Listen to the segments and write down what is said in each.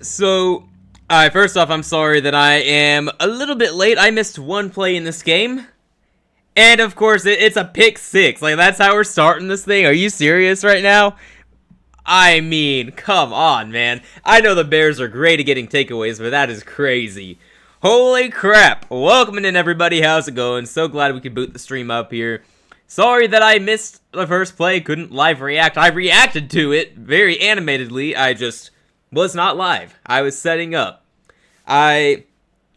So, alright, first off, I'm sorry that I am a little bit late. I missed one play in this game. And, of course, it's a pick six. Like, that's how we're starting this thing. Are you serious right now? I mean, come on, man. I know the Bears are great at getting takeaways, but that is crazy. Holy crap. Welcome in, everybody. How's it going? So glad we could boot the stream up here. Sorry that I missed the first play. Couldn't live react. I reacted to it very animatedly. I just was not live. I was setting up. I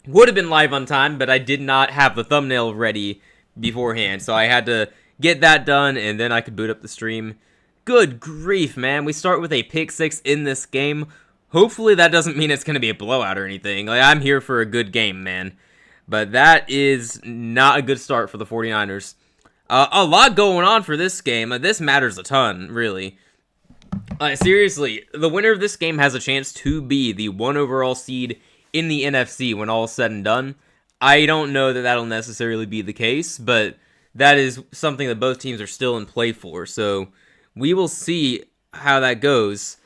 would have been live on time, but I did not have the thumbnail ready beforehand, so I had to get that done, and then I could boot up the stream. Good grief, man. We start with a pick six in this game. Hopefully that doesn't mean it's going to be a blowout or anything. Like, I'm here for a good game, man. But that is not a good start for the 49ers. A lot going on for this game. This matters a ton, really. Seriously, the winner of this game has a chance to be the 1 overall seed in the NFC when all is said and done. I don't know that that'll necessarily be the case, but that is something that both teams are still in play for. So we will see how that goes.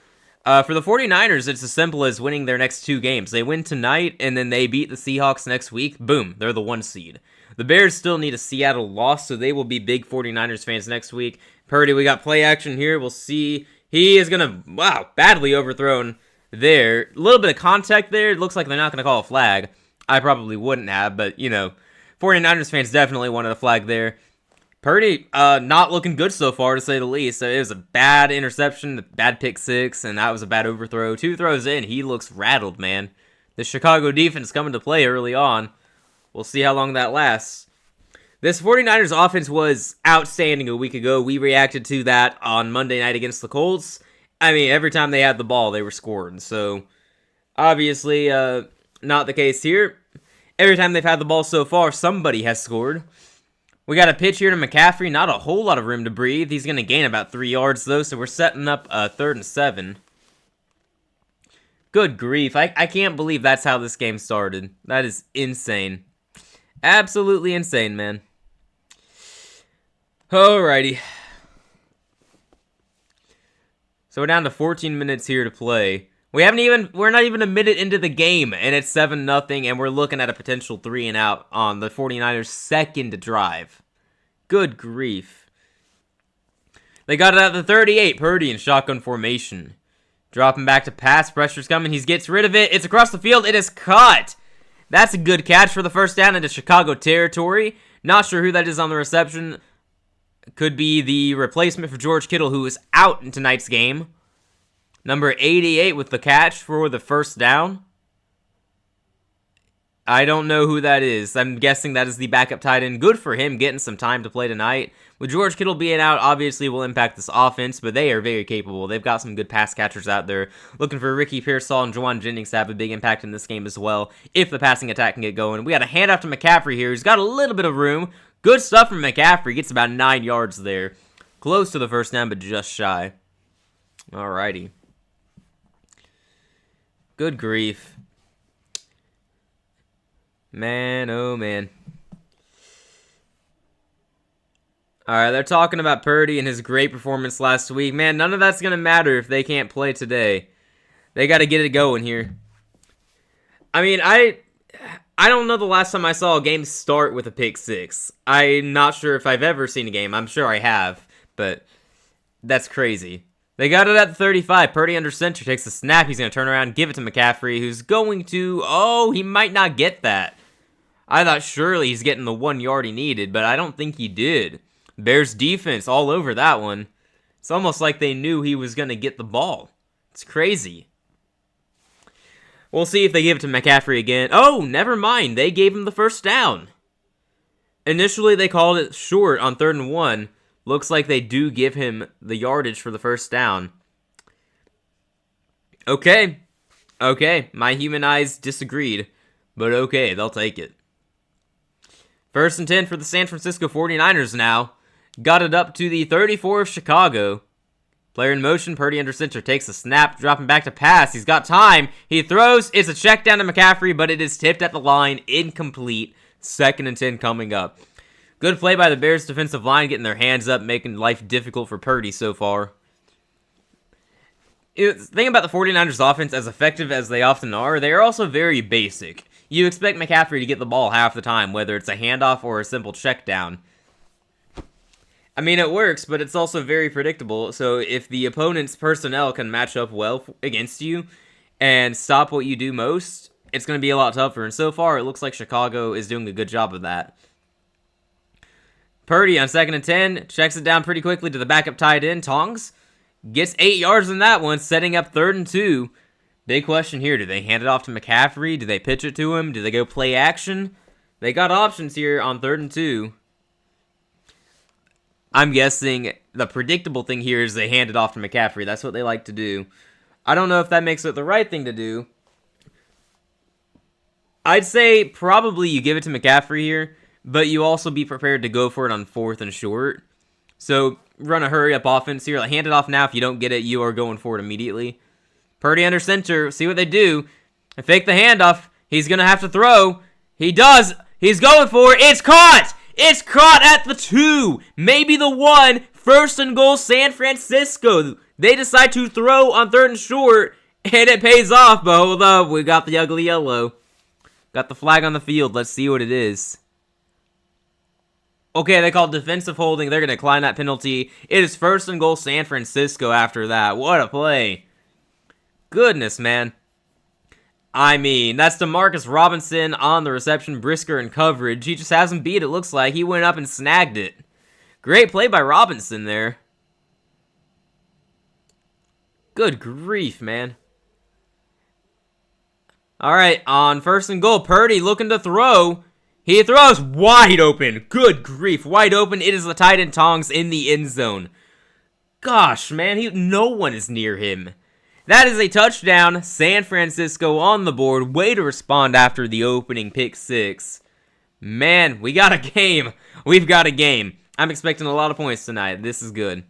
For the 49ers, it's as simple as winning their next 2 games. They win tonight, and then they beat the Seahawks next week. Boom, they're the 1 seed. The Bears still need a Seattle loss, so they will be big 49ers fans next week. Purdy, we got play action here. We'll see. He is going to, wow, badly overthrown there. A little bit of contact there. It looks like they're not going to call a flag. I probably wouldn't have, but, you know, 49ers fans definitely wanted a flag there. Purdy, not looking good so far, to say the least. So it was a bad interception, a bad pick six, and that was a bad overthrow. 2 throws in, he looks rattled, man. The Chicago defense coming to play early on. We'll see how long that lasts. This 49ers offense was outstanding a week ago. We reacted to that on Monday night against the Colts. I mean, every time they had the ball, they were scoring. So, obviously, not the case here. Every time they've had the ball so far, somebody has scored. We got a pitch here to McCaffrey. Not a whole lot of room to breathe. He's going to gain about 3 yards, though, so we're setting up 3rd and 7. Good grief. I can't believe that's how this game started. That is insane. Absolutely insane, man. Alrighty. So we're down to 14 minutes here to play. We're not even a minute into the game, and it's 7-0, and we're looking at a potential 3 and out on the 49ers' second drive. Good grief. They got it at the 38, Purdy in shotgun formation. Dropping back to pass, pressure's coming, he gets rid of it, it's across the field, it is caught! That's a good catch for the first down into Chicago territory. Not sure who that is on the reception. Could be the replacement for George Kittle, who is out in tonight's game. Number 88 with the catch for the first down. I don't know who that is. I'm guessing that is the backup tight end. Good for him getting some time to play tonight. With George Kittle being out, obviously will impact this offense, but they are very capable. They've got some good pass catchers out there. Looking for Ricky Pearsall and Juwan Jennings to have a big impact in this game as well, if the passing attack can get going. We got a handoff to McCaffrey here. He's got a little bit of room. Good stuff from McCaffrey. Gets about 9 yards there. Close to the first down, but just shy. Alrighty. Good grief. Man, oh man. Alright, they're talking about Purdy and his great performance last week. Man, none of that's going to matter if they can't play today. They got to get it going here. I mean, I don't know the last time I saw a game start with a pick six. I'm not sure if I've ever seen a game. I'm sure I have, but that's crazy. They got it at the 35. Purdy under center takes the snap. He's going to turn around and give it to McCaffrey, who's going to... Oh, he might not get that. I thought surely he's getting the 1 yard he needed, but I don't think he did. Bears defense all over that one. It's almost like they knew he was going to get the ball. It's crazy. We'll see if they give it to McCaffrey again. Oh, never mind. They gave him the first down. Initially, they called it short on 3rd and 1. Looks like they do give him the yardage for the first down. Okay. Okay. My human eyes disagreed. But okay, they'll take it. 1st and 10 for the San Francisco 49ers now. Got it up to the 34 of Chicago. Player in motion, Purdy under center, takes a snap, dropping back to pass. He's got time. He throws. It's a check down to McCaffrey, but it is tipped at the line. Incomplete. 2nd and 10 coming up. Good play by the Bears defensive line, getting their hands up, making life difficult for Purdy so far. The thing about the 49ers offense, as effective as they often are, they are also very basic. You expect McCaffrey to get the ball half the time, whether it's a handoff or a simple check down. I mean, it works, but it's also very predictable, so if the opponent's personnel can match up well against you and stop what you do most, it's going to be a lot tougher, and so far, it looks like Chicago is doing a good job of that. Purdy on 2nd and 10, checks it down pretty quickly to the backup tight end, Tongs. Gets 8 yards in that one, setting up 3rd and 2. Big question here, do they hand it off to McCaffrey? Do they pitch it to him? Do they go play action? They got options here on 3rd and 2. I'm guessing the predictable thing here is they hand it off to McCaffrey. That's what they like to do. I don't know if that makes it the right thing to do. I'd say probably you give it to McCaffrey here, but you also be prepared to go for it on 4th and short. So run a hurry-up offense here. Like, hand it off now. If you don't get it, you are going for it immediately. Purdy under center. See what they do. They fake the handoff. He's going to have to throw. He does. He's going for it. It's caught. It's caught at the 2. Maybe the 1. 1st and goal, San Francisco. They decide to throw on 3rd and short, and it pays off. But hold up. We got the ugly yellow. Got the flag on the field. Let's see what it is. Okay, they called defensive holding. They're going to decline that penalty. It is 1st and goal, San Francisco after that. What a play. Goodness, man. I mean, that's DeMarcus Robinson on the reception. Brisker in coverage. He just has him beat, it looks like. He went up and snagged it. Great play by Robinson there. Good grief, man. Alright, on 1st and goal, Purdy looking to throw. He throws wide open. Good grief, wide open. It is the tight end Tongs in the end zone. Gosh, man, no one is near him. That is a touchdown. San Francisco on the board. Way to respond after the opening pick 6. Man, we got a game. We've got a game. I'm expecting a lot of points tonight. This is good.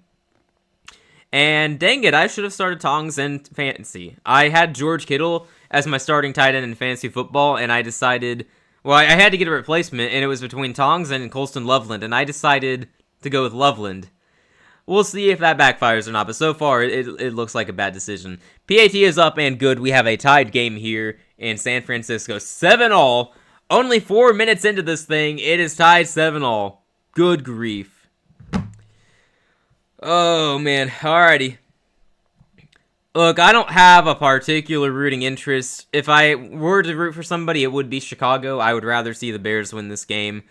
And dang it, I should have started Tongs in fantasy. I had George Kittle as my starting tight end in fantasy football, and I decided, well, I had to get a replacement, and it was between Tongs and Colston Loveland, and I decided to go with Loveland. We'll see if that backfires or not, but so far, it looks like a bad decision. PAT is up and good. We have a tied game here in San Francisco. 7-all. Only 4 minutes into this thing. It is tied 7-all. Good grief. Oh, man. Alrighty. Look, I don't have a particular rooting interest. If I were to root for somebody, it would be Chicago. I would rather see the Bears win this game.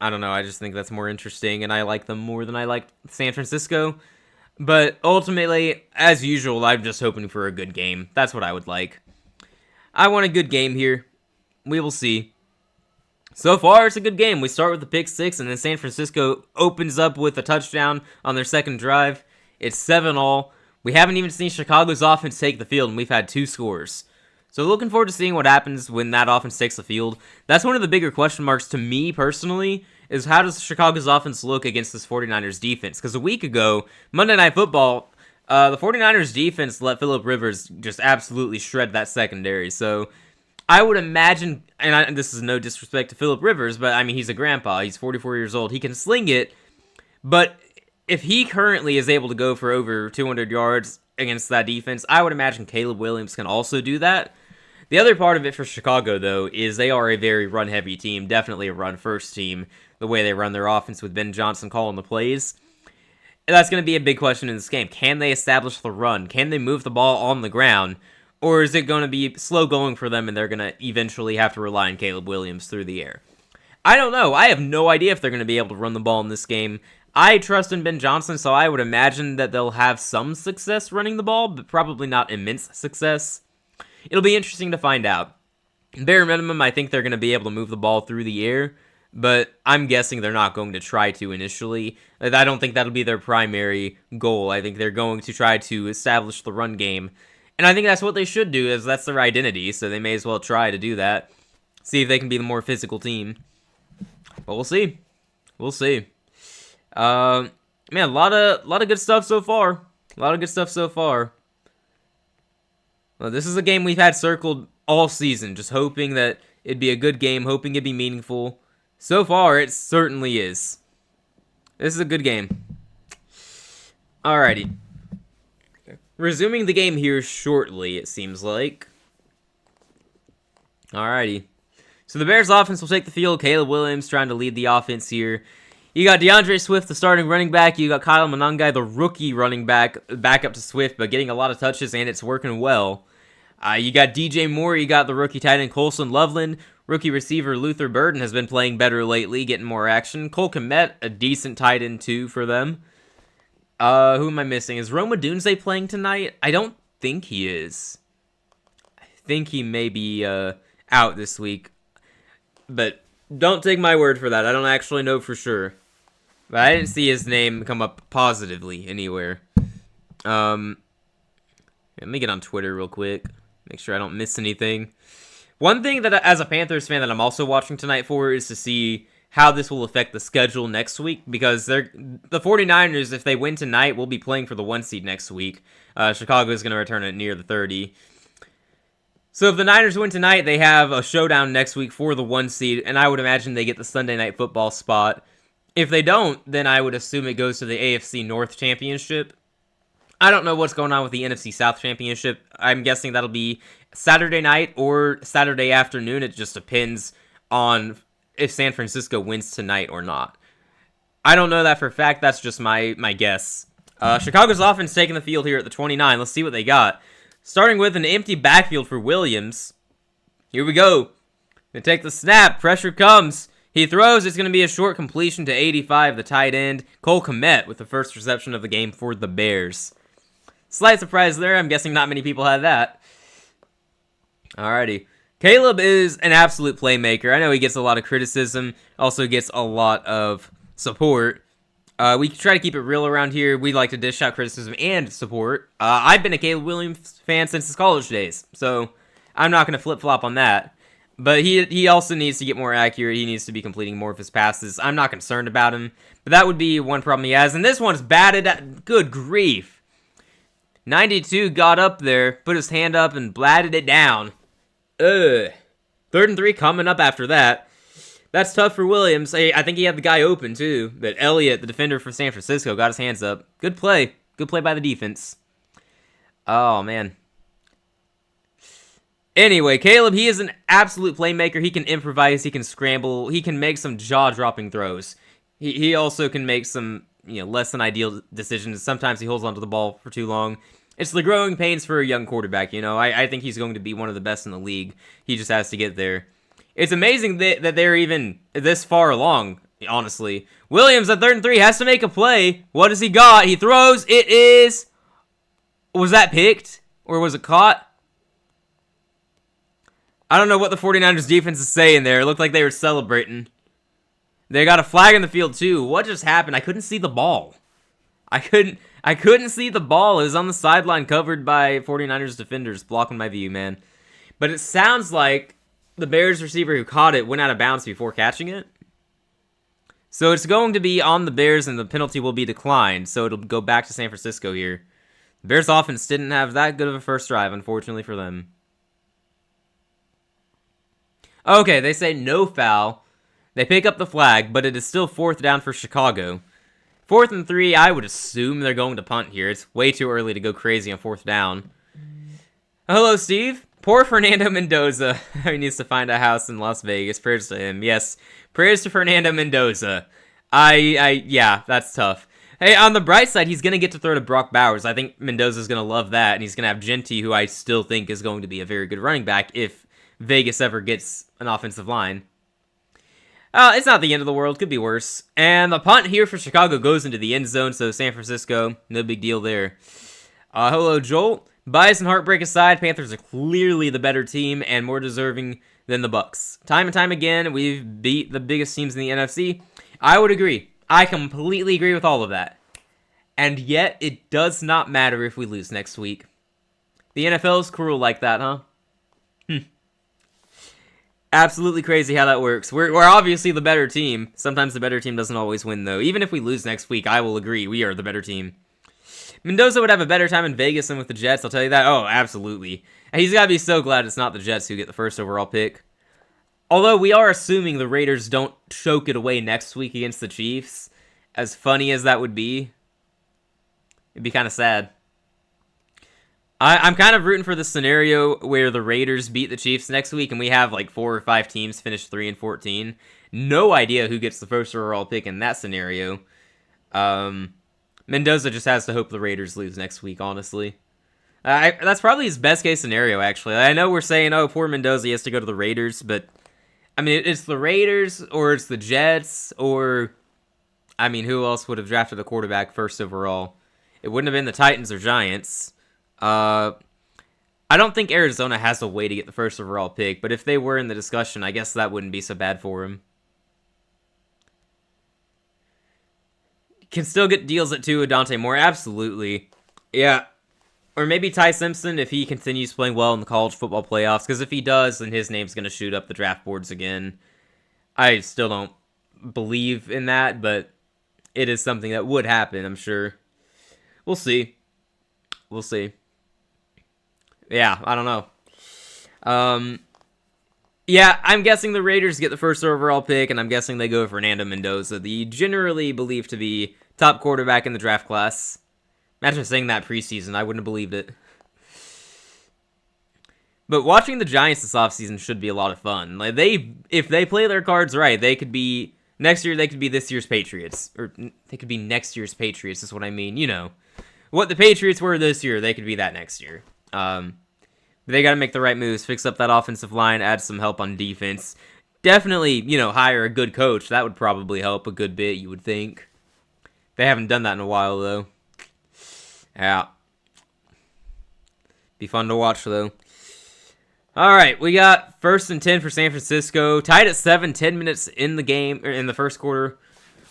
I don't know, I just think that's more interesting, and I like them more than I like San Francisco. But ultimately, as usual, I'm just hoping for a good game. That's what I would like. I want a good game here. We will see. So far, it's a good game. We start with the pick 6, and then San Francisco opens up with a touchdown on their second drive. It's 7-all. We haven't even seen Chicago's offense take the field, and we've had 2 scores. So looking forward to seeing what happens when that offense takes the field. That's one of the bigger question marks to me personally, is how does Chicago's offense look against this 49ers defense? Because a week ago, Monday Night Football, the 49ers defense let Phillip Rivers just absolutely shred that secondary. So I would imagine, and this is no disrespect to Phillip Rivers, but I mean, he's a grandpa. He's 44 years old. He can sling it, but if he currently is able to go for over 200 yards against that defense, I would imagine Caleb Williams can also do that. The other part of it for Chicago, though, is they are a very run-heavy team, definitely a run-first team, the way they run their offense with Ben Johnson calling the plays. And that's going to be a big question in this game. Can they establish the run? Can they move the ball on the ground? Or is it going to be slow going for them and they're going to eventually have to rely on Caleb Williams through the air? I don't know. I have no idea if they're going to be able to run the ball in this game. I trust in Ben Johnson, so I would imagine that they'll have some success running the ball, but probably not immense success. It'll be interesting to find out. Bare minimum, I think they're going to be able to move the ball through the air, but I'm guessing they're not going to try to initially. I don't think that'll be their primary goal. I think they're going to try to establish the run game, and I think that's what they should do, as that's their identity, so they may as well try to do that. See if they can be the more physical team. But we'll see. We'll see. Man, a lot of good stuff so far. A lot of good stuff so far. Well, this is a game we've had circled all season, just hoping that it'd be a good game, hoping it'd be meaningful. So far, it certainly is. This is a good game. Alrighty. resuming the game here shortly, it seems like. Alrighty. So the Bears offense will take the field. Caleb Williams trying to lead the offense here. You got DeAndre Swift, the starting running back. You got Kyle Monangai, the rookie running back up to Swift, but getting a lot of touches, and it's working well. You got DJ Moore. You got the rookie tight end Colson Loveland. Rookie receiver Luther Burden has been playing better lately, getting more action. Cole Kmet, a decent tight end too for them. Who am I missing? Is Roma Dunze playing tonight? I don't think he is. I think he may be out this week. But don't take my word for that. I don't actually know for sure. But I didn't see his name come up positively anywhere. Let me get on Twitter real quick. Make sure I don't miss anything. One thing that, as a Panthers fan, that I'm also watching tonight for is to see how this will affect the schedule next week. Because the 49ers, if they win tonight, will be playing for the 1 seed next week. Chicago is going to return it near the 30. So if the Niners win tonight, they have a showdown next week for the 1 seed, and I would imagine they get the Sunday Night Football spot. If they don't, then I would assume it goes to the AFC North Championship. I don't know what's going on with the NFC South Championship. I'm guessing that'll be Saturday night or Saturday afternoon. It just depends on if San Francisco wins tonight or not. I don't know that for a fact. That's just my guess. Chicago's offense taking the field here at the 29. Let's see what they got. Starting with an empty backfield for Williams. Here we go. Gonna take the snap. Pressure comes. He throws. It's going to be a short completion to 85, the tight end. Cole Kmet with the first reception of the game for the Bears. Slight surprise there. I'm guessing not many people had that. Alrighty. Caleb is an absolute playmaker. I know he gets a lot of criticism. Also gets a lot of support. We try to keep it real around here. We like to dish out criticism and support. I've been a Caleb Williams fan since his college days, so I'm not going to flip-flop on that. But he also needs to get more accurate. He needs to be completing more of his passes. I'm not concerned about him, but that would be one problem he has. And this one's batted. Good grief. 92 got up there, put his hand up, and blatted it down. Ugh. 3rd and 3 coming up after that. That's tough for Williams. I think he had the guy open, too. But Elliott, the defender for San Francisco, got his hands up. Good play. Good play by the defense. Oh, man. Anyway, Caleb, he is an absolute playmaker. He can improvise. He can scramble. He can make some jaw-dropping throws. He also can make some less than ideal decisions. Sometimes he holds onto the ball for too long. It's the growing pains for a young quarterback, I think he's going to be one of the best in the league. He just has to get there. It's amazing that they're even this far along, honestly. Williams at 3rd and 3 has to make a play. What has he got? He throws. It is... Was that picked? Or was it caught? I don't know what the 49ers defense is saying there. It looked like they were celebrating. They got a flag in the field, too. What just happened? I couldn't see the ball. I couldn't see the ball. It was on the sideline covered by 49ers defenders blocking my view, man. But it sounds like the Bears receiver who caught it went out of bounds before catching it. So it's going to be on the Bears, and the penalty will be declined. So it'll go back to San Francisco here. The Bears offense didn't have that good of a first drive, unfortunately for them. Okay, they say no foul. They pick up the flag, but it is still 4th down for Chicago. 4th and 3, I would assume they're going to punt here. It's way too early to go crazy on 4th down. Hello, Steve. Poor Fernando Mendoza. He needs to find a house in Las Vegas. Prayers to him. Yes, prayers to Fernando Mendoza. Yeah, that's tough. Hey, on the bright side, he's going to get to throw to Brock Bowers. I think Mendoza's going to love that, and he's going to have Genty, who I still think is going to be a very good running back if Vegas ever gets an offensive line. It's not the end of the world. Could be worse. And the punt here for Chicago goes into the end zone, so San Francisco, no big deal there. Hello, Joel. Bias and heartbreak aside, Panthers are clearly the better team and more deserving than the Bucs. Time and time again, we've beat the biggest teams in the NFC. I would agree. I completely agree with all of that. And yet, it does not matter if we lose next week. The NFL is cruel like that, huh? Absolutely crazy how that works. We're obviously the better team. Sometimes the better team doesn't always win, though. Even if we lose next week, I will agree. We are the better team. Mendoza would have a better time in Vegas than with the Jets, I'll tell you that. Oh, absolutely. He's got to be so glad it's not the Jets who get the first overall pick. Although we are assuming the Raiders don't choke it away next week against the Chiefs. As funny as that would be, it'd be kind of sad. I'm kind of rooting for the scenario where the Raiders beat the Chiefs next week and we have like 4 or 5 teams finish 3-14. No idea who gets the first overall pick in that scenario. Mendoza just has to hope the Raiders lose next week, honestly. That's probably his best case scenario, actually. I know we're saying, oh, poor Mendoza, he has to go to the Raiders, but I mean, it's the Raiders or it's the Jets or, I mean, who else would have drafted a quarterback first overall? It wouldn't have been the Titans or Giants. I don't think Arizona has a way to get the first overall pick, but if they were in the discussion, I guess that wouldn't be so bad for him. Can still get deals at 2 with Dante Moore, absolutely. Yeah. Or maybe Ty Simpson if he continues playing well in the college football playoffs, because if he does, then his name's going to shoot up the draft boards again. I still don't believe in that, but it is something that would happen, I'm sure. We'll see. We'll see. Yeah, I don't know. Yeah, I'm guessing the Raiders get the first overall pick, and I'm guessing they go Fernando Mendoza, the generally believed to be top quarterback in the draft class. Imagine saying that preseason, I wouldn't have believed it. But watching the Giants this offseason should be a lot of fun. Like if they play their cards right, they could be next year. They could be this year's Patriots, or they could be next year's Patriots. Is what I mean. You know, what the Patriots were this year, they could be that next year. They got to make the right moves, fix up that offensive line, add some help on defense. Definitely, hire a good coach. That would probably help a good bit, you would think. They haven't done that in a while, though. Yeah. Be fun to watch, though. All right, we got 1st and 10 for San Francisco. Tied at 7, 10 minutes in the game, or in the first quarter.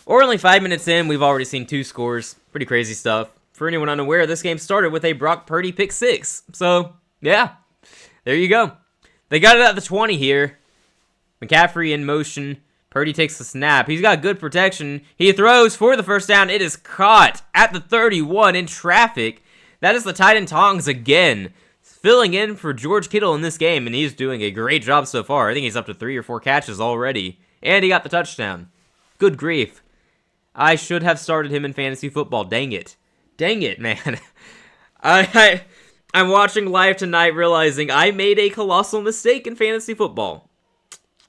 Or only 5 minutes in, we've already seen 2 scores. Pretty crazy stuff. For anyone unaware, this game started with a Brock Purdy pick 6. So, yeah. There you go. They got it at the 20 here. McCaffrey in motion. Purdy takes the snap. He's got good protection. He throws for the first down. It is caught at the 31 in traffic. That is the tight end Tongs again. Filling in for George Kittle in this game, and he's doing a great job so far. I think he's up to 3 or 4 catches already. And he got the touchdown. Good grief. I should have started him in fantasy football. Dang it. Dang it, man. I'm watching live tonight realizing I made a colossal mistake in fantasy football.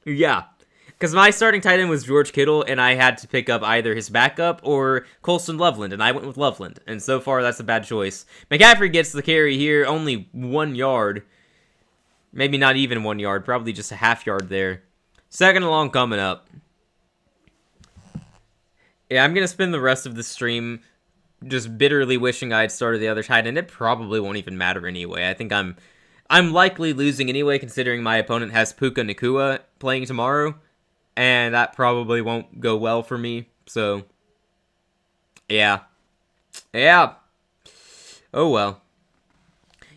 Yeah. Because my starting tight end was George Kittle, and I had to pick up either his backup or Colston Loveland, and I went with Loveland. And so far, that's a bad choice. McCaffrey gets the carry here, only 1 yard. Maybe not even 1 yard, probably just a half yard there. 2nd and long coming up. Yeah, I'm going to spend the rest of the stream just bitterly wishing I had started the other tight end. It probably won't even matter anyway. I think I'm likely losing anyway, considering my opponent has Puka Nacua playing tomorrow, and that probably won't go well for me. So, yeah. Oh well.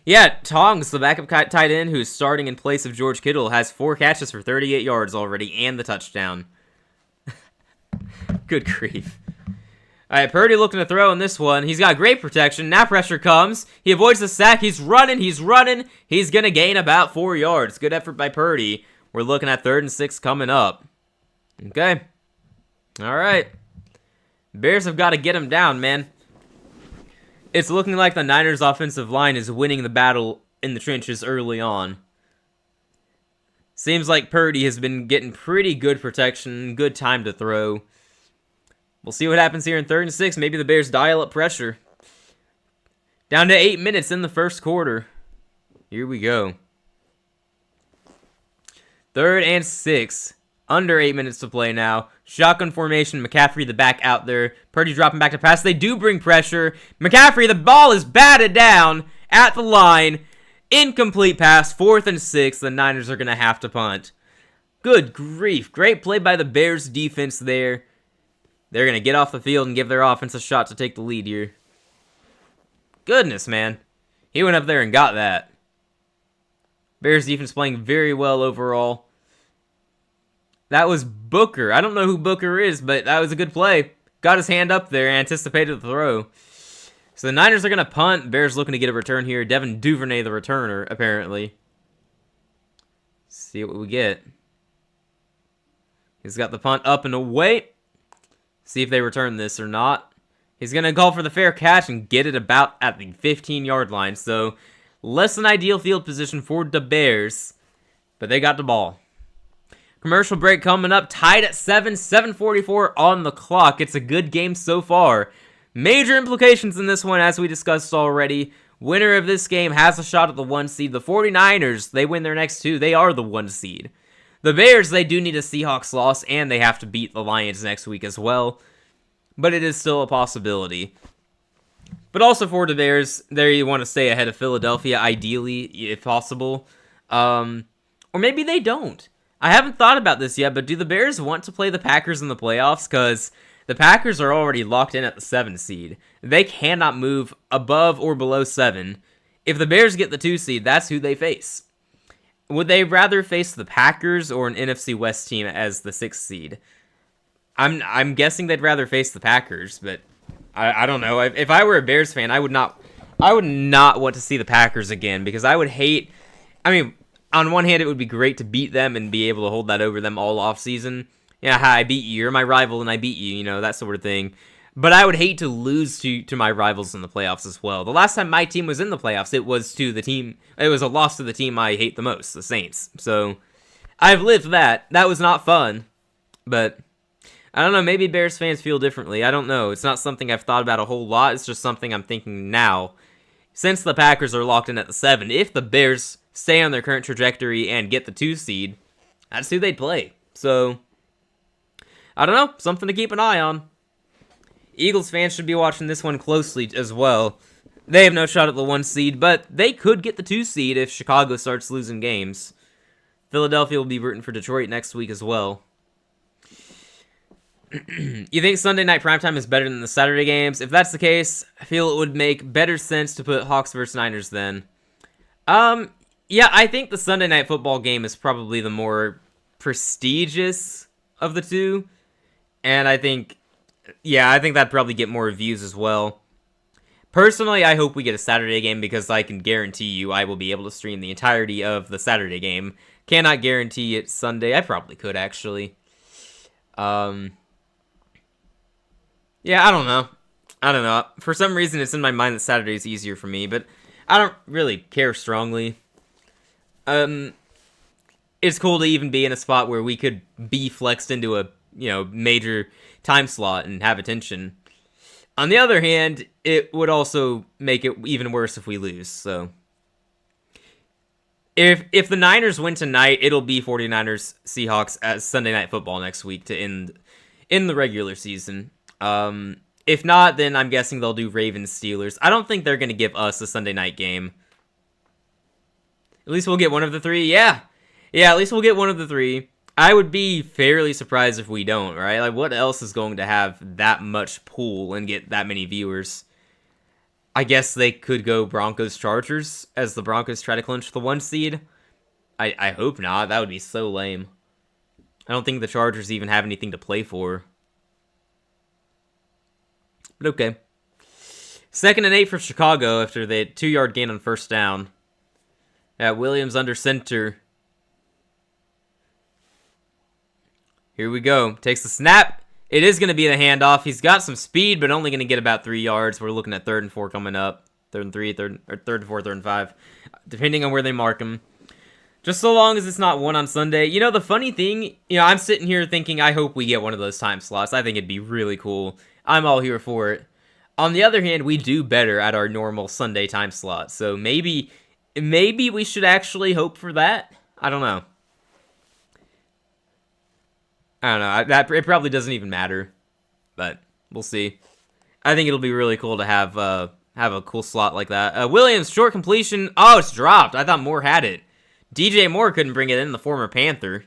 Yeah, Tongs, the backup tight end who's starting in place of George Kittle, has 4 catches for 38 yards already and the touchdown. Good grief. All right, Purdy looking to throw in this one. He's got great protection. Now pressure comes. He avoids the sack. He's running. He's going to gain about 4 yards. Good effort by Purdy. We're looking at 3rd and 6 coming up. Okay. All right. Bears have got to get him down, man. It's looking like the Niners' offensive line is winning the battle in the trenches early on. Seems like Purdy has been getting pretty good protection, good time to throw. We'll see what happens here in 3rd and 6. Maybe the Bears dial up pressure. Down to 8 minutes in the first quarter. Here we go. 3rd and 6. Under 8 minutes to play now. Shotgun formation. McCaffrey the back out there. Purdy dropping back to pass. They do bring pressure. McCaffrey, the ball is batted down at the line. Incomplete pass. 4th and 6. The Niners are going to have to punt. Good grief. Great play by the Bears defense there. They're going to get off the field and give their offense a shot to take the lead here. Goodness, man. He went up there and got that. Bears defense playing very well overall. That was Booker. I don't know who Booker is, but that was a good play. Got his hand up there, anticipated the throw. So the Niners are going to punt. Bears looking to get a return here. Devin Duvernay, the returner, apparently. See what we get. He's got the punt up and away. See if they return this or not. He's going to call for the fair catch and get it about at the 15-yard line. So Less than ideal field position for the Bears, but they got the ball. Commercial break coming up, tied at 7:44 on the clock. It's a good game so far. Major implications in this one, as we discussed already. Winner of this game has a shot at the 1 seed. The 49ers, they win their next 2. They are the 1 seed. The Bears, they do need a Seahawks loss, and they have to beat the Lions next week as well. But it is still a possibility. But also for the Bears, there you want to stay ahead of Philadelphia, ideally, if possible. Or maybe they don't. I haven't thought about this yet, but do the Bears want to play the Packers in the playoffs? Because the Packers are already locked in at the 7 seed. They cannot move above or below 7. If the Bears get the 2 seed, that's who they face. Would they rather face the Packers or an NFC West team as the 6th seed? I'm guessing they'd rather face the Packers, but I don't know. If I were a Bears fan, I would not want to see the Packers again, because I would hate... I mean, on one hand, it would be great to beat them and be able to hold that over them all offseason. Yeah, hi, I beat you. You're my rival and I beat you, you know, that sort of thing. But I would hate to lose to my rivals in the playoffs as well. The last time my team was in the playoffs, it was a loss to the team I hate the most, the Saints. So, I've lived that. That was not fun. But, I don't know, maybe Bears fans feel differently. I don't know. It's not something I've thought about a whole lot. It's just something I'm thinking now. Since the Packers are locked in at the 7, if the Bears stay on their current trajectory and get the 2 seed, that's who they'd play. So, I don't know. Something to keep an eye on. Eagles fans should be watching this one closely as well. They have no shot at the 1 seed, but they could get the 2 seed if Chicago starts losing games. Philadelphia will be rooting for Detroit next week as well. You think Sunday night primetime is better than the Saturday games? If that's the case, I feel it would make better sense to put Hawks versus Niners then. Yeah, I think the Sunday night football game is probably the more prestigious of the two. And I think that'd probably get more views as well. Personally, I hope we get a Saturday game, because I can guarantee you I will be able to stream the entirety of the Saturday game. Cannot guarantee it Sunday. I probably could, actually. Yeah, I don't know. For some reason, it's in my mind that Saturday is easier for me, but I don't really care strongly. It's cool to even be in a spot where we could be flexed into a, major time slot and have attention. On the other hand, it would also make it even worse if we lose, so. If the Niners win tonight, it'll be 49ers Seahawks as Sunday Night Football next week to end in the regular season. If not, then I'm guessing they'll do Ravens Steelers. I don't think they're going to give us a Sunday night game. At least we'll get one of the 3. Yeah, at least we'll get one of the 3. I would be fairly surprised if we don't, right? Like, what else is going to have that much pull and get that many viewers? I guess they could go Broncos-Chargers as the Broncos try to clinch the 1 seed. I hope not. That would be so lame. I don't think the Chargers even have anything to play for. But okay. 2nd and 8 for Chicago after the 2-yard gain on first down. Williams under center. Here we go. Takes the snap. It is going to be the handoff. He's got some speed, but only going to get about 3 yards. We're looking at 3rd and 4 coming up. 3rd and 3, 3rd and 4, 3rd and 5. Depending on where they mark him. Just so long as it's not one on Sunday. The funny thing, I'm sitting here thinking I hope we get one of those time slots. I think it'd be really cool. I'm all here for it. On the other hand, we do better at our normal Sunday time slot. So maybe we should actually hope for that. I don't know. It probably doesn't even matter, but we'll see. I think it'll be really cool to have a cool slot like that. Williams, short completion. Oh, it's dropped. I thought Moore had it. DJ Moore couldn't bring it in, the former Panther.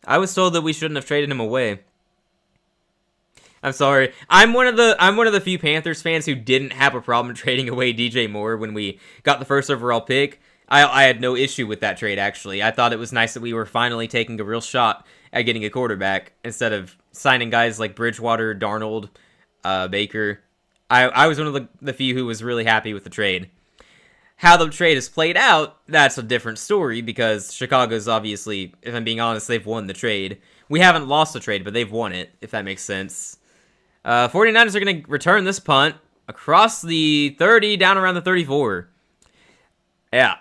I was told that we shouldn't have traded him away. I'm sorry. I'm one of the few Panthers fans who didn't have a problem trading away DJ Moore when we got the 1st overall pick. I had no issue with that trade, actually. I thought it was nice that we were finally taking a real shot at getting a quarterback instead of signing guys like Bridgewater, Darnold, Baker. I was one of the few who was really happy with the trade. How the trade is played out, that's a different story, because Chicago's obviously, if I'm being honest, they've won the trade. We haven't lost the trade, but they've won it, if that makes sense. 49ers are going to return this punt across the 30, down around the 34. Yeah.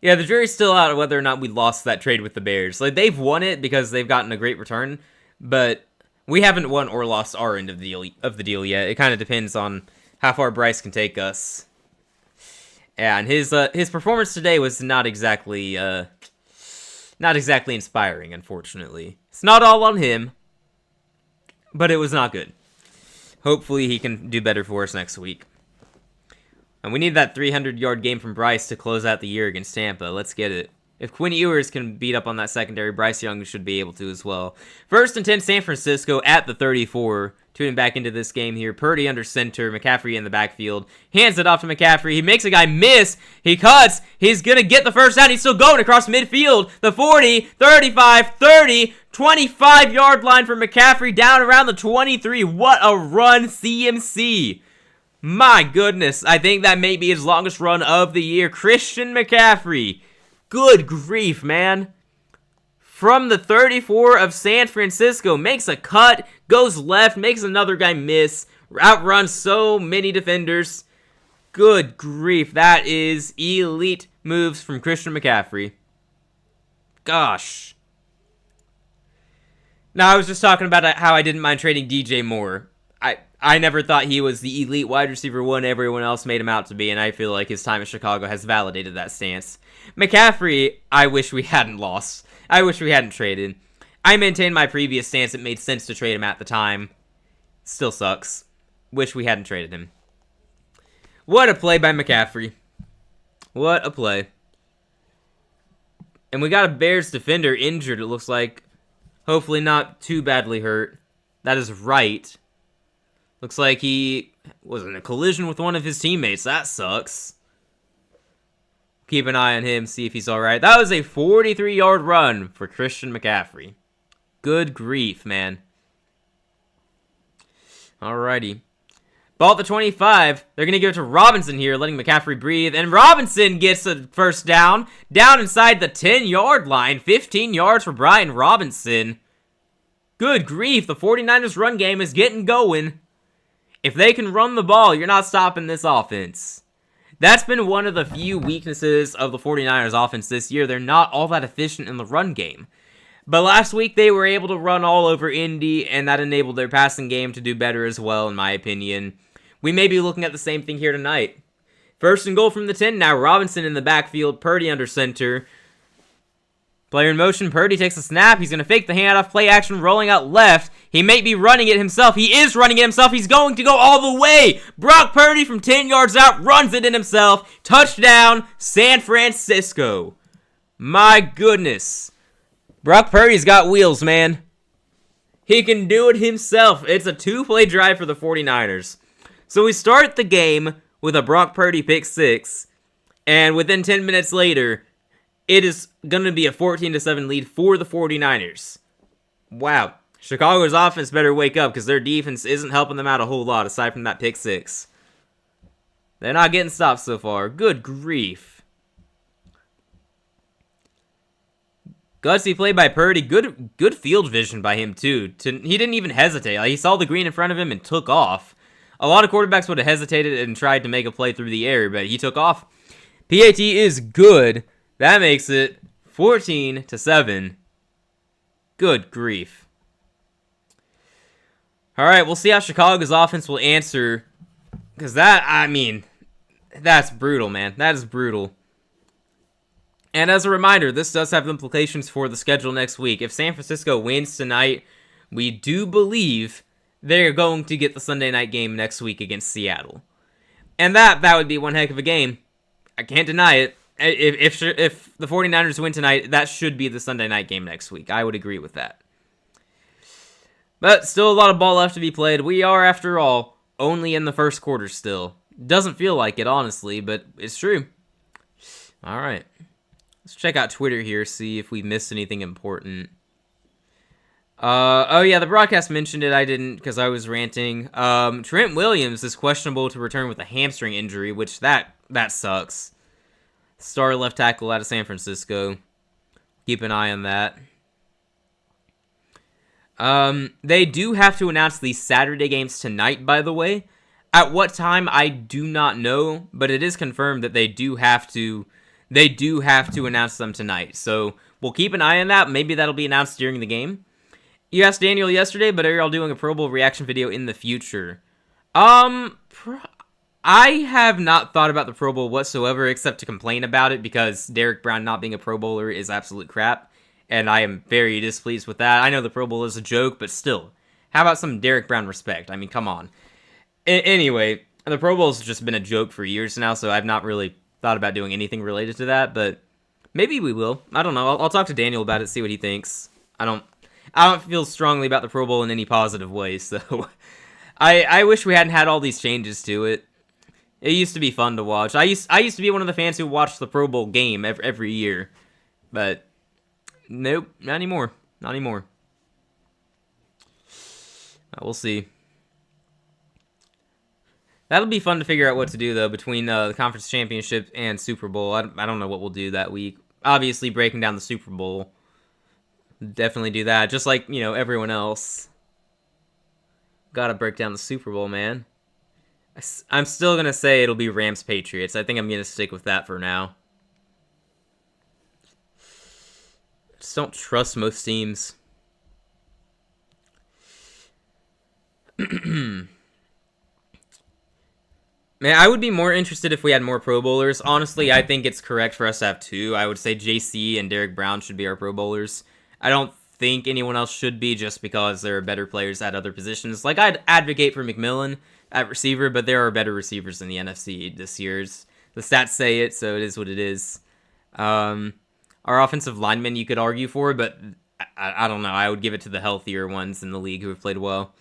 Yeah, the jury's still out on whether or not we lost that trade with the Bears. Like, they've won it because they've gotten a great return, but we haven't won or lost our end of the deal yet. It kind of depends on how far Bryce can take us. Yeah, and his performance today was not exactly inspiring, unfortunately. It's not all on him, but it was not good. Hopefully he can do better for us next week. And we need that 300-yard game from Bryce to close out the year against Tampa. Let's get it. If Quinn Ewers can beat up on that secondary, Bryce Young should be able to as well. 1st and 10, San Francisco at the 34. Tuning back into this game here. Purdy under center. McCaffrey in the backfield. Hands it off to McCaffrey. He makes a guy miss. He cuts. He's going to get the first down. He's still going across midfield. The 40, 35, 30, 25-yard line for McCaffrey. Down around the 23. What a run, CMC. My goodness. I think that may be his longest run of the year. Christian McCaffrey. Good grief, man. From the 34 of San Francisco, makes a cut, goes left, makes another guy miss, outruns so many defenders. Good grief, that is elite moves from Christian McCaffrey. Gosh. Now, I was just talking about how I didn't mind trading DJ Moore. I never thought he was the elite wide receiver one everyone else made him out to be, and I feel like his time in Chicago has validated that stance. McCaffrey, I wish we hadn't lost. I wish we hadn't traded. I maintain my previous stance. It made sense to trade him at the time. Still sucks. Wish we hadn't traded him. What a play by McCaffrey. What a play. And we got a Bears defender injured, it looks like. Hopefully not too badly hurt. That is right. Looks like he was in a collision with one of his teammates. That sucks. Keep an eye on him, see if he's alright. That was a 43-yard run for Christian McCaffrey. Good grief, man. Alrighty. Ball at the 25. They're going to give it to Robinson here, letting McCaffrey breathe. And Robinson gets a first down. Down inside the 10-yard line. 15 yards for Brian Robinson. Good grief. The 49ers run game is getting going. If they can run the ball, you're not stopping this offense. That's been one of the few weaknesses of the 49ers offense this year. They're not all that efficient in the run game. But last week, they were able to run all over Indy, and that enabled their passing game to do better as well, in my opinion. We may be looking at the same thing here tonight. 1st and goal from the 10 now. Robinson in the backfield, Purdy under center. Player in motion, Purdy takes a snap. He's going to fake the handoff, play action, rolling out left. He may be running it himself. He is running it himself. He's going to go all the way. Brock Purdy from 10 yards out runs it in himself. Touchdown, San Francisco. My goodness. Brock Purdy's got wheels, man. He can do it himself. It's a 2-play drive for the 49ers. So we start the game with a Brock Purdy pick 6. And within 10 minutes later, it is going to be a 14-7 lead for the 49ers. Wow. Chicago's offense better wake up because their defense isn't helping them out a whole lot aside from that pick 6. They're not getting stopped so far. Good grief. Gutsy play by Purdy. Good field vision by him, too. He didn't even hesitate. He saw the green in front of him and took off. A lot of quarterbacks would have hesitated and tried to make a play through the air, but he took off. PAT is good. That makes it 14-7. Good grief. Alright, we'll see how Chicago's offense will answer. Because that's brutal, man. That is brutal. And as a reminder, this does have implications for the schedule next week. If San Francisco wins tonight, we do believe they're going to get the Sunday night game next week against Seattle. And that would be one heck of a game. I can't deny it. If the 49ers win tonight, that should be the Sunday night game next week. I would agree with that. But still a lot of ball left to be played. We are, after all, only in the first quarter still. Doesn't feel like it, honestly, but it's true. All right. Let's check out Twitter here, see if we missed anything important. Oh yeah, the broadcast mentioned it. I didn't because I was ranting. Trent Williams is questionable to return with a hamstring injury, which that sucks. Star left tackle out of San Francisco. Keep an eye on that. They do have to announce the Saturday games tonight, by the way. At what time, I do not know, but it is confirmed that they do have to announce them tonight. So we'll keep an eye on that. Maybe that'll be announced during the game. You asked Daniel yesterday, but are y'all doing a Pro Bowl reaction video in the future? I have not thought about the Pro Bowl whatsoever, except to complain about it, because Derek Brown not being a Pro Bowler is absolute crap, and I am very displeased with that. I know the Pro Bowl is a joke, but still, how about some Derek Brown respect? I mean, come on. Anyway, the Pro Bowl's just been a joke for years now, so I've not really thought about doing anything related to that, but maybe we will. I don't know. I'll talk to Daniel about it, see what he thinks. I don't feel strongly about the Pro Bowl in any positive way, so I wish we hadn't had all these changes to it. It used to be fun to watch. I used to be one of the fans who watched the Pro Bowl game every year, but nope, not anymore. Not anymore. We'll see. That'll be fun to figure out what to do, though, between the Conference Championship and Super Bowl. I don't know what we'll do that week. Obviously, breaking down the Super Bowl. Definitely do that, just like, everyone else. Gotta break down the Super Bowl, man. I'm still gonna say it'll be Rams-Patriots. I think I'm gonna stick with that for now. Just don't trust most teams. Man, I would be more interested if we had more Pro Bowlers. Honestly, I think it's correct for us to have two. I would say JC and Derek Brown should be our Pro Bowlers. I don't think anyone else should be, just because there are better players at other positions. Like, I'd advocate for McMillan at receiver, but there are better receivers in the NFC this year. The stats say it, so it is what it is. Our offensive linemen you could argue for, but I don't know. I would give it to the healthier ones in the league who have played well.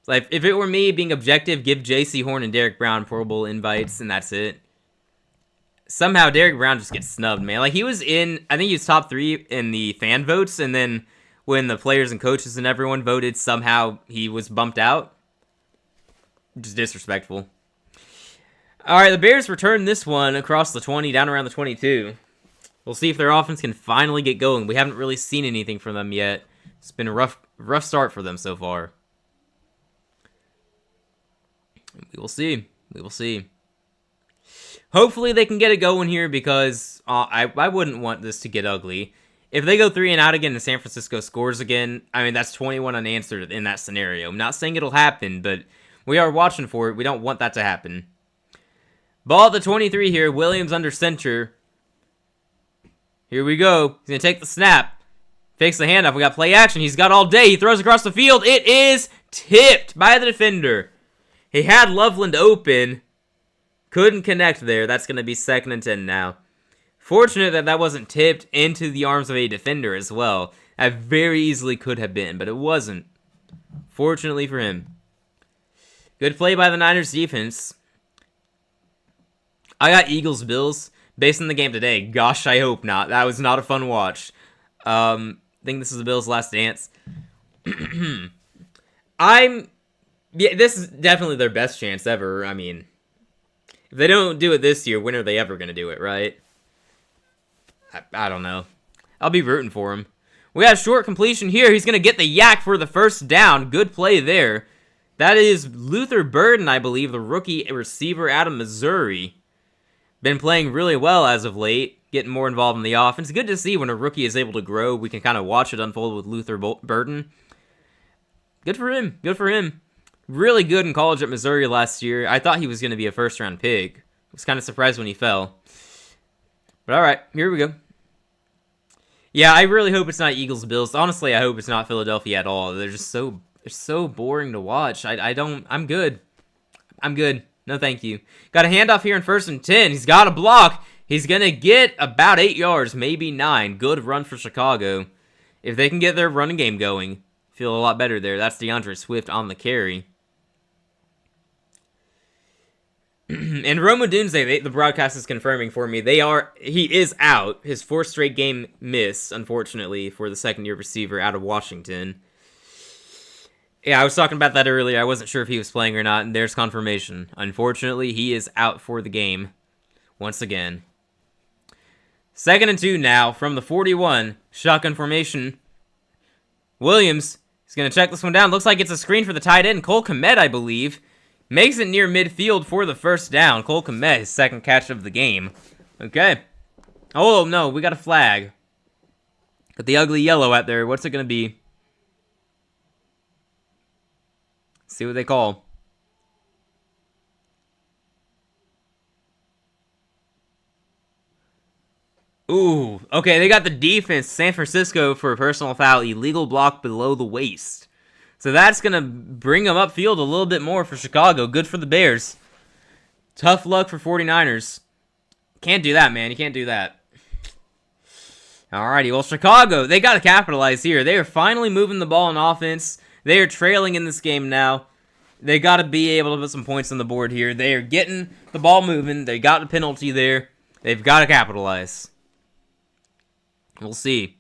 Like, if it were me being objective, give J.C. Horn and Derek Brown Pro Bowl invites, and that's it. Somehow, Derek Brown just gets snubbed, man. Like, I think he was top 3 in the fan votes, and then when the players and coaches and everyone voted, somehow he was bumped out. Just disrespectful. Alright, the Bears return this one across the 20, down around the 22. We'll see if their offense can finally get going. We haven't really seen anything from them yet. It's been a rough start for them so far. We will see. We will see. Hopefully they can get it going here, because I wouldn't want this to get ugly. If they go 3 and out again and San Francisco scores again, I mean, that's 21 unanswered in that scenario. I'm not saying it'll happen, but we are watching for it. We don't want that to happen. Ball at the 23 here. Williams under center. Here we go. He's going to take the snap. Fakes the handoff. We got play action. He's got all day. He throws across the field. It is tipped by the defender. He had Loveland open. Couldn't connect there. That's going to be 2nd and 10 now. Fortunate that wasn't tipped into the arms of a defender as well. That very easily could have been, but it wasn't. Fortunately for him. Good play by the Niners defense. I got Eagles-Bills based on the game today. Gosh, I hope not. That was not a fun watch. I think this is the Bills' last dance. Yeah, this is definitely their best chance ever. I mean, if they don't do it this year, when are they ever going to do it, right? I don't know. I'll be rooting for him. We got a short completion here. He's going to get the yak for the first down. Good play there. That is Luther Burden, I believe, the rookie receiver out of Missouri. Been playing really well as of late, getting more involved in the offense. Good to see when a rookie is able to grow. We can kind of watch it unfold with Luther Burden. Good for him. Good for him. Really good in college at Missouri last year. I thought he was going to be a first-round pick. I was kind of surprised when he fell. But alright, here we go. Yeah, I really hope it's not Eagles-Bills. Honestly, I hope it's not Philadelphia at all. They're so boring to watch. I'm good. I'm good. No, thank you. Got a handoff here in 1st and 10. He's got a block. He's going to get about 8 yards, maybe 9. Good run for Chicago. If they can get their running game going, feel a lot better there. That's DeAndre Swift on the carry. And Rome Odunze, the broadcast is confirming for me, he is out. His 4th straight game miss, unfortunately, for the second-year receiver out of Washington. Yeah, I was talking about that earlier. I wasn't sure if he was playing or not, and there's confirmation. Unfortunately, he is out for the game once again. 2nd and 2 now from the 41. Shotgun formation. Williams is going to check this one down. Looks like it's a screen for the tight end. Cole Kmet, I believe. Makes it near midfield for the first down. Cole Kmet, his second catch of the game. Okay. Oh, no, we got a flag. Got the ugly yellow out there. What's it going to be? See what they call. Ooh, okay, they got the defense, San Francisco, for a personal foul, illegal block below the waist. So that's going to bring them upfield a little bit more for Chicago. Good for the Bears. Tough luck for 49ers. Can't do that, man. You can't do that. Alrighty, well, Chicago, they got to capitalize here. They are finally moving the ball on offense. They are trailing in this game now. They got to be able to put some points on the board here. They are getting the ball moving. They got a penalty there. They've got to capitalize. We'll see.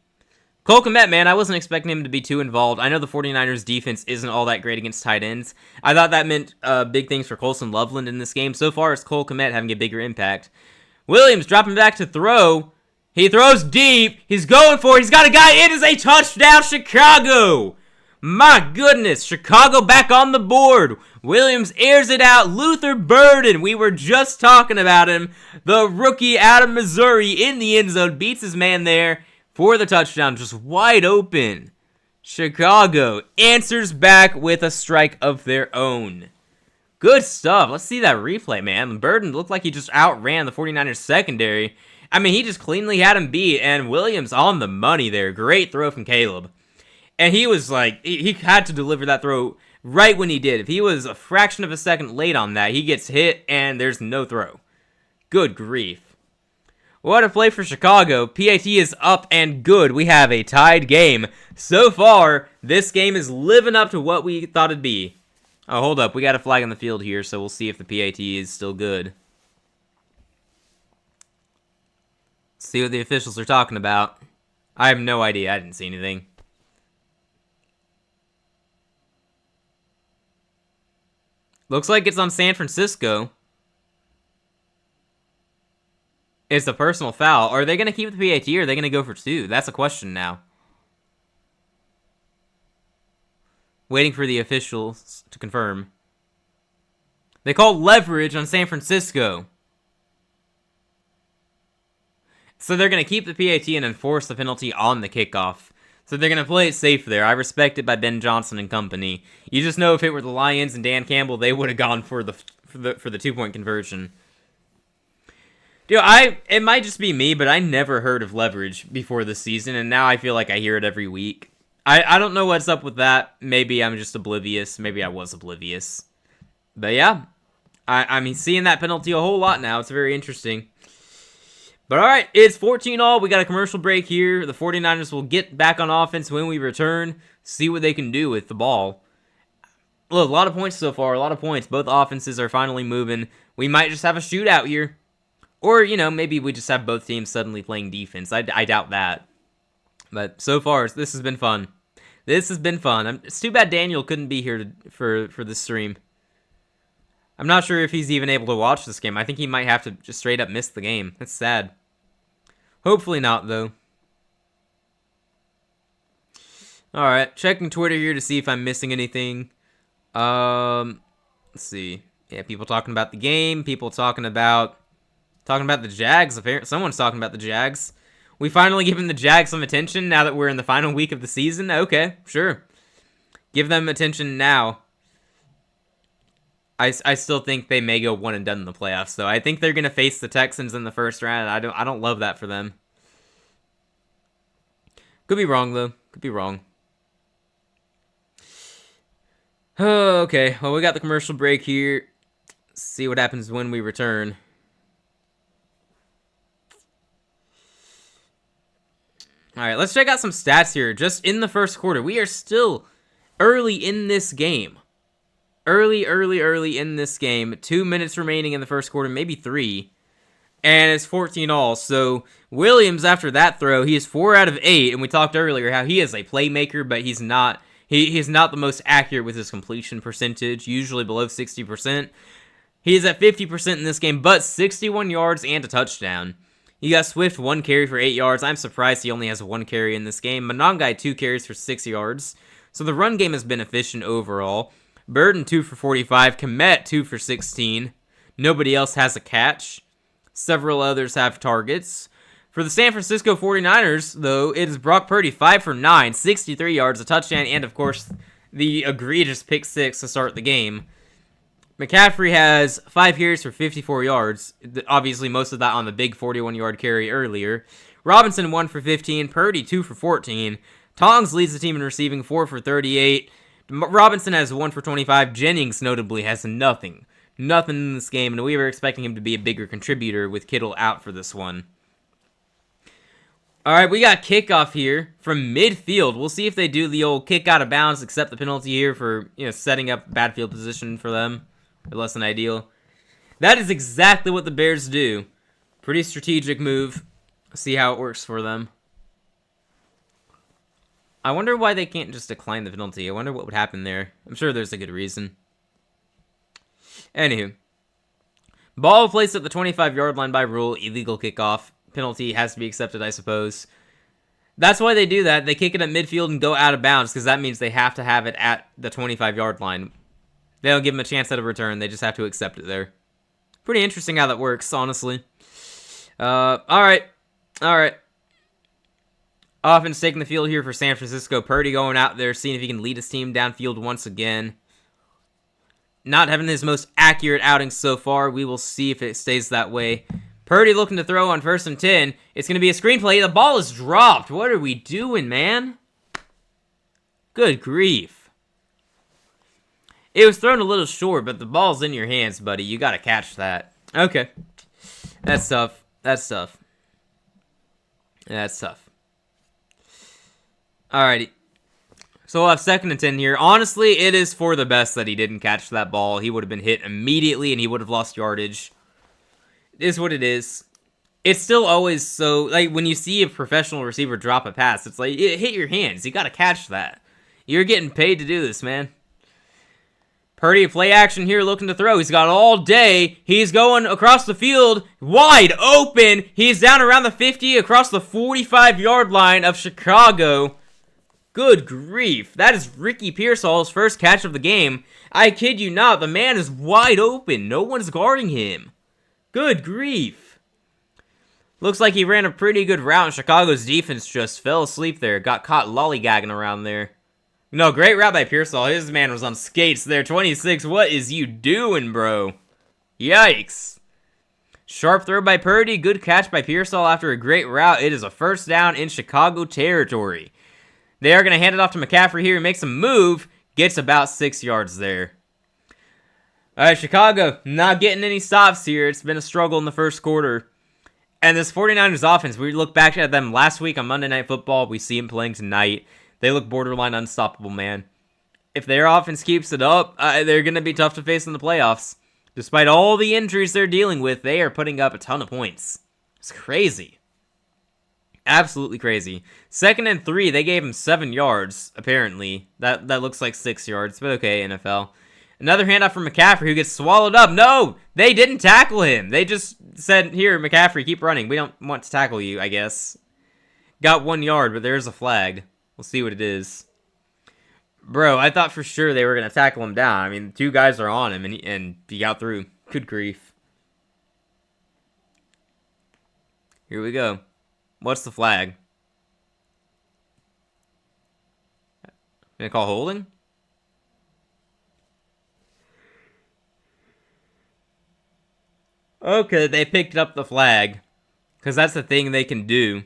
Cole Kmet, man, I wasn't expecting him to be too involved. I know the 49ers defense isn't all that great against tight ends. I thought that meant big things for Colson Loveland in this game. So far, it's Cole Kmet having a bigger impact. Williams dropping back to throw. He throws deep. He's going for it. He's got a guy. It is a touchdown, Chicago. My goodness. Chicago back on the board. Williams airs it out. Luther Burden. We were just talking about him. The rookie out of Missouri in the end zone. Beats his man there for the touchdown. Just wide open. Chicago answers back with a strike of their own. Good stuff. Let's see that replay, man. Burden looked like he just outran the 49ers secondary. I mean, he just cleanly had him beat, and Williams on the money there. Great throw from Caleb. And he was like, he had to deliver that throw right when he did. If he was a fraction of a second late on that, he gets hit, and there's no throw. Good grief. What a play for Chicago. PAT is up and good. We have a tied game. So far, this game is living up to what we thought it'd be. Oh, hold up. We got a flag on the field here, so we'll see if the PAT is still good. See what the officials are talking about. I have no idea. I didn't see anything. Looks like it's on San Francisco. It's a personal foul. Are they going to keep the PAT or are they going to go for 2? That's a question now. Waiting for the officials to confirm. They called leverage on San Francisco. So they're going to keep the PAT and enforce the penalty on the kickoff. So they're going to play it safe there. I respect it by Ben Johnson and company. You just know if it were the Lions and Dan Campbell, they would have gone for the 2-point conversion. Dude, it might just be me, but I never heard of leverage before this season, and now I feel like I hear it every week. I don't know what's up with that. Maybe I'm just oblivious. Maybe I was oblivious. But yeah, I mean, seeing that penalty a whole lot now. It's very interesting. But alright, it's 14-all. We got a commercial break here. The 49ers will get back on offense when we return. See what they can do with the ball. Look, a lot of points so far. A lot of points. Both offenses are finally moving. We might just have a shootout here. Or, you know, maybe we just have both teams suddenly playing defense. I doubt that. But so far, this has been fun. This has been fun. It's too bad Daniel couldn't be here for this stream. I'm not sure if he's even able to watch this game. I think he might have to just straight up miss the game. That's sad. Hopefully not, though. Alright, checking Twitter here to see if I'm missing anything. Let's see. Yeah, people talking about the game. People talking about the Jags. Apparently, someone's talking about the Jags. We finally giving the Jags some attention now that we're in the final week of the season? Okay, sure. Give them attention now. I still think they may go 1 and done in the playoffs, though. I think they're going to face the Texans in the first round. I don't love that for them. Could be wrong, though. Could be wrong. Oh, okay. Well, we got the commercial break here. See what happens when we return. Alright, let's check out some stats here. Just in the first quarter. We are still early in this game. Early in this game. 2 minutes remaining in the first quarter, maybe 3. And it's 14-all. So, Williams, after that throw, he is 4 out of 8. And we talked earlier how he is a playmaker, but he's not the most accurate with his completion percentage, usually below 60%. He is at 50% in this game, but 61 yards and a touchdown. You got Swift 1 carry for 8 yards. I'm surprised he only has 1 carry in this game. Monongai 2 carries for 6 yards. So the run game has been efficient overall. Burden 2 for 45. Komet 2 for 16. Nobody else has a catch. Several others have targets. For the San Francisco 49ers, though, it is Brock Purdy 5 for 9, 63 yards, a touchdown, and of course, the egregious pick 6 to start the game. McCaffrey has 5 carries for 54 yards. Obviously, most of that on the big 41-yard carry earlier. Robinson 1 for 15. Purdy 2 for 14. Tongs leads the team in receiving 4 for 38. Robinson has 1 for 25. Jennings, notably, has nothing. Nothing in this game, and we were expecting him to be a bigger contributor with Kittle out for this one. All right, we got kickoff here from midfield. We'll see if they do the old kick out of bounds, accept the penalty here for setting up bad field position for them. Or less than ideal. That is exactly what the Bears do. Pretty strategic move. See how it works for them. I wonder why they can't just decline the penalty. I wonder what would happen there. I'm sure there's a good reason. Anywho. Ball placed at the 25-yard line by rule. Illegal kickoff. Penalty has to be accepted, I suppose. That's why they do that. They kick it at midfield and go out of bounds, because that means they have to have it at the 25-yard line. They don't give them a chance at a return. They just have to accept it there. Pretty interesting how that works, honestly. Alright. Offense taking the field here for San Francisco. Purdy going out there, seeing if he can lead his team downfield once again. Not having his most accurate outing so far. We will see if it stays that way. Purdy looking to throw on 1st and 10. It's going to be a screen play. The ball is dropped. What are we doing, man? Good grief. It was thrown a little short, but the ball's in your hands, buddy. You got to catch that. Okay. That's tough. That's tough. Alrighty. So we'll have 2nd and 10 here. Honestly, it is for the best that he didn't catch that ball. He would have been hit immediately, and he would have lost yardage. It is what it is. It's still always so, like, when you see a professional receiver drop a pass, it's like, it hit your hands. You got to catch that. You're getting paid to do this, man. Purdy, play action here, looking to throw. He's got all day. He's going across the field, wide open. He's down around the 50, across the 45-yard line of Chicago. Good grief. That is Ricky Pearsall's first catch of the game. I kid you not, the man is wide open. No one's guarding him. Good grief. Looks like he ran a pretty good route, and Chicago's defense just fell asleep there. Got caught lollygagging around there. No, great route by Pearsall. His man was on skates there. 26, what is you doing, bro? Yikes. Sharp throw by Purdy. Good catch by Pearsall after a great route. It is a first down in Chicago territory. They are going to hand it off to McCaffrey here. He makes a move. Gets about 6 yards there. All right, Chicago not getting any stops here. It's been a struggle in the first quarter. And this 49ers offense, we look back at them last week on Monday Night Football. We see them playing tonight. They look borderline unstoppable, man. If their offense keeps it up, they're going to be tough to face in the playoffs. Despite all the injuries they're dealing with, they are putting up a ton of points. It's crazy. Absolutely crazy. 2nd and 3, they gave him 7 yards, apparently. That looks like 6 yards, but okay, NFL. Another handoff from McCaffrey, who gets swallowed up. No, they didn't tackle him. They just said, here, McCaffrey, keep running. We don't want to tackle you, I guess. Got 1 yard, but there's a flag. We'll see what it is. Bro, I thought for sure they were going to tackle him down. I mean, 2 guys are on him, and he got through. Good grief. Here we go. What's the flag? Gonna call holding? Okay, they picked up the flag. Because that's the thing they can do.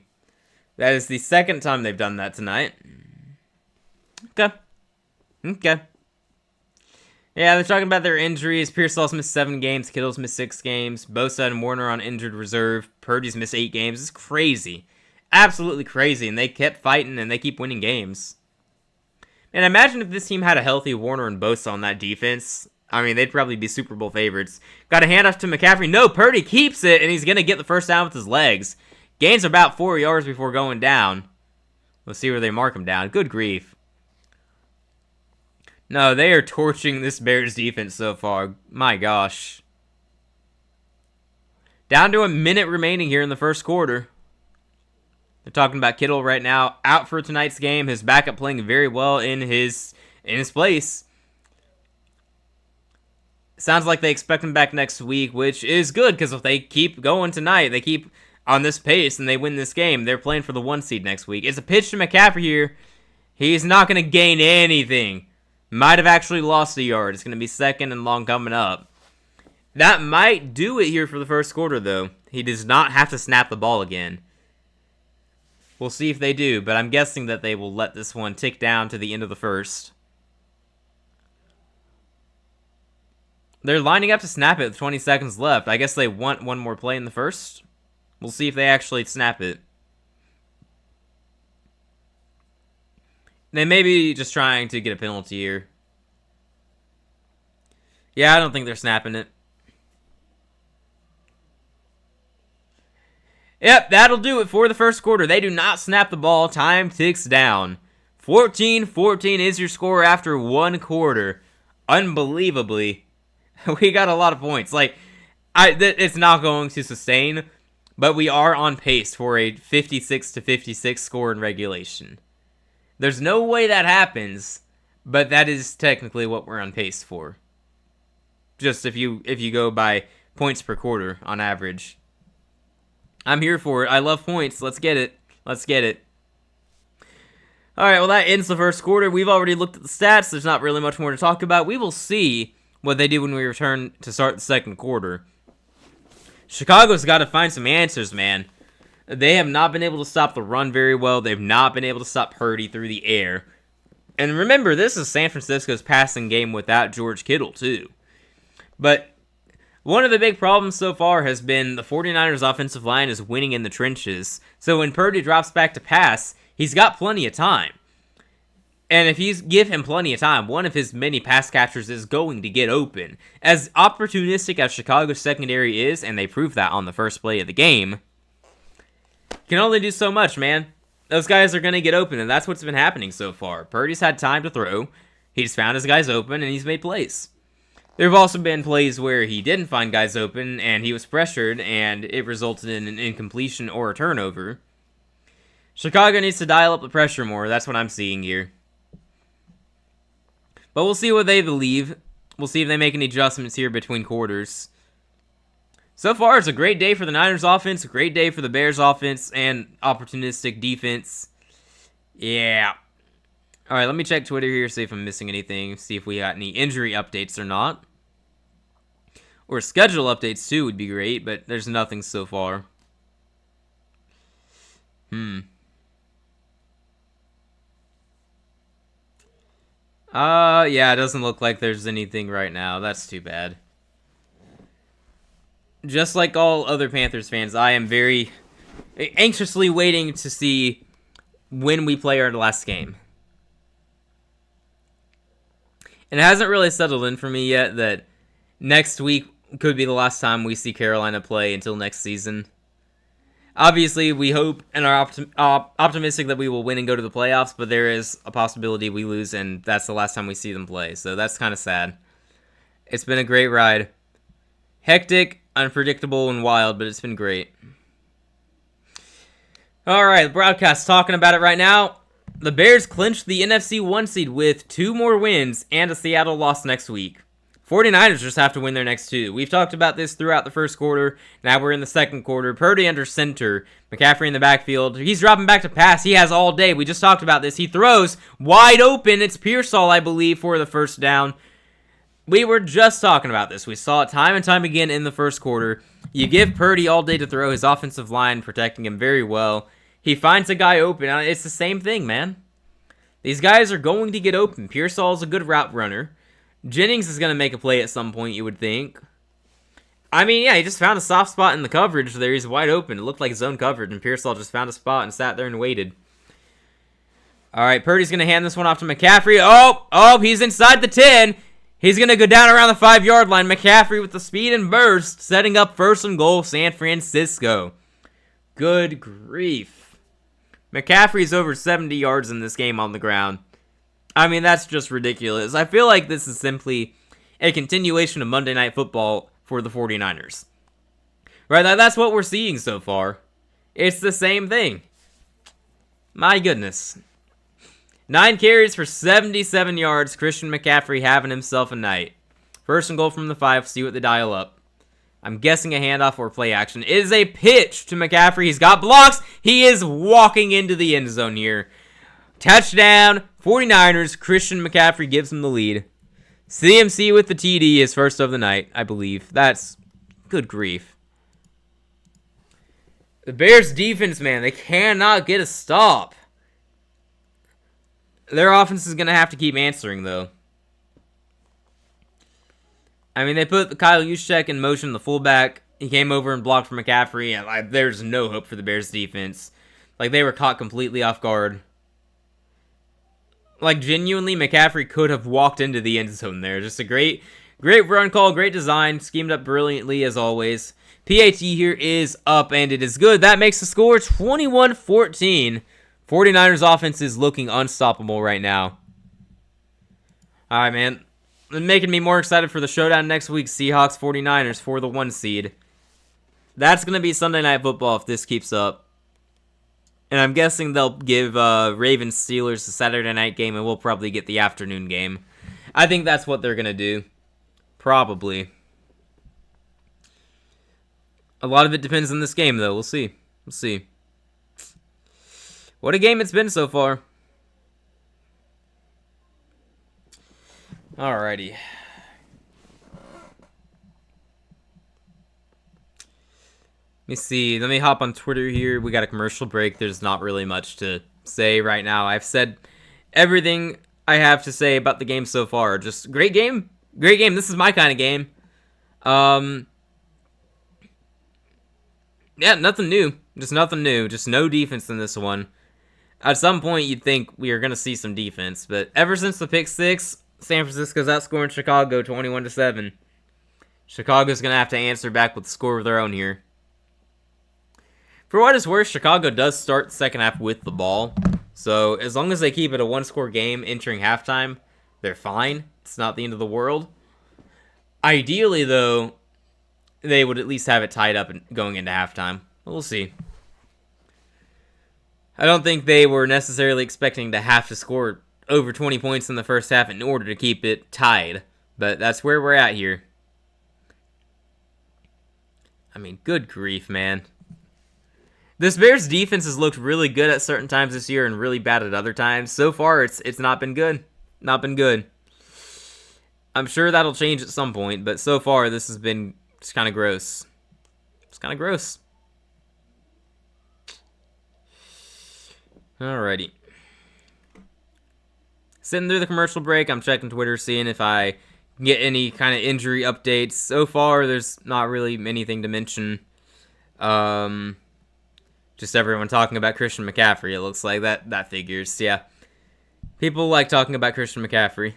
That is the 2nd time they've done that tonight. Okay. Yeah, they're talking about their injuries. Pearsall's missed 7 games. Kittle's missed 6 games. Bosa and Warner on injured reserve. Purdy's missed 8 games. It's crazy. Absolutely crazy. And they kept fighting and they keep winning games. And imagine if this team had a healthy Warner and Bosa on that defense. I mean, they'd probably be Super Bowl favorites. Got a handoff to McCaffrey. No, Purdy keeps it, and he's going to get the first down with his legs. Gains about 4 yards before going down. Let's see where they mark him down. Good grief. No, they are torching this Bears defense so far. My gosh. Down to a minute remaining here in the first quarter. They're talking about Kittle right now. Out for tonight's game. His backup playing very well in his place. Sounds like they expect him back next week, which is good, because if they keep going tonight, they keep on this pace, and they win this game, they're playing for the 1 seed next week. It's a pitch to McCaffrey here. He's not going to gain anything. Might have actually lost a yard. It's going to be second and long coming up. That might do it here for the first quarter, though. He does not have to snap the ball again. We'll see if they do, but I'm guessing that they will let this one tick down to the end of the first. They're lining up to snap it with 20 seconds left. I guess they want one more play in the first. We'll see if they actually snap it. They may be just trying to get a penalty here. Yeah, I don't think they're snapping it. Yep, that'll do it for the first quarter. They do not snap the ball. Time ticks down. 14-14 is your score after 1 quarter. Unbelievably, we got a lot of points. It's not going to sustain, but we are on pace for a 56-56 score in regulation. There's no way that happens, but that is technically what we're on pace for. Just if you go by points per quarter on average. I'm here for it. I love points. Let's get it. Let's get it. Alright, well that ends the first quarter. We've already looked at the stats. There's not really much more to talk about. We will see what they do when we return to start the second quarter. Chicago's got to find some answers, man. They have not been able to stop the run very well. They've not been able to stop Purdy through the air. And remember, this is San Francisco's passing game without George Kittle, too. But one of the big problems so far has been the 49ers offensive line is winning in the trenches. So when Purdy drops back to pass, he's got plenty of time. And if you give him plenty of time, one of his many pass catchers is going to get open. As opportunistic as Chicago's secondary is, and they proved that on the first play of the game, can only do so much, man. Those guys are going to get open, and that's what's been happening so far. Purdy's had time to throw. He's found his guys open, and he's made plays. There have also been plays where he didn't find guys open, and he was pressured, and it resulted in an incompletion or a turnover. Chicago needs to dial up the pressure more. That's what I'm seeing here. But we'll see what they believe. We'll see if they make any adjustments here between quarters. So far, it's a great day for the Niners offense, a great day for the Bears offense, and opportunistic defense. Yeah. Alright, let me check Twitter here, see if I'm missing anything, see if we got any injury updates or not. Or schedule updates too would be great, but there's nothing so far. Yeah, it doesn't look like there's anything right now. That's too bad. Just like all other Panthers fans, I am very anxiously waiting to see when we play our last game. It hasn't really settled in for me yet that next week could be the last time we see Carolina play until next season. Obviously, we hope and are optimistic that we will win and go to the playoffs, but there is a possibility we lose, and that's the last time we see them play. So that's kind of sad. It's been a great ride. Hectic, unpredictable, and wild, but it's been great. Alright, the broadcast talking about it right now. The Bears clinched the NFC 1 seed with 2 more wins and a Seattle loss next week. 49ers just have to win their next 2. We've talked about this throughout the first quarter. Now we're in the second quarter. Purdy under center. McCaffrey in the backfield. He's dropping back to pass. He has all day. We just talked about this. He throws wide open. It's Pearsall, I believe, for the first down. We were just talking about this. We saw it time and time again in the first quarter. You give Purdy all day to throw. His offensive line protecting him very well. He finds a guy open. It's the same thing, man. These guys are going to get open. Pearsall is a good route runner. Jennings is going to make a play at some point, you would think. I mean, yeah, he just found a soft spot in the coverage there. He's wide open. It looked like zone coverage, and Pearsall just found a spot and sat there and waited. All right, Purdy's going to hand this one off to McCaffrey. Oh, he's inside the 10. He's going to go down around the 5-yard line. McCaffrey with the speed and burst, setting up 1st and goal, San Francisco. Good grief. McCaffrey's over 70 yards in this game on the ground. I mean, that's just ridiculous. I feel like this is simply a continuation of Monday Night Football for the 49ers. Right, that's what we're seeing so far. It's the same thing. My goodness. 9 carries for 77 yards. Christian McCaffrey having himself a night. First and goal from the 5. See what they dial up. I'm guessing a handoff or play action. It is a pitch to McCaffrey. He's got blocks. He is walking into the end zone here. Touchdown, 49ers. Christian McCaffrey gives him the lead. CMC with the TD is first of the night, I believe. That's good grief. The Bears defense, man, they cannot get a stop. Their offense is going to have to keep answering, though. I mean, they put Kyle Juszczyk in motion, the fullback. He came over and blocked for McCaffrey. And there's no hope for the Bears defense. Like, they were caught completely off guard. Like, genuinely, McCaffrey could have walked into the end zone there. Just a great run call, great design, schemed up brilliantly as always. PAT here is up, and it is good. That makes the score 21-14. 49ers offense is looking unstoppable right now. All right, man. Making me more excited for the showdown next week. Seahawks 49ers for the 1 seed. That's going to be Sunday Night Football if this keeps up. And I'm guessing they'll give Ravens Steelers the Saturday night game, and we'll probably get the afternoon game. I think that's what they're going to do. Probably. A lot of it depends on this game, though. We'll see. We'll see. What a game it's been so far. Alrighty. Let me see. Let me hop on Twitter here. We got a commercial break. There's not really much to say right now. I've said everything I have to say about the game so far. Just great game. Great game. This is my kind of game. Yeah, nothing new. Just nothing new. Just no defense in this one. At some point, you'd think we are going to see some defense. But ever since the pick 6, San Francisco's outscoring Chicago 21-7. Chicago's going to have to answer back with a score of their own here. For what it's worth, Chicago does start the second half with the ball. So as long as they keep it a one-score game entering halftime, they're fine. It's not the end of the world. Ideally, though, they would at least have it tied up and going into halftime. We'll see. I don't think they were necessarily expecting to have to score over 20 points in the first half in order to keep it tied. But that's where we're at here. I mean, good grief, man. This Bears defense has looked really good at certain times this year and really bad at other times. So far, it's not been good. Not been good. I'm sure that'll change at some point, but so far, this has been just kind of gross. It's kind of gross. Alrighty. Sitting through the commercial break, I'm checking Twitter, seeing if I can get any kind of injury updates. So far, there's not really anything to mention. Just everyone talking about Christian McCaffrey, it looks like. That figures, yeah. People like talking about Christian McCaffrey.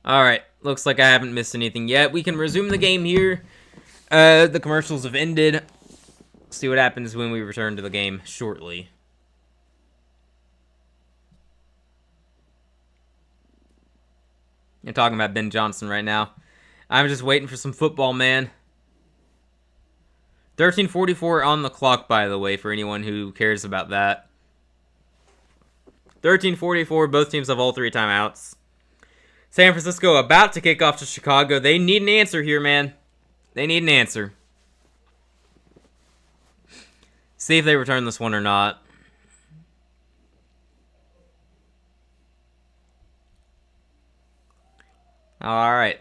Alright, looks like I haven't missed anything yet. We can resume the game here. The commercials have ended. See what happens when we return to the game shortly. You're talking about Ben Johnson right now. I'm just waiting for some football, man. 13:44 on the clock, by the way, for anyone who cares about that. 13:44, both teams have all 3 timeouts. San Francisco about to kick off to Chicago. They need an answer here, man. They need an answer. See if they return this one or not. Alright.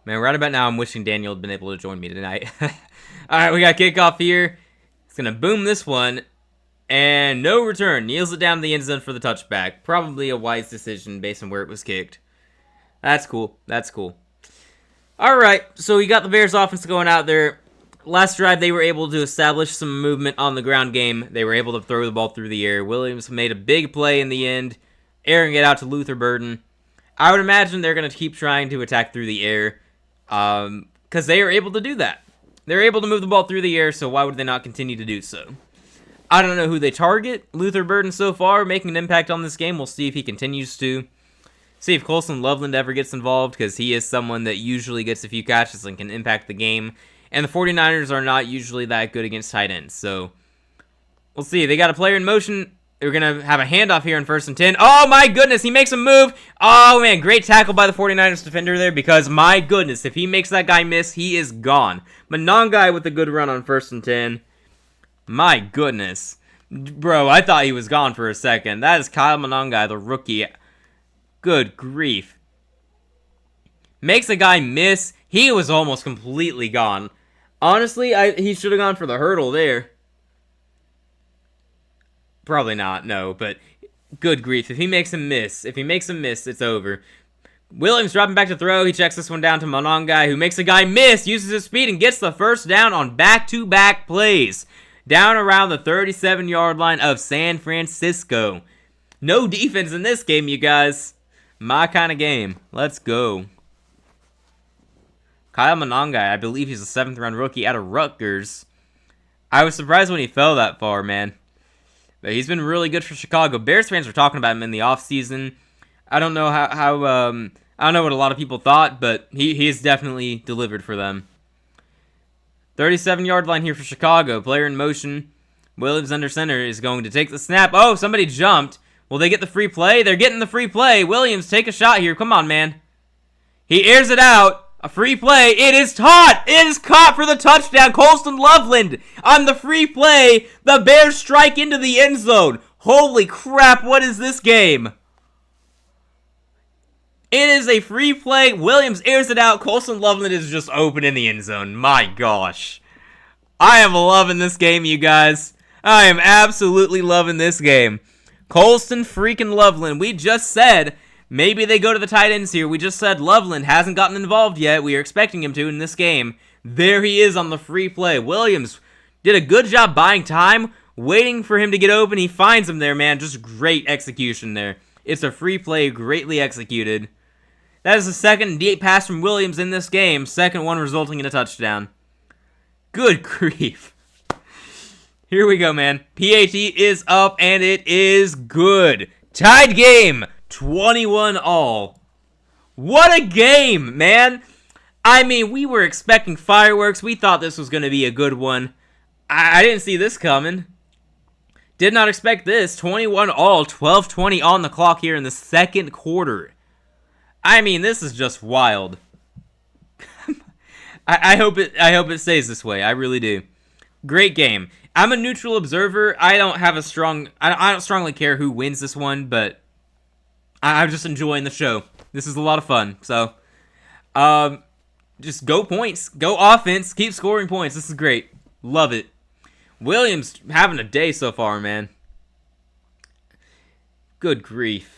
Man, right about now, I'm wishing Daniel had been able to join me tonight. Alright, we got kickoff here. It's going to boom this one. And no return. Kneels it down to the end zone for the touchback. Probably a wise decision based on where it was kicked. That's cool. That's cool. Alright, so we got the Bears offense going out there. Last drive, they were able to establish some movement on the ground game. They were able to throw the ball through the air. Williams made a big play in the end, airing it out to Luther Burden. I would imagine they're going to keep trying to attack through the air because they are able to do that. They're able to move the ball through the air, so why would they not continue to do so? I don't know who they target. Luther Burden so far making an impact on this game. We'll see if he continues to. See if Colson Loveland ever gets involved, because he is someone that usually gets a few catches and can impact the game. And the 49ers are not usually that good against tight ends, so We'll see. They got a player in motion. They're going to have a handoff here in 1st and 10. Oh, my goodness. He makes a move. Oh, man. Great tackle by the 49ers defender there because, my goodness, if he makes that guy miss, he is gone. Monongai with a good run on 1st and 10. My goodness. Bro, I thought he was gone for a second. That is Kyle Monongai, the rookie. Good grief. Makes a guy miss. He was almost completely gone. Honestly, he should have gone for the hurdle there. Probably not, no, but good grief. If he makes a miss, it's over. Williams dropping back to throw. He checks this one down to Monongai, who makes a guy miss, uses his speed, and gets the first down on back-to-back plays. Down around the 37-yard line of San Francisco. No defense in this game, you guys. My kind of game. Let's go. Kyle Monongai, I believe he's a 7th-round rookie out of Rutgers. I was surprised when he fell that far, man. But he's been really good for Chicago. Bears fans were talking about him in the offseason. I don't know I don't know what a lot of people thought, but he has definitely delivered for them. 37-yard line here for Chicago. Player in motion. Williams under center is going to take the snap. Oh, somebody jumped. Will they get the free play? They're getting the free play. Williams, take a shot here. Come on, man. He airs it out. A free play. It is caught. It is caught for the touchdown. Colston Loveland on the free play. The Bears strike into the end zone. Holy crap, what is this game? It is a free play. Williams airs it out. Colston Loveland is just open in the end zone. My gosh. I am loving this game, you guys. I am absolutely loving this game. Colston freaking Loveland. We just said maybe they go to the tight ends here. We just said Loveland hasn't gotten involved yet. We are expecting him to in this game. There he is on the free play. Williams did a good job buying time, waiting for him to get open. He finds him there, man. Just great execution there. It's a free play, greatly executed. That is the second deep pass from Williams in this game. Second one resulting in a touchdown. Good grief. Here we go, man. PAT is up, and it is good. Tied game. 21-all. What a game, man. I mean, we were expecting fireworks. We thought this was going to be a good one. I didn't see this coming. Did not expect this. 21-all, 12:20 on the clock here in the second quarter. I mean, this is just wild. I hope it stays this way. I really do. Great game. I'm a neutral observer. I don't strongly care who wins this one, but I'm just enjoying the show. This is a lot of fun. So, just go points. Go offense. Keep scoring points. This is great. Love it. Williams having a day so far, man. Good grief.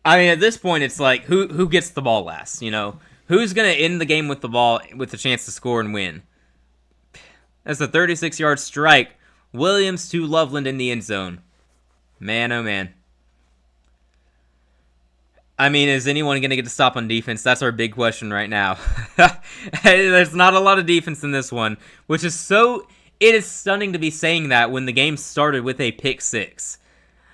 I mean, at this point, it's like, who gets the ball last, you know? Who's going to end the game with the ball with a chance to score and win? That's a 36-yard strike. Williams to Loveland in the end zone. Man, oh man. I mean, is anyone going to get a stop on defense? That's our big question right now. There's not a lot of defense in this one, which is so... It is stunning to be saying that when the game started with a pick six.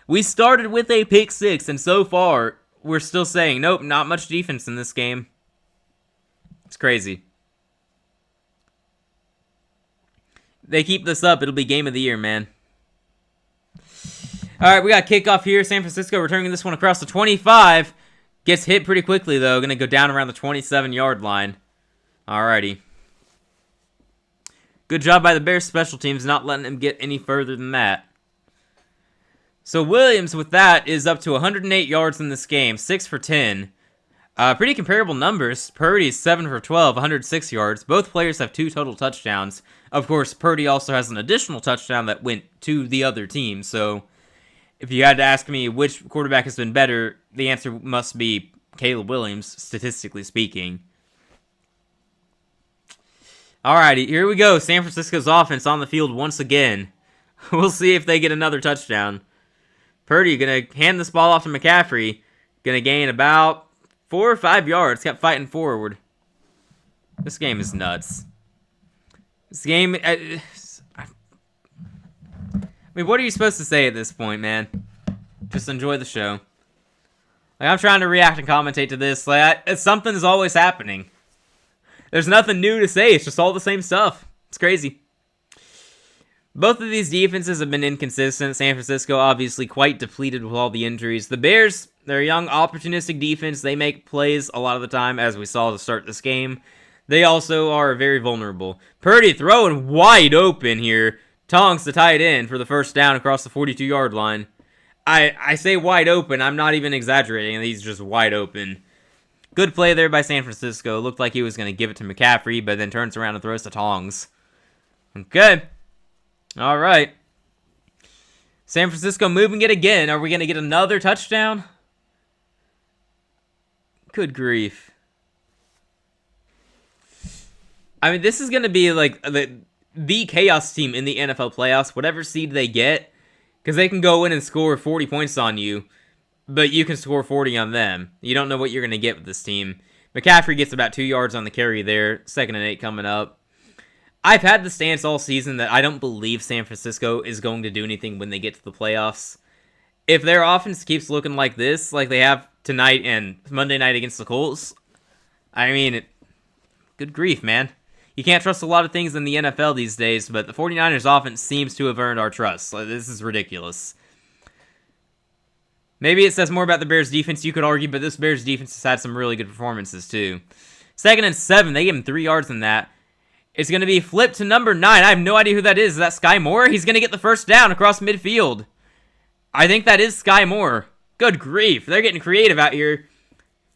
We started with a pick six, and so far, we're still saying, nope, not much defense in this game. It's crazy. They keep this up, it'll be game of the year, man. Alright, we got kickoff here. San Francisco returning this one across the 25. Gets hit pretty quickly, though. Going to go down around the 27-yard line. Alrighty. Good job by the Bears special teams, not letting him get any further than that. So Williams, with that, is up to 108 yards in this game. 6 for 10. Pretty comparable numbers. Purdy's 7 for 12, 106 yards. Both players have 2 total touchdowns. Of course, Purdy also has an additional touchdown that went to the other team. So, if you had to ask me which quarterback has been better, the answer must be Caleb Williams, statistically speaking. Alrighty, here we go. San Francisco's offense on the field once again. We'll see if they get another touchdown. Purdy going to hand this ball off to McCaffrey. Going to gain about 4 or 5 yards. Kept fighting forward. This game is nuts. This game... I mean, what are you supposed to say at this point, man? Just enjoy the show. Like, I'm trying to react and commentate to this. Like, something's always happening. There's nothing new to say. It's just all the same stuff. It's crazy. Both of these defenses have been inconsistent. San Francisco obviously quite depleted with all the injuries. The Bears, they're a young, opportunistic defense. They make plays a lot of the time, as we saw to start this game. They also are very vulnerable. Purdy throwing wide open here. Tonks, the tight end, for the first down across the 42-yard line. I say wide open. I'm not even exaggerating. He's just wide open. Good play there by San Francisco. Looked like he was going to give it to McCaffrey, but then turns around and throws to Tongs. Okay. All right. San Francisco moving it again. Are we going to get another touchdown? Good grief. I mean, this is going to be like the chaos team in the NFL playoffs, whatever seed they get, because they can go in and score 40 points on you, but you can score 40 on them. You don't know what you're going to get with this team. McCaffrey gets about 2 yards on the carry there. 2nd and 8 coming up. I've had the stance all season that I don't believe San Francisco is going to do anything when they get to the playoffs. If their offense keeps looking like this, like they have tonight and Monday night against the Colts, I mean, good grief, man. You can't trust a lot of things in the NFL these days, but the 49ers offense seems to have earned our trust. Like, this is ridiculous. Maybe it says more about the Bears defense, you could argue, but this Bears defense has had some really good performances too. 2nd and 7, they gave him 3 yards in that. It's going to be flipped to number 9. I have no idea who that is. Is that Sky Moore? He's going to get the first down across midfield. I think that is Sky Moore. Good grief. They're getting creative out here.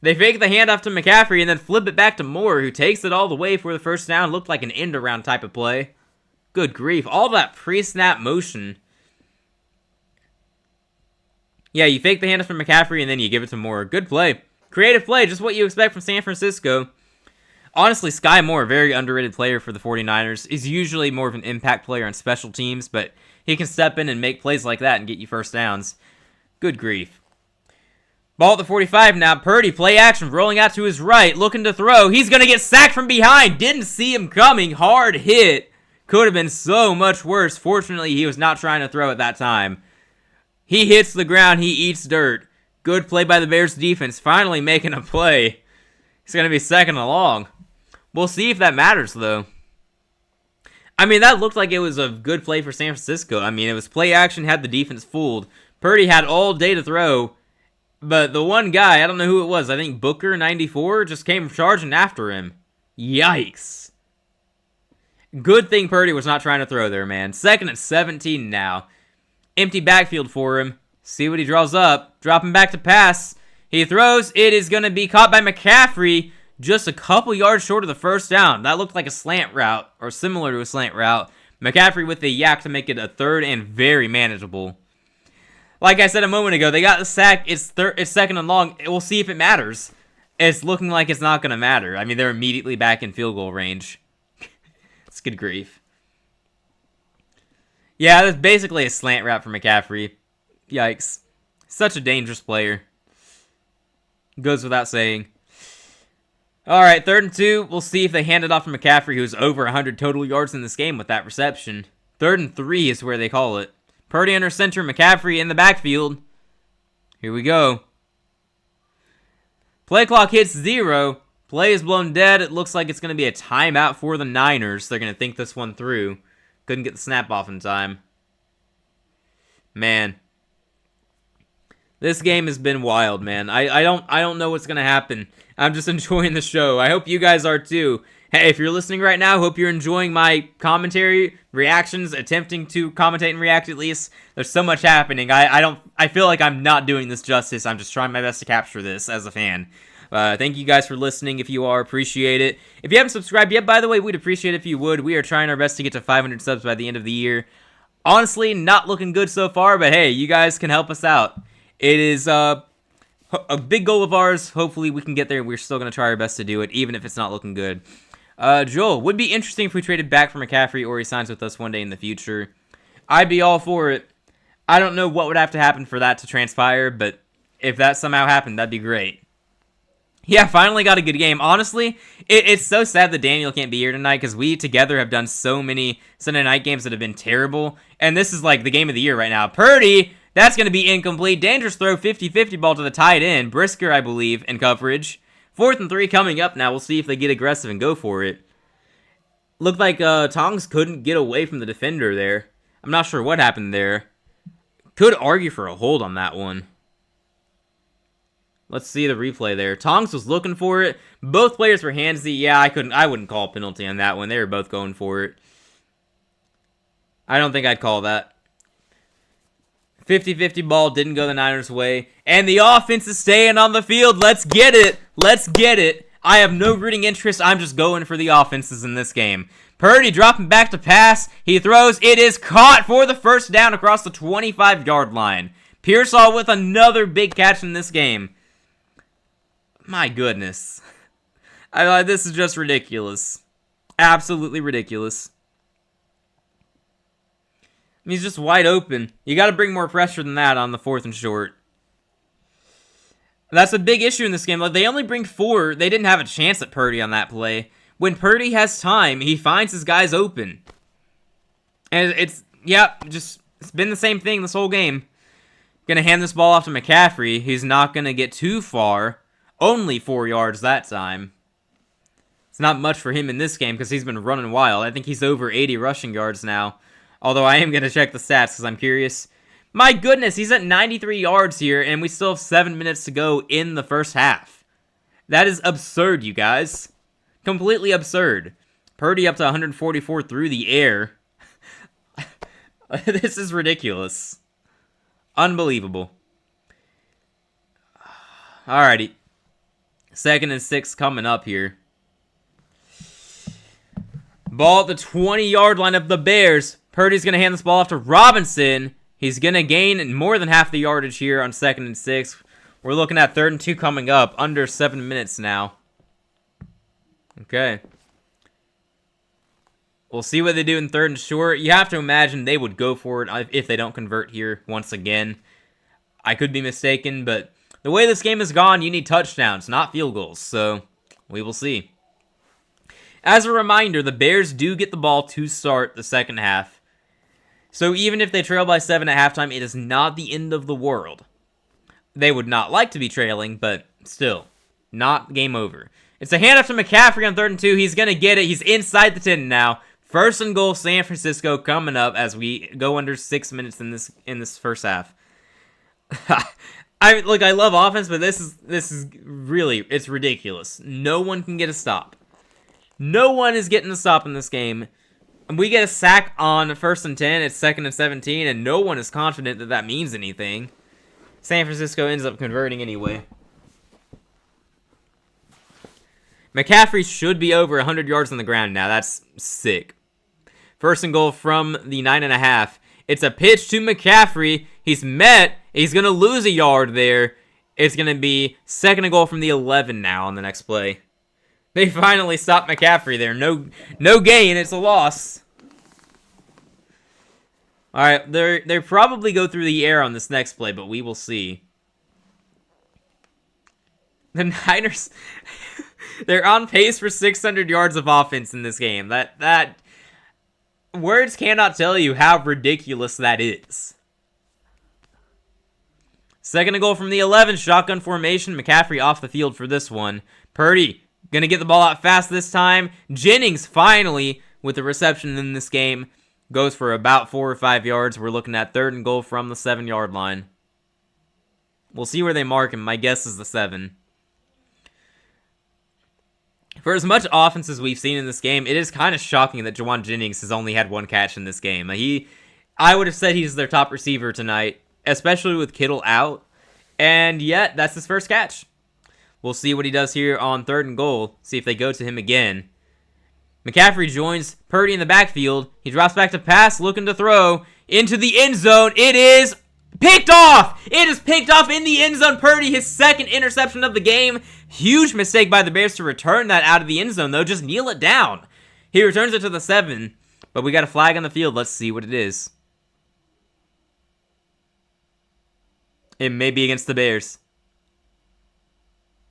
They fake the handoff to McCaffrey and then flip it back to Moore, who takes it all the way for the first down. Looked like an end-around type of play. Good grief. All that pre-snap motion. Yeah, you fake the handoff from McCaffrey and then you give it to Moore. Good play. Creative play, just what you expect from San Francisco. Honestly, Sky Moore, a very underrated player for the 49ers. He's usually more of an impact player on special teams, but he can step in and make plays like that and get you first downs. Good grief. Ball at the 45 now. Purdy, play action, rolling out to his right, looking to throw. He's going to get sacked from behind. Didn't see him coming. Hard hit. Could have been so much worse. Fortunately, he was not trying to throw at that time. He hits the ground. He eats dirt. Good play by the Bears defense. Finally making a play. He's going to be second and long. We'll see if that matters, though. I mean, that looked like it was a good play for San Francisco. I mean, it was play action, had the defense fooled. Purdy had all day to throw. But the one guy, I don't know who it was, I think Booker, 94, just came charging after him. Yikes. Good thing Purdy was not trying to throw there, man. 2nd and 17 now. Empty backfield for him. See what he draws up. Dropping back to pass. He throws. It is going to be caught by McCaffrey. Just a couple yards short of the first down. That looked like a slant route, or similar to a slant route. McCaffrey with the yak to make it a 3rd and very manageable. Like I said a moment ago, they got the sack. It's 2nd and long. We'll see if it matters. It's looking like it's not going to matter. I mean, they're immediately back in field goal range. It's good grief. Yeah, that's basically a slant route for McCaffrey. Yikes. Such a dangerous player. Goes without saying. Alright, 3rd and 2. We'll see if they hand it off to McCaffrey, who's over 100 total yards in this game with that reception. 3rd and 3 is where they call it. Purdy under center, McCaffrey in the backfield. Here we go. Play clock hits 0. Play is blown dead. It looks like it's going to be a timeout for the Niners. They're going to think this one through. Couldn't get the snap off in time. Man. This game has been wild, man. I don't know what's going to happen. I'm just enjoying the show. I hope you guys are too. Hey, if you're listening right now, hope you're enjoying my commentary, reactions, attempting to commentate and react at least. There's so much happening. I feel like I'm not doing this justice. I'm just trying my best to capture this as a fan. Thank you guys for listening. If you are, appreciate it. If you haven't subscribed yet, by the way, we'd appreciate it if you would. We are trying our best to get to 500 subs by the end of the year. Honestly, not looking good so far, but hey, you guys can help us out. It is a big goal of ours. Hopefully we can get there. We're still going to try our best to do it, even if it's not looking good. Joel, would be interesting if we traded back for McCaffrey or he signs with us one day in the future. I'd be all for it. I don't know what would have to happen for that to transpire, but if that somehow happened, that'd be great. Yeah, finally got a good game. Honestly, it's so sad that Daniel can't be here tonight because we together have done so many Sunday night games that have been terrible, and this is like the game of the year right now. Purdy, that's going to be incomplete. Dangerous throw, 50-50 ball to the tight end. Brisker, I believe, in coverage. 4th and 3 coming up now. We'll see if they get aggressive and go for it. Looked like Tongs couldn't get away from the defender there. I'm not sure what happened there. Could argue for a hold on that one. Let's see the replay there. Tongs was looking for it. Both players were handsy. Yeah, I wouldn't call a penalty on that one. They were both going for it. I don't think I'd call that. 50-50 ball didn't go the Niners' way. And the offense is staying on the field. Let's get it. Let's get it. I have no rooting interest. I'm just going for the offenses in this game. Purdy dropping back to pass. He throws. It is caught for the first down across the 25-yard line. Pearsall with another big catch in this game. My goodness. This is just ridiculous. Absolutely ridiculous. He's just wide open. You got to bring more pressure than that on the 4th and short. That's a big issue in this game. Like, they only bring 4. They didn't have a chance at Purdy on that play. When Purdy has time, he finds his guys open. And it's been the same thing this whole game. Gonna hand this ball off to McCaffrey. He's not gonna get too far. Only 4 yards that time. It's not much for him in this game because he's been running wild. I think he's over 80 rushing yards now. Although I am gonna check the stats because I'm curious. My goodness, he's at 93 yards here, and we still have 7 minutes to go in the first half. That is absurd, you guys. Completely absurd. Purdy up to 144 through the air. This is ridiculous. Unbelievable. Alrighty. 2nd and 6 coming up here. Ball at the 20-yard line of the Bears. Purdy's going to hand this ball off to Robinson. He's going to gain more than half the yardage here on 2nd and 6. We're looking at 3rd and 2 coming up. Under 7 minutes now. Okay. We'll see what they do in 3rd and short. You have to imagine they would go for it if they don't convert here once again. I could be mistaken, but the way this game has gone, you need touchdowns, not field goals. So, we will see. As a reminder, the Bears do get the ball to start the second half. So even if they trail by 7 at halftime, it is not the end of the world. They would not like to be trailing, but still, not game over. It's a handoff to McCaffrey on 3rd and 2. He's going to get it. He's inside the 10 now. 1st and goal, San Francisco coming up as we go under 6 minutes in this first half. I love offense, but this is really, it's ridiculous. No one can get a stop. No one is getting a stop in this game. And we get a sack on 1st and 10. It's 2nd and 17, and no one is confident that that means anything. San Francisco ends up converting anyway. McCaffrey should be over 100 yards on the ground now. That's sick. 1st and goal from the 9.5. It's a pitch to McCaffrey. He's met. He's going to lose a yard there. It's going to be 2nd and goal from the 11 now on the next play. They finally stopped McCaffrey there. No gain. It's a loss. All right, they probably go through the air on this next play, but we will see. The Niners, they're on pace for 600 yards of offense in this game. That words cannot tell you how ridiculous that is. 2nd and goal from the 11, shotgun formation. McCaffrey off the field for this one. Purdy gonna get the ball out fast this time. Jennings finally with the reception in this game goes for about 4 or 5 yards. We're looking at 3rd and goal from the 7-yard line. We'll see where they mark him. My guess is the 7. For as much offense as we've seen in this game, it is kind of shocking that Jauan Jennings has only had 1 catch in this game. I would have said he's their top receiver tonight, especially with Kittle out. And yet, that's his first catch. We'll see what he does here on 3rd and goal. See if they go to him again. McCaffrey joins Purdy in the backfield. He drops back to pass, looking to throw into the end zone. It is picked off! It is picked off in the end zone. Purdy, his 2nd interception of the game. Huge mistake by the Bears to return that out of the end zone, though. Just kneel it down. He returns it to the 7, but we got a flag on the field. Let's see what it is. It may be against the Bears.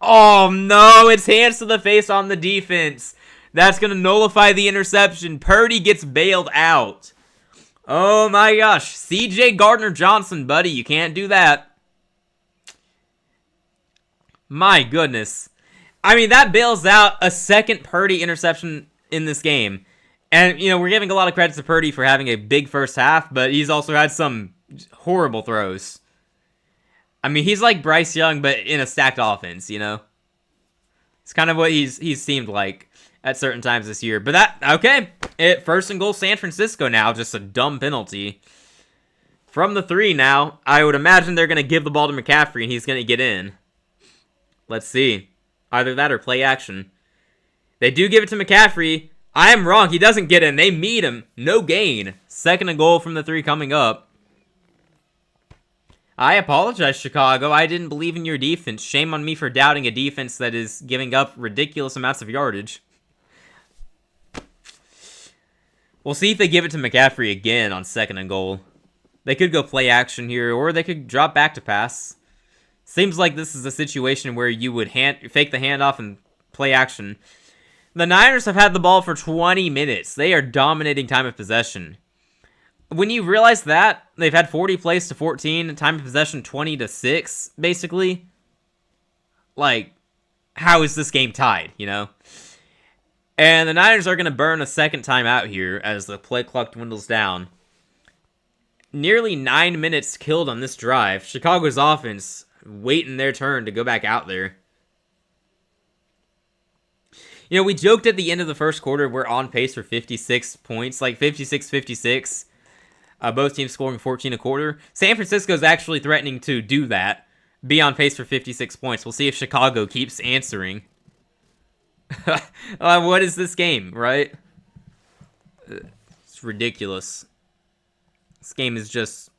Oh, no. It's hands to the face on the defense. That's going to nullify the interception. Purdy gets bailed out. Oh, my gosh. C.J. Gardner-Johnson, buddy. You can't do that. My goodness. I mean, that bails out a 2nd Purdy interception in this game. And, we're giving a lot of credit to Purdy for having a big first half, but he's also had some horrible throws. I mean, he's like Bryce Young, but in a stacked offense, It's kind of what he's seemed like at certain times this year. But okay. First and goal, San Francisco now. Just a dumb penalty. From the 3 now, I would imagine they're going to give the ball to McCaffrey, and he's going to get in. Let's see. Either that or play action. They do give it to McCaffrey. I am wrong. He doesn't get in. They meet him. No gain. Second and goal from the 3 coming up. I apologize, Chicago. I didn't believe in your defense. Shame on me for doubting a defense that is giving up ridiculous amounts of yardage. We'll see if they give it to McCaffrey again on second and goal. They could go play action here, or they could drop back to pass. Seems like this is a situation where you would fake the handoff and play action. The Niners have had the ball for 20 minutes. They are dominating time of possession. When you realize that, they've had 40 plays to 14, time of possession 20-6, basically. Like, how is this game tied, And the Niners are going to burn a second time out here as the play clock dwindles down. Nearly 9 minutes killed on this drive. Chicago's offense waiting their turn to go back out there. We joked at the end of the first quarter we're on pace for 56 points, like 56-56. Both teams scoring 14 a quarter. San Francisco's actually threatening to do that, be on pace for 56 points. We'll see if Chicago keeps answering. What is this game, right? It's ridiculous. This game is just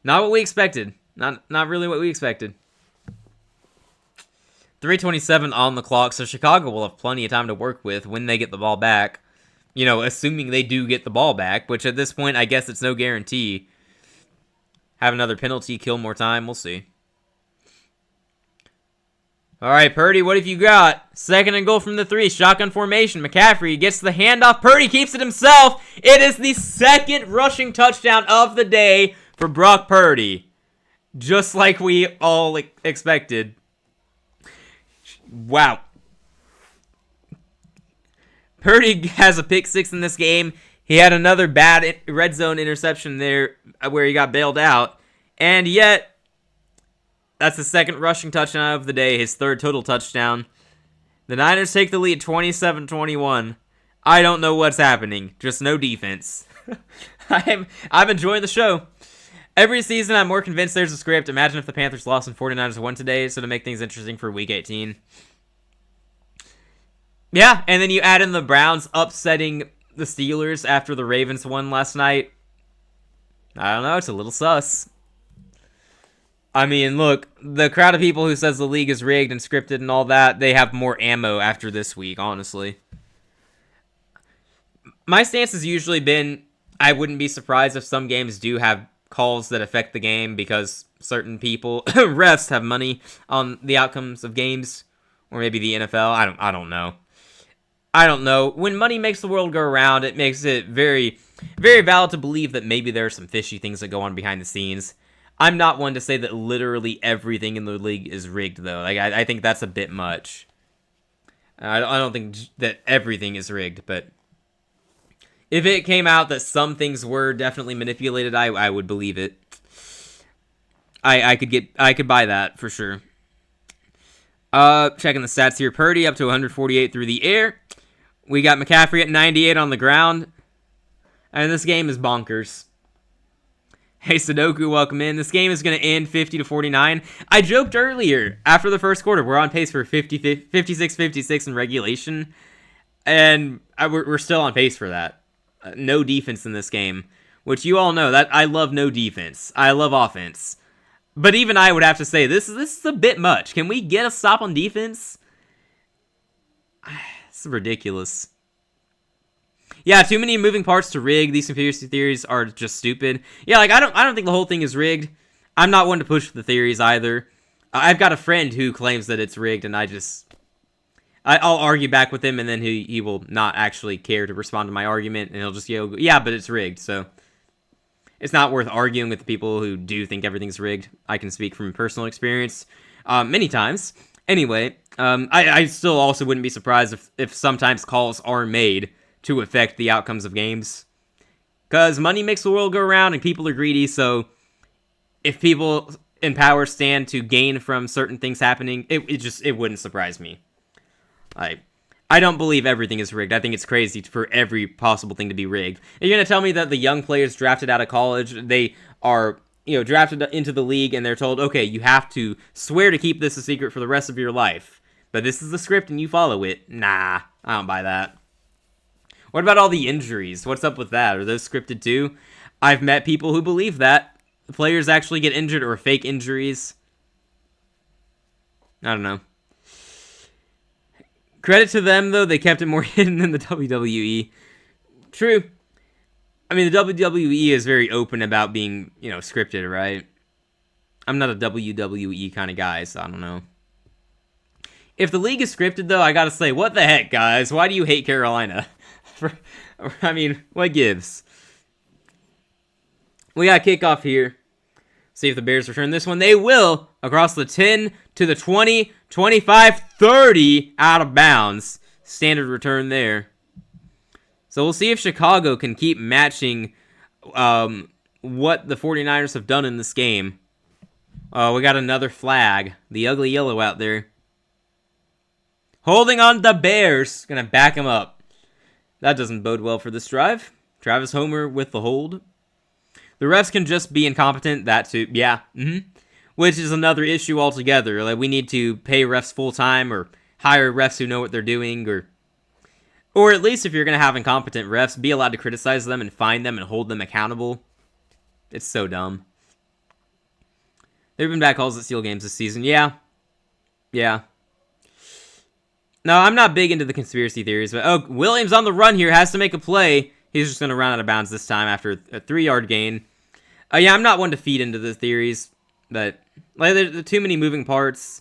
not what we expected. Not really what we expected. 3:27 on the clock, so Chicago will have plenty of time to work with when they get the ball back. Assuming they do get the ball back, which at this point, I guess it's no guarantee. Have another penalty, kill more time, we'll see. All right, Purdy, what have you got? Second and goal from the 3, shotgun formation. McCaffrey gets the handoff. Purdy keeps it himself. It is the second rushing touchdown of the day for Brock Purdy. Just like we all expected. Wow. Purdy has a pick 6 in this game. He had another bad red zone interception there where he got bailed out. And yet, that's the second rushing touchdown of the day, his third total touchdown. The Niners take the lead 27-21. I don't know what's happening. Just no defense. I'm enjoying the show. Every season, I'm more convinced there's a script. Imagine if the Panthers lost and 49ers won today, so to make things interesting for Week 18. Yeah, and then you add in the Browns upsetting the Steelers after the Ravens won last night. I don't know, it's a little sus. I mean, look, the crowd of people who says the league is rigged and scripted and all that, they have more ammo after this week, honestly. My stance has usually been, I wouldn't be surprised if some games do have calls that affect the game because certain people, refs, have money on the outcomes of games, or maybe the NFL. I don't know. I don't know. When money makes the world go around, it makes it very, very valid to believe that maybe there are some fishy things that go on behind the scenes. I'm not one to say that literally everything in the league is rigged, though. I think that's a bit much. I don't think that everything is rigged, but if it came out that some things were definitely manipulated, I would believe it. I could buy that for sure. Checking the stats here. Purdy up to 148 through the air. We got McCaffrey at 98 on the ground. And this game is bonkers. Hey, Sudoku, welcome in. This game is going to end 50-49. I joked earlier, after the first quarter, we're on pace for 56-56 in regulation. And we're still on pace for that. No defense in this game. Which you all know, that I love no defense. I love offense. But even I would have to say, this is a bit much. Can we get a stop on defense? It's ridiculous. Yeah, too many moving parts to rig. These conspiracy theories are just stupid. Yeah, I don't think the whole thing is rigged. I'm not one to push the theories either. I've got a friend who claims that it's rigged, and I'll argue back with him, and then he will not actually care to respond to my argument, and he'll just go, yeah, but it's rigged, so it's not worth arguing with the people who do think everything's rigged. I can speak from personal experience many times. Anyway, I still also wouldn't be surprised if sometimes calls are made to affect the outcomes of games. Because money makes the world go round and people are greedy, so if people in power stand to gain from certain things happening, it wouldn't surprise me. I don't believe everything is rigged. I think it's crazy for every possible thing to be rigged. And you're going to tell me that the young players drafted out of college, they are, drafted into the league and they're told, okay, you have to swear to keep this a secret for the rest of your life. But this is the script and you follow it. Nah, I don't buy that. What about all the injuries? What's up with that? Are those scripted too? I've met people who believe that the players actually get injured or fake injuries. I don't know. Credit to them, though, they kept it more hidden than the WWE. True. I mean, the WWE is very open about being, scripted, right? I'm not a WWE kind of guy, so I don't know. If the league is scripted, though, I gotta say, what the heck, guys? Why do you hate Carolina? What gives? We got kickoff here. See if the Bears return this one. They will. Across the 10 to the 20, 25, 30 out of bounds. Standard return there. So we'll see if Chicago can keep matching what the 49ers have done in this game. We got another flag. The ugly yellow out there. Holding on to the Bears. Gonna back him up. That doesn't bode well for this drive. Travis Homer with the hold. The refs can just be incompetent, that too. Yeah, which is another issue altogether. Like, we need to pay refs full-time or hire refs who know what they're doing, or at least if you're going to have incompetent refs, be allowed to criticize them and fine them and hold them accountable. It's so dumb. There have been bad calls that steal games this season. Yeah. No, I'm not big into the conspiracy theories, but Williams on the run here has to make a play. He's just going to run out of bounds this time after a 3-yard gain. Yeah, I'm not one to feed into the theories, but there's too many moving parts.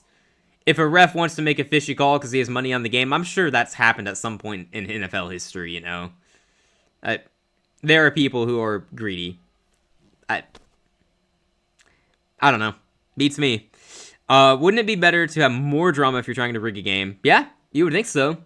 If a ref wants to make a fishy call because he has money on the game, I'm sure that's happened at some point in NFL history, There are people who are greedy. I don't know. Beats me. Wouldn't it be better to have more drama if you're trying to rig a game? Yeah, you would think so.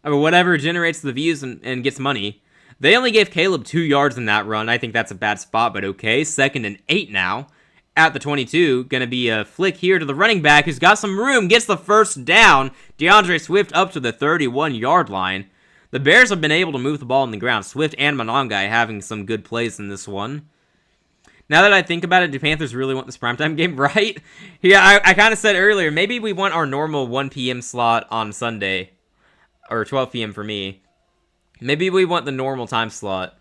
I mean, whatever generates the views and gets money. They only gave Caleb 2 yards in that run. I think that's a bad spot, but okay. 2nd and 8 now. At the 22. Gonna be a flick here to the running back who's got some room. Gets the first down. DeAndre Swift up to the 31-yard line. The Bears have been able to move the ball on the ground. Swift and Monongai having some good plays in this one. Now that I think about it, do Panthers really want this primetime game, right? Yeah, I kind of said earlier, maybe we want our normal 1 p.m. slot on Sunday. Or 12 p.m. for me. Maybe we want the normal time slot.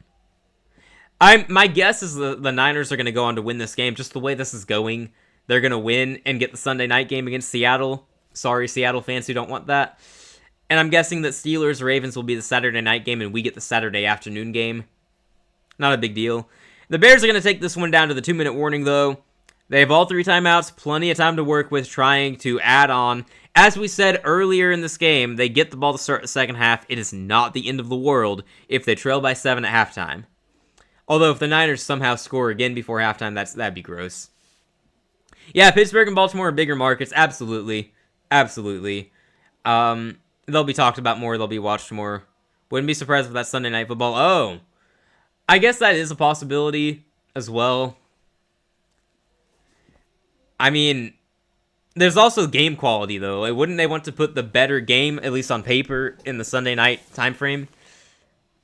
My guess is the Niners are going to go on to win this game. Just the way this is going, they're going to win and get the Sunday night game against Seattle. Sorry, Seattle fans who don't want that. And I'm guessing that Steelers-Ravens will be the Saturday night game and we get the Saturday afternoon game. Not a big deal. The Bears are going to take this one down to the 2-minute warning, though. They have all 3 timeouts, plenty of time to work with, trying to add on. As we said earlier in this game, they get the ball to start the second half. It is not the end of the world if they trail by 7 at halftime. Although if the Niners somehow score again before halftime, that'd be gross. Yeah, Pittsburgh and Baltimore are bigger markets. Absolutely. They'll be talked about more. They'll be watched more. Wouldn't be surprised if that Sunday Night Football. Oh, I guess that is a possibility as well. I mean, there's also game quality, though. Like, wouldn't they want to put the better game, at least on paper, in the Sunday night time frame?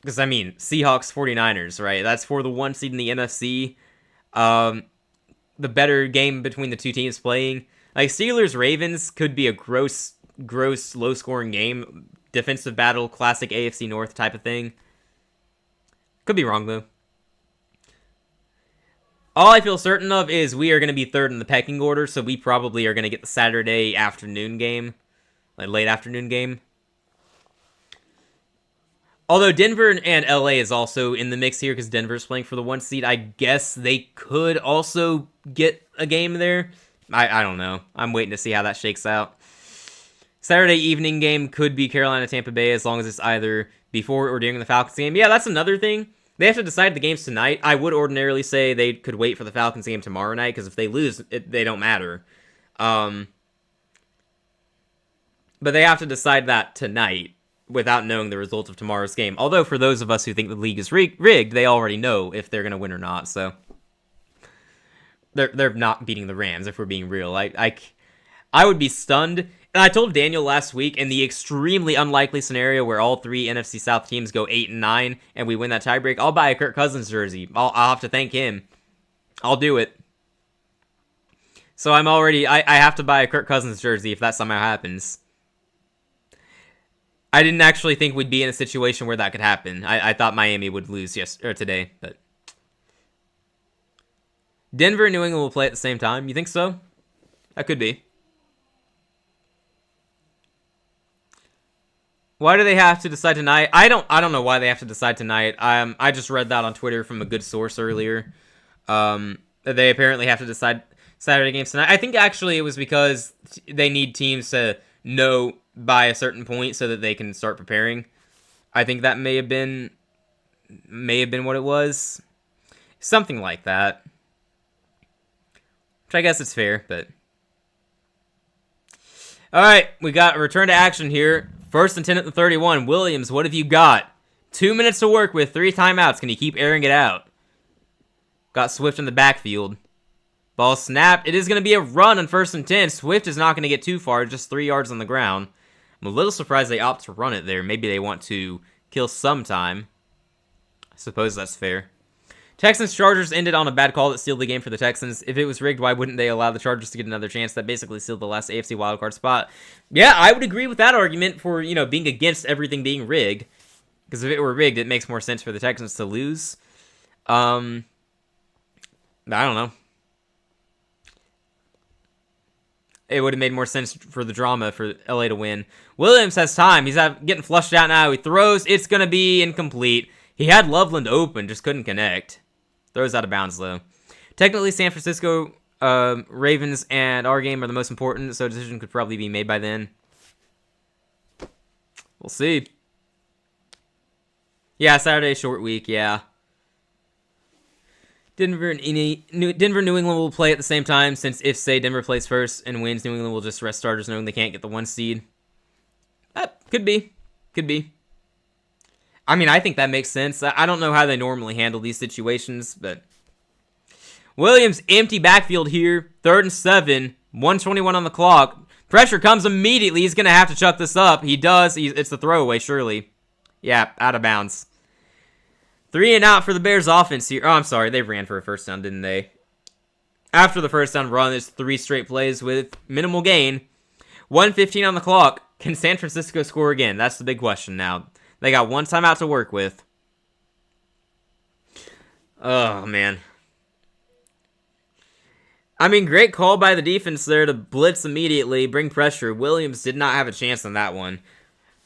Because, I mean, Seahawks, 49ers, right? That's for the 1 seed in the NFC. The better game between the two teams playing. Like, Steelers-Ravens could be a gross, low-scoring game. Defensive battle, classic AFC North type of thing. Could be wrong, though. All I feel certain of is we are going to be 3rd in the pecking order, so we probably are going to get the Saturday afternoon game. Like, late afternoon game. Although Denver and LA is also in the mix here because Denver's playing for the 1 seed. I guess they could also get a game there. I don't know. I'm waiting to see how that shakes out. Saturday evening game could be Carolina-Tampa Bay as long as it's either before or during the Falcons game. Yeah, that's another thing. They have to decide the games tonight. I would ordinarily say they could wait for the Falcons game tomorrow night because if they lose, they don't matter. But they have to decide that tonight without knowing the result of tomorrow's game. Although for those of us who think the league is rigged, they already know if they're going to win or not. So they're not beating the Rams, if we're being real. I would be stunned. And I told Daniel last week, in the extremely unlikely scenario where all three NFC South teams go 8-9 and we win that tiebreak, I'll buy a Kirk Cousins jersey. I'll have to thank him. I'll do it. So I have to buy a Kirk Cousins jersey if that somehow happens. I didn't actually think we'd be in a situation where that could happen. I thought Miami would lose today, but Denver and New England will play at the same time. You think so? That could be. Why do they have to decide tonight? I don't know why they have to decide tonight. I just read that on Twitter from a good source earlier. They apparently have to decide Saturday games tonight. I think actually it was because they need teams to know by a certain point so that they can start preparing. I think that may have been what it was. Something like that. Which I guess it's fair, but alright, we got a return to action here. 1st and 10 at the 31. Williams, what have you got? 2 minutes to work with, 3 timeouts. Can you keep airing it out? Got Swift in the backfield. Ball snapped. It is going to be a run on 1st and 10. Swift is not going to get too far, just 3 yards on the ground. I'm a little surprised they opt to run it there. Maybe they want to kill some time. I suppose that's fair. Texans-Chargers ended on a bad call that sealed the game for the Texans. If it was rigged, why wouldn't they allow the Chargers to get another chance? That basically sealed the last AFC wildcard spot. Yeah, I would agree with that argument for, being against everything being rigged. Because if it were rigged, it makes more sense for the Texans to lose. I don't know. It would have made more sense for the drama for LA to win. Williams has time. He's getting flushed out now. He throws. It's going to be incomplete. He had Loveland open, just couldn't connect. Throws out of bounds, though. Technically, San Francisco Ravens and our game are the most important, so a decision could probably be made by then. We'll see. Yeah, Saturday, short week, yeah. Denver, New England will play at the same time, since if, say, Denver plays first and wins, New England will just rest starters knowing they can't get the 1 seed. Could be. Could be. I mean, I think that makes sense. I don't know how they normally handle these situations, but Williams, empty backfield here. 3rd and 7. 1:21 on the clock. Pressure comes immediately. He's going to have to chuck this up. He does. It's the throwaway, surely. Yeah, out of bounds. 3 and out for the Bears offense here. Oh, I'm sorry. They ran for a first down, didn't they? After the first down run, there's 3 straight plays with minimal gain. 1:15 on the clock. Can San Francisco score again? That's the big question now. They got 1 timeout to work with. Oh, man. I mean, great call by the defense there to blitz immediately, bring pressure. Williams did not have a chance on that one.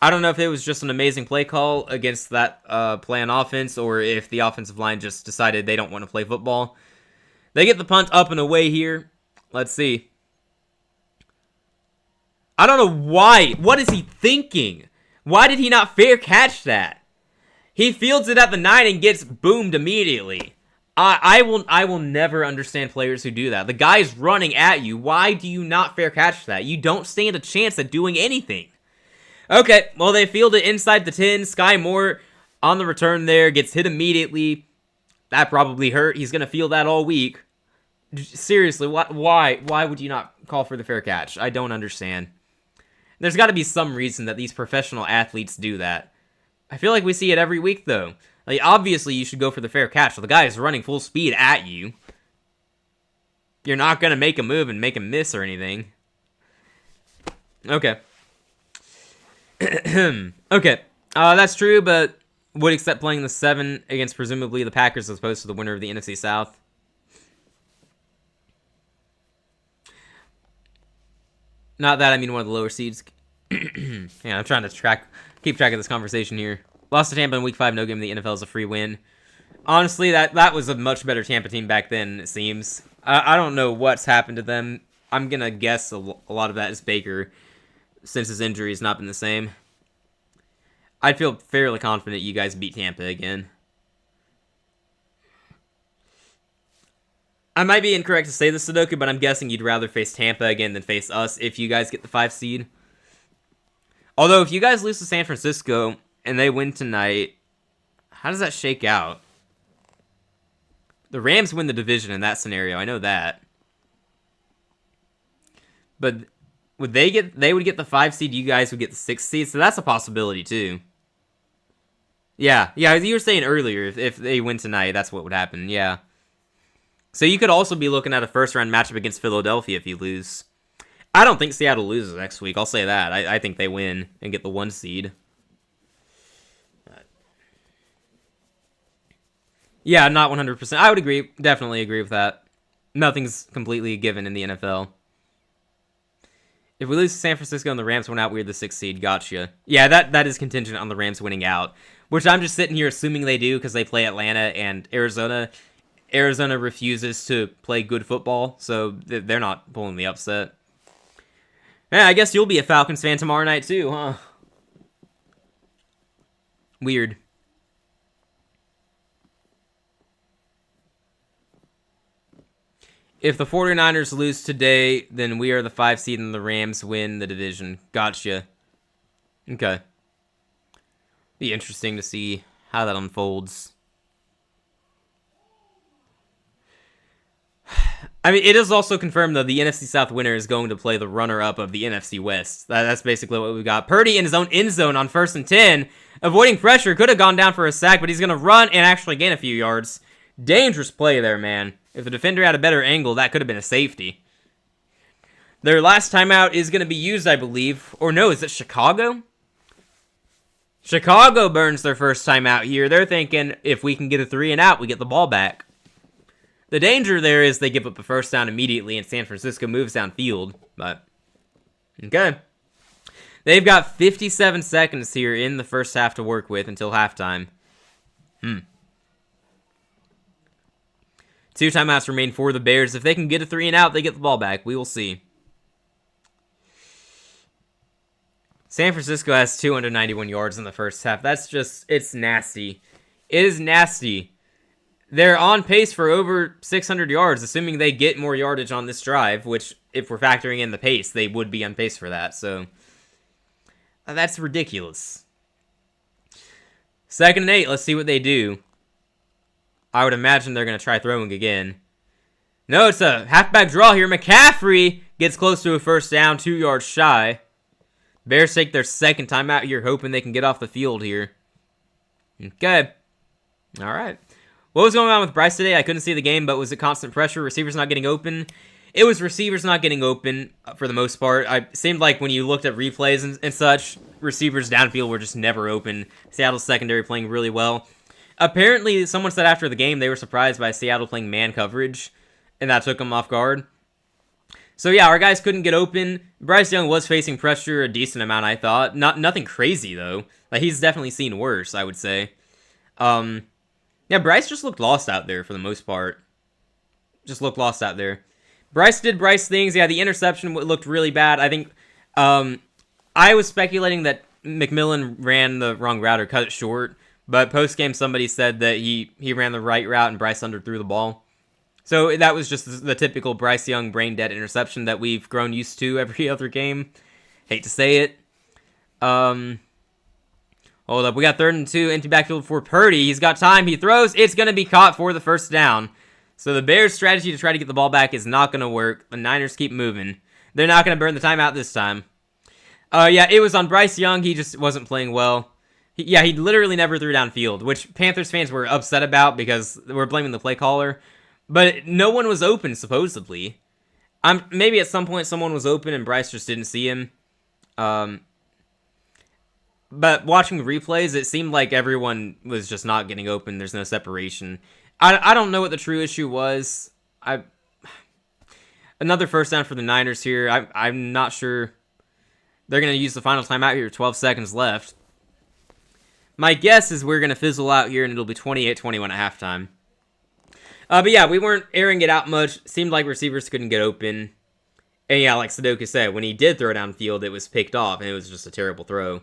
I don't know if it was just an amazing play call against that play on offense, or if the offensive line just decided they don't want to play football. They get the punt up and away here. Let's see. I don't know why. What is he thinking? Why did he not fair catch that? He fields it at the 9 and gets boomed immediately. I will never understand players who do that. The guy's running at you. Why do you not fair catch that? You don't stand a chance at doing anything. Okay, well, they field it inside the 10. Sky Moore on the return there. Gets hit immediately. That probably hurt. He's going to feel that all week. Seriously, why would you not call for the fair catch? I don't understand. There's got to be some reason that these professional athletes do that. I feel like we see it every week, though. Like, obviously, you should go for the fair catch. So the guy is running full speed at you. You're not going to make a move and make him miss or anything. Okay. Okay. That's true, but would accept playing the 7 against presumably the Packers as opposed to the winner of the NFC South. Not that, I mean one of the lower seeds. Yeah, I'm trying to keep track of this conversation here. Lost to Tampa in Week 5, no game in the NFL is a free win. Honestly, that was a much better Tampa team back then, it seems. I don't know what's happened to them. I'm going to guess a lot of that is Baker, since his injury has not been the same. I'd feel fairly confident you guys beat Tampa again. I might be incorrect to say this, Sudoku, but I'm guessing you'd rather face Tampa again than face us if you guys get the 5 seed. Although, if you guys lose to San Francisco and they win tonight, how does that shake out? The Rams win the division in that scenario. I know that. But they would get the 5 seed, you guys would get the 6 seed, so that's a possibility too. Yeah, as you were saying earlier, if they win tonight, that's what would happen, yeah. So you could also be looking at a first-round matchup against Philadelphia if you lose. I don't think Seattle loses next week, I'll say that. I think they win and get the 1 seed. Yeah, not 100%. I would agree, definitely agree with that. Nothing's completely given in the NFL. If we lose to San Francisco and the Rams win out, we're the 6th seed. Gotcha. Yeah, that is contingent on the Rams winning out. Which I'm just sitting here assuming they do because they play Atlanta and Arizona. Arizona refuses to play good football, so they're not pulling the upset. Yeah, I guess you'll be a Falcons fan tomorrow night too, huh? Weird. If the 49ers lose today, then we are the 5 seed and the Rams win the division. Gotcha. Okay. Be interesting to see how that unfolds. I mean, it is also confirmed, though, the NFC South winner is going to play the runner-up of the NFC West. That's basically what we got. Purdy in his own end zone on 1st and 10. Avoiding pressure. Could have gone down for a sack, but he's going to run and actually gain a few yards. Dangerous play there, man. If the defender had a better angle, that could have been a safety. Their last timeout is going to be used, I believe. Or no, is it Chicago? Chicago burns their first timeout here. They're thinking, if we can get a 3 and out, we get the ball back. The danger there is they give up a first down immediately and San Francisco moves downfield. But, okay. They've got 57 seconds here in the first half to work with until halftime. 2 timeouts remain for the Bears. If they can get a 3 and out, they get the ball back. We will see. San Francisco has 291 yards in the first half. That's just, it's nasty. It is nasty. They're on pace for over 600 yards, assuming they get more yardage on this drive, which, if we're factoring in the pace, they would be on pace for that. So, that's ridiculous. 2nd and 8. Let's see what they do. I would imagine they're going to try throwing again. No, it's a halfback draw here. McCaffrey gets close to a first down, 2 yards shy. Bears take their 2nd timeout here, hoping they can get off the field here. Okay. All right. What was going on with Bryce today? I couldn't see the game, but was it constant pressure? Receivers not getting open? It was receivers not getting open for the most part. It seemed like when you looked at replays and such, receivers downfield were just never open. Seattle's secondary playing really well. Apparently, someone said after the game they were surprised by Seattle playing man coverage, and that took them off guard. So yeah, our guys couldn't get open. Bryce Young was facing pressure a decent amount, I thought. Nothing crazy, though. Like, he's definitely seen worse, I would say. Yeah, Bryce just looked lost out there for the most part. Just looked lost out there. Bryce did Bryce things. Yeah, the interception looked really bad. I think I was speculating that McMillan ran the wrong route or cut it short. But post-game, somebody said that he ran the right route and Bryce underthrew the ball. So that was just the typical Bryce Young brain-dead interception that we've grown used to every other game. Hate to say it. Hold up, we got 3rd and 2, empty backfield for Purdy. He's got time, he throws, it's going to be caught for the first down. So the Bears' strategy to try to get the ball back is not going to work. The Niners keep moving. They're not going to burn the timeout this time. Yeah, it was on Bryce Young, he just wasn't playing well. He literally never threw downfield, which Panthers fans were upset about because we're blaming the play caller. But no one was open, supposedly. Maybe at some point someone was open and Bryce just didn't see him. But watching replays, it seemed like everyone was just not getting open. There's no separation. I don't know what the true issue was. Another first down for the Niners here. I'm not sure. They're going to use the final timeout here. 12 seconds left. My guess is we're going to fizzle out here and it'll be 28-21 at halftime. But yeah, we weren't airing it out much. Seemed like receivers couldn't get open. And yeah, like Sudoku said, when he did throw downfield, it was picked off and it was just a terrible throw.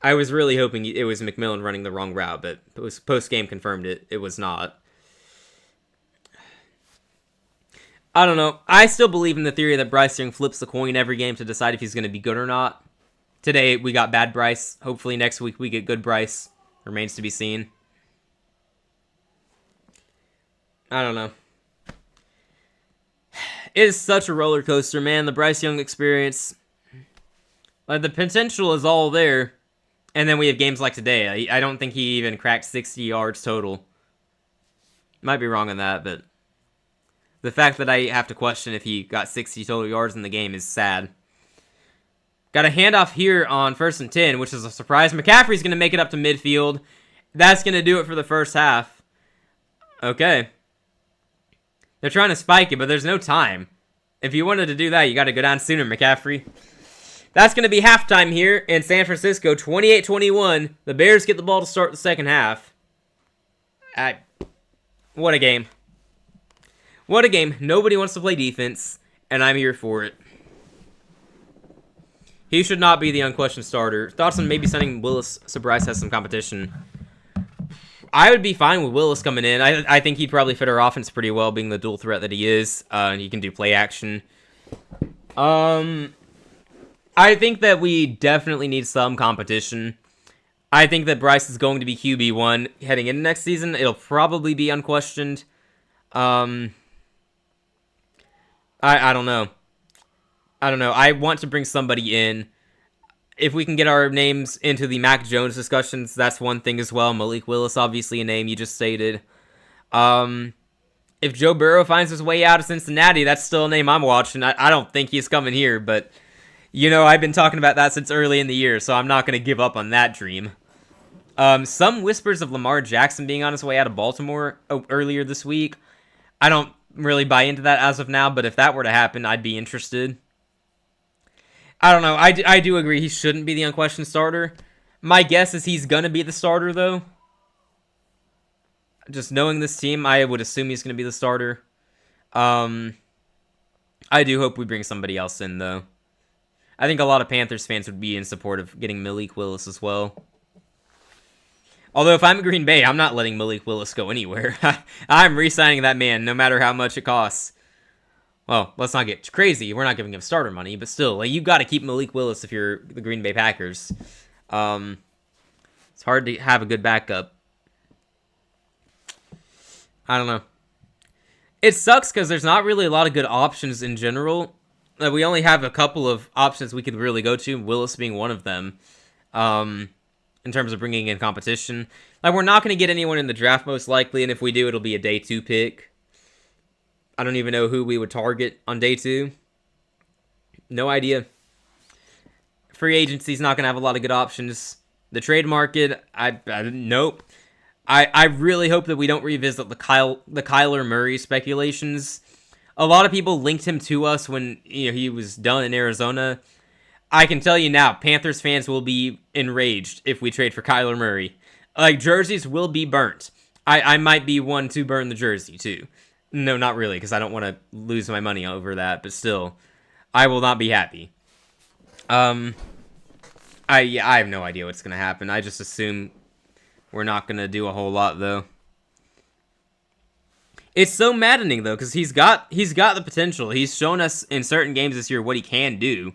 I was really hoping it was McMillan running the wrong route, but post-game confirmed it. It was not. I don't know. I still believe in the theory that Bryce Young flips the coin every game to decide if he's going to be good or not. Today we got bad Bryce. Hopefully next week we get good Bryce. Remains to be seen. I don't know. It is such a roller coaster, man. The Bryce Young experience. Like, the potential is all there. And then we have games like today. I don't think he even cracked 60 yards total. Might be wrong on that, but the fact that I have to question if he got 60 total yards in the game is sad. Got a handoff here on 1st and 10, which is a surprise. McCaffrey's going to make it up to midfield. That's going to do it for the first half. Okay. They're trying to spike it, but there's no time. If you wanted to do that, you got to go down sooner, McCaffrey. That's going to be halftime here in San Francisco, 28-21. The Bears get the ball to start the second half. What a game. What a game. Nobody wants to play defense, and I'm here for it. He should not be the unquestioned starter. Thoughts on maybe sending Willis so Bryce has some competition? I would be fine with Willis coming in. I think he'd probably fit our offense pretty well, being the dual threat that he is. And he can do play action. I think that we definitely need some competition. I think that Bryce is going to be QB1 heading into next season. It'll probably be unquestioned. I don't know. I want to bring somebody in. If we can get our names into the Mac Jones discussions, that's one thing as well. Malik Willis, obviously a name you just stated. If Joe Burrow finds his way out of Cincinnati, that's still a name I'm watching. I don't think he's coming here, but, you know, I've been talking about that since early in the year, so I'm not going to give up on that dream. Some whispers of Lamar Jackson being on his way out of Baltimore earlier this week. I don't really buy into that as of now, but if that were to happen, I'd be interested. I don't know. I do agree he shouldn't be the unquestioned starter. My guess is he's going to be the starter, though. Just knowing this team, I would assume he's going to be the starter. I do hope we bring somebody else in, though. I think a lot of Panthers fans would be in support of getting Malik Willis as well. Although, if I'm Green Bay, I'm not letting Malik Willis go anywhere. I'm re-signing that man, no matter how much it costs. Well, let's not get crazy. We're not giving him starter money, but still, like, you got to keep Malik Willis if you're the Green Bay Packers. It's hard to have a good backup. I don't know. It sucks because there's not really a lot of good options in general. We only have a couple of options we could really go to, Willis being one of them, in terms of bringing in competition. Like, we're not going to get anyone in the draft most likely, and if we do, it'll be a day 2 pick. I don't even know who we would target on day 2. No idea. Free agency's not going to have a lot of good options. The trade market, nope. I really hope that we don't revisit the Kyler Murray speculations. A lot of people linked him to us when he was done in Arizona. I can tell you now, Panthers fans will be enraged if we trade for Kyler Murray. Like, jerseys will be burnt. I might be one to burn the jersey, too. No, not really, because I don't want to lose my money over that, but still, I will not be happy. I have no idea what's going to happen. I just assume we're not going to do a whole lot, though. It's so maddening, though, because he's got the potential. He's shown us in certain games this year what he can do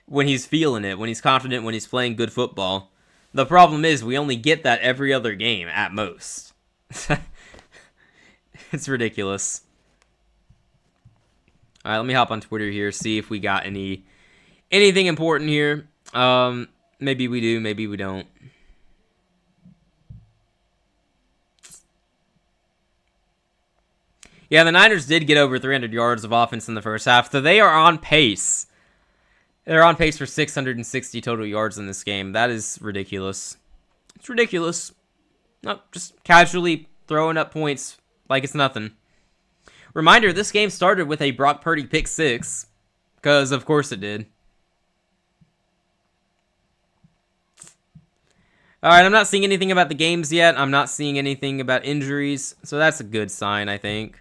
when he's feeling it, when he's confident, when he's playing good football. The problem is we only get that every other game at most. It's ridiculous. All right, let me hop on Twitter here, see if we got anything important here. Maybe we do, maybe we don't. Yeah, the Niners did get over 300 yards of offense in the first half, so they are on pace. They're on pace for 660 total yards in this game. That is ridiculous. It's ridiculous. No, just casually throwing up points like it's nothing. Reminder, this game started with a Brock Purdy pick 6, because of course it did. Alright, I'm not seeing anything about the games yet. I'm not seeing anything about injuries, so that's a good sign, I think.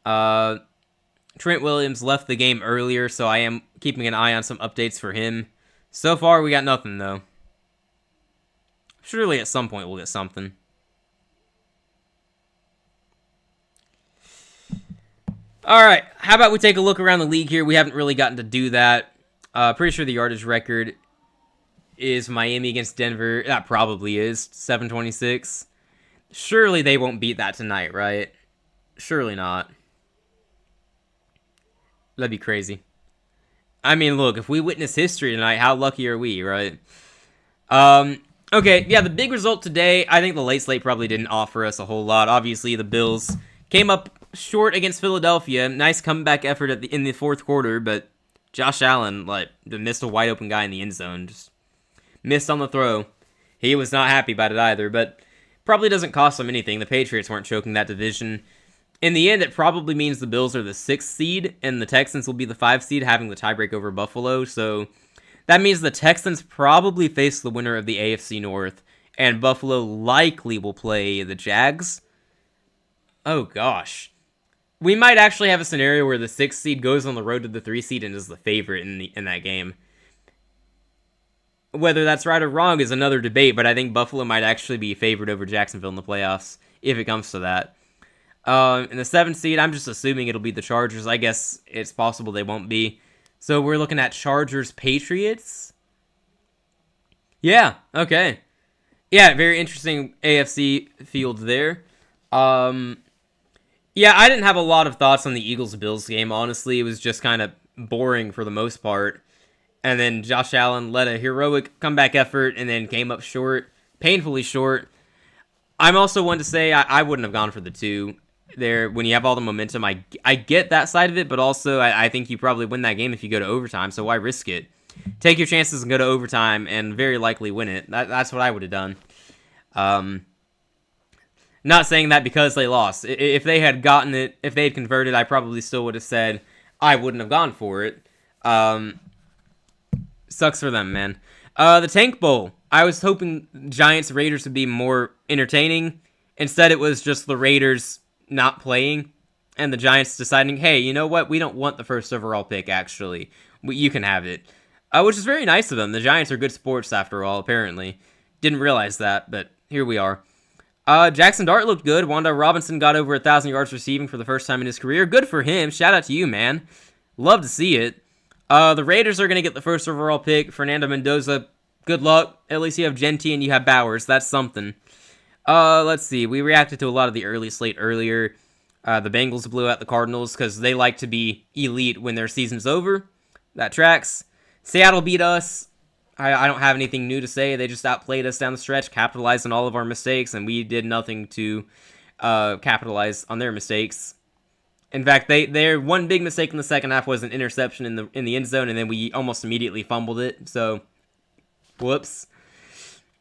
Trent Williams left the game earlier, so I am keeping an eye on some updates for him. So far, we got nothing, though. Surely at some point we'll get something. Alright, how about we take a look around the league here? We haven't really gotten to do that. Pretty sure the yardage record is Miami against Denver. That probably is 7:26. Surely they won't beat that tonight, right? Surely not. That'd be crazy. I mean, look, if we witness history tonight, how lucky are we, right? Okay, yeah, the big result today, I think the late slate probably didn't offer us a whole lot. Obviously, the Bills came up short against Philadelphia. Nice comeback effort in the fourth quarter, but Josh Allen, missed a wide open guy in the end zone. Just missed on the throw. He was not happy about it either, but probably doesn't cost them anything. The Patriots weren't choking that division. In the end, it probably means the Bills are the 6th seed, and the Texans will be the 5th seed, having the tiebreak over Buffalo. So that means the Texans probably face the winner of the AFC North, and Buffalo likely will play the Jags. Oh, gosh. We might actually have a scenario where the 6th seed goes on the road to the 3 seed and is the favorite in that game. Whether that's right or wrong is another debate, but I think Buffalo might actually be favored over Jacksonville in the playoffs, if it comes to that. In the 7th seed, I'm just assuming it'll be the Chargers. I guess it's possible they won't be. So we're looking at Chargers-Patriots? Yeah, okay. Yeah, very interesting AFC field there. Yeah, I didn't have a lot of thoughts on the Eagles-Bills game, honestly. It was just kind of boring for the most part. And then Josh Allen led a heroic comeback effort and then came up short, painfully short. I'm also one to say I wouldn't have gone for the 2 there. When you have all the momentum, I get that side of it, but also I think you probably win that game if you go to overtime, so why risk it? Take your chances and go to overtime and very likely win it. That's what I would have done. Not saying that because they lost. If they had gotten it, if they had converted, I probably still would have said I wouldn't have gone for it. Sucks for them, man. The Tank Bowl. I was hoping Giants-Raiders would be more entertaining. Instead, it was just the Raiders not playing and the Giants deciding, hey, you know what? We don't want the first overall pick, actually. You can have it. Which is very nice of them. The Giants are good sports, after all, apparently. Didn't realize that, but here we are. Jackson Dart looked good. Wanda Robinson got over 1,000 yards receiving for the first time in his career. Good for him. Shout out to you, man. Love to see it. The Raiders are going to get the first overall pick. Fernando Mendoza, good luck. At least you have Genty and you have Bowers. That's something. Let's see. We reacted to a lot of the early slate earlier. The Bengals blew out the Cardinals because they like to be elite when their season's over. That tracks. Seattle beat us. I don't have anything new to say. They just outplayed us down the stretch, capitalized on all of our mistakes, and we did nothing to capitalize on their mistakes. In fact, their one big mistake in the second half was an interception in the end zone, and then we almost immediately fumbled it. So, whoops.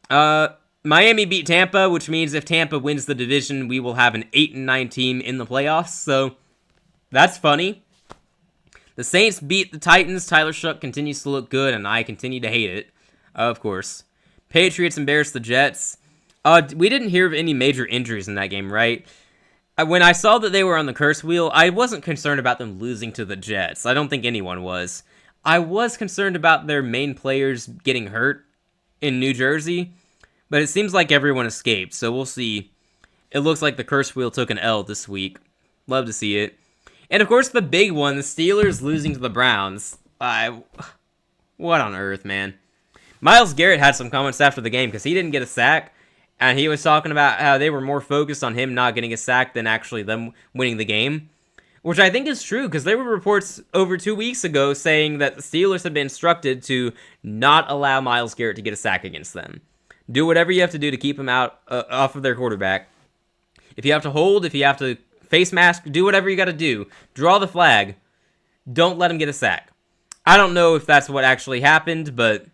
Miami beat Tampa, which means if Tampa wins the division, we will have an 8-9 team in the playoffs. So, that's funny. The Saints beat the Titans. Tyler Shuck continues to look good, and I continue to hate it, of course. Patriots embarrassed the Jets. We didn't hear of any major injuries in that game, right? When I saw that they were on the curse wheel, I wasn't concerned about them losing to the Jets. I don't think anyone was. I was concerned about their main players getting hurt in New Jersey, but it seems like everyone escaped, so we'll see. It looks like the curse wheel took an L this week. Love to see it. And of course, the big one, the Steelers losing to the Browns. What on earth, man? Myles Garrett had some comments after the game because he didn't get a sack, and he was talking about how they were more focused on him not getting a sack than actually them winning the game, which I think is true because there were reports over 2 weeks ago saying that the Steelers had been instructed to not allow Myles Garrett to get a sack against them. Do whatever you have to do to keep him out off of their quarterback. If you have to hold, if you have to face mask, do whatever you got to do. Draw the flag. Don't let him get a sack. I don't know if that's what actually happened, but